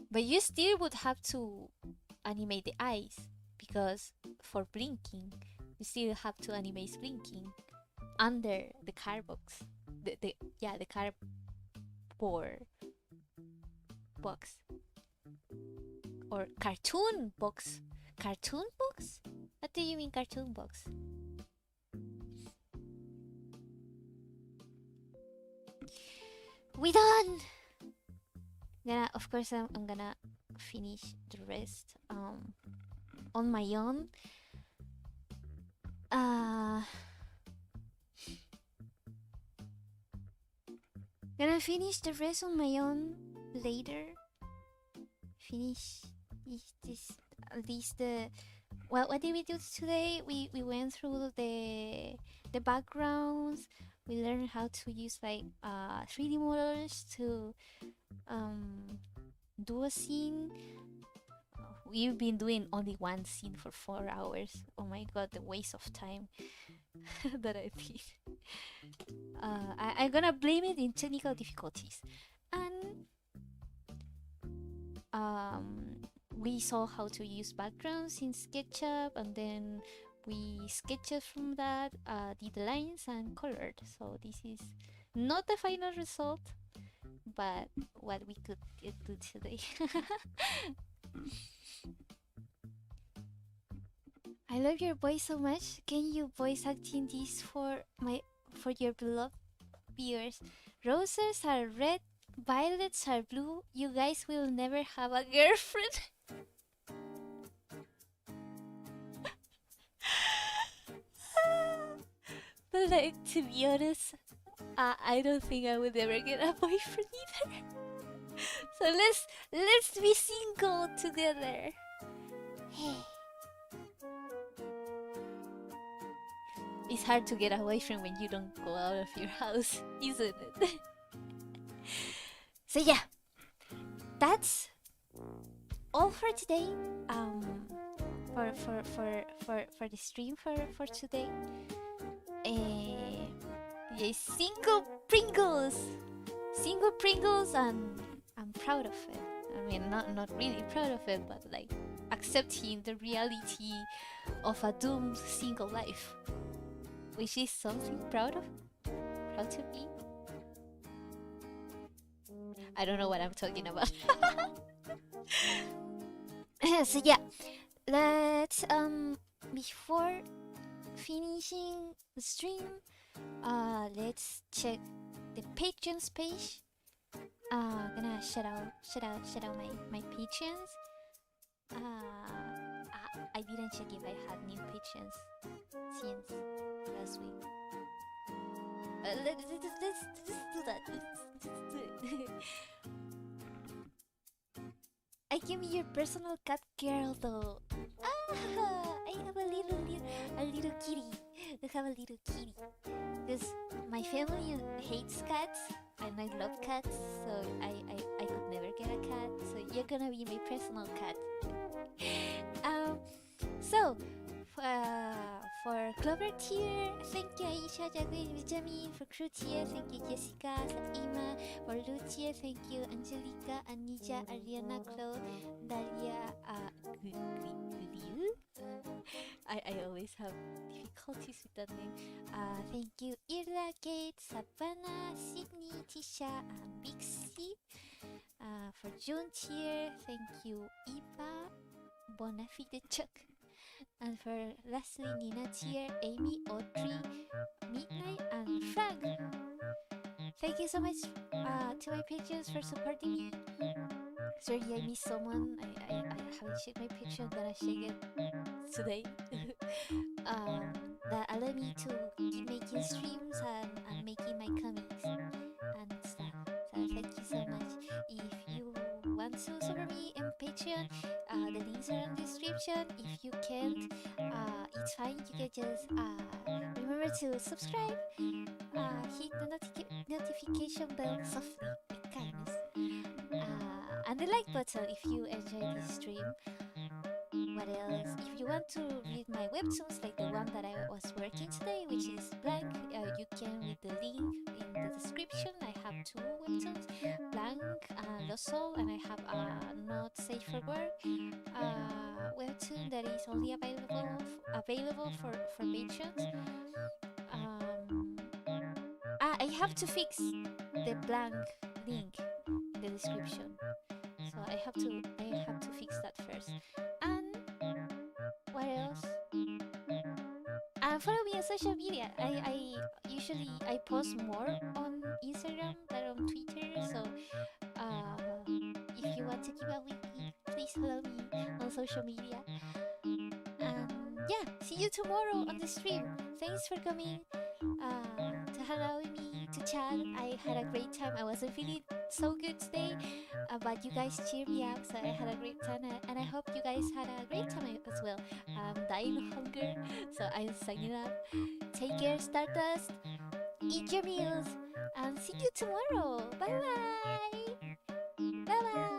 But you still would have to animate the eyes, because for blinking, you still have to animate blinking under the card box. The cardboard box. or cartoon books. Cartoon books? What do you mean cartoon books? We done. Of course, I'm gonna finish the rest on my own. Uh, gonna finish the rest on my own later. Finish this at least the. Well, what did we do today? We went through the backgrounds. We learned how to use like 3D models to do a scene. We've been doing only one scene for 4 hours. Oh my god, the waste of time that I did. I'm gonna blame it in technical difficulties. And we saw how to use backgrounds in SketchUp, and then we sketched from that, did the lines and colored. So this is not the final result, but what we could do today. I love your voice so much. Can you voice acting this for your beloved viewers? Roses are red, violets are blue. You guys will never have a girlfriend. But like, to be honest, I don't think I would ever get a boyfriend either. So let's be single together. Hey. It's hard to get a boyfriend when you don't go out of your house, isn't it? So yeah, that's all for today. For the stream for today. Yeah, single Pringles, and I'm proud of it. I mean, not really proud of it, but like accepting the reality of a doomed single life, which is something proud to be. I don't know what I'm talking about. So yeah, let's before finishing the stream, let's check the Patreon's page. Gonna shout out my patrons. I didn't check if I had new patrons since last week. Let's do that. Let's do it. I can be your personal cat girl though. I have a little kitty. I have a little kitty. Because my family hates cats and I love cats, so I could never get a cat. So you're gonna be my personal cat. So for Clover tier, thank you Aisha, Jacqueline, Benjamin. For Crew tier, thank you Jessica, Satima. For Lu tier, thank you Angelica, Anija, Ariana, Claude, Dalia, Liu. I always have difficulties with that name. Thank you Irla, Kate, Savannah, Sydney, Tisha, and Bixie. For June tier, thank you Eva, Bonafide Chuck. And for lastly, Nina tier, Amy, Audrey, Midnight, and Frank. Thank you so much to my patrons for supporting me. Sorry, I missed someone. I haven't checked my Patreon, gonna check it today. That allowed me to keep making streams and making my comics and stuff. So thank you so much. If you want to support me on Patreon, the links are in the description. If you can't, it's fine. You can just remember to subscribe, hit the notification bell softly with kindness, and the like button if you enjoyed this stream. What else? If you want to read my webtoons, like the one that I was working today, which is Blank, you can read the link in the description. I have 2 webtoons, Blank and Lost Soul, and I have Not Safe for Work webtoon that is only available for patrons. I have to fix the Blank link in the description. So I have to fix that first. And what else? And follow me on social media. I post more on Instagram than on Twitter. So if you want to keep up with me, please follow me on social media. And yeah, see you tomorrow on the stream. Thanks for coming to hang out with me, to chat. I had a great time. I wasn't feeling so good today, but you guys cheered me up, so I had a great time, and I hope you guys had a great time as well. I'm dying of hunger, so I'm signing up. Take care, Stardust. Eat your meals, and see you tomorrow. Bye bye. Bye bye.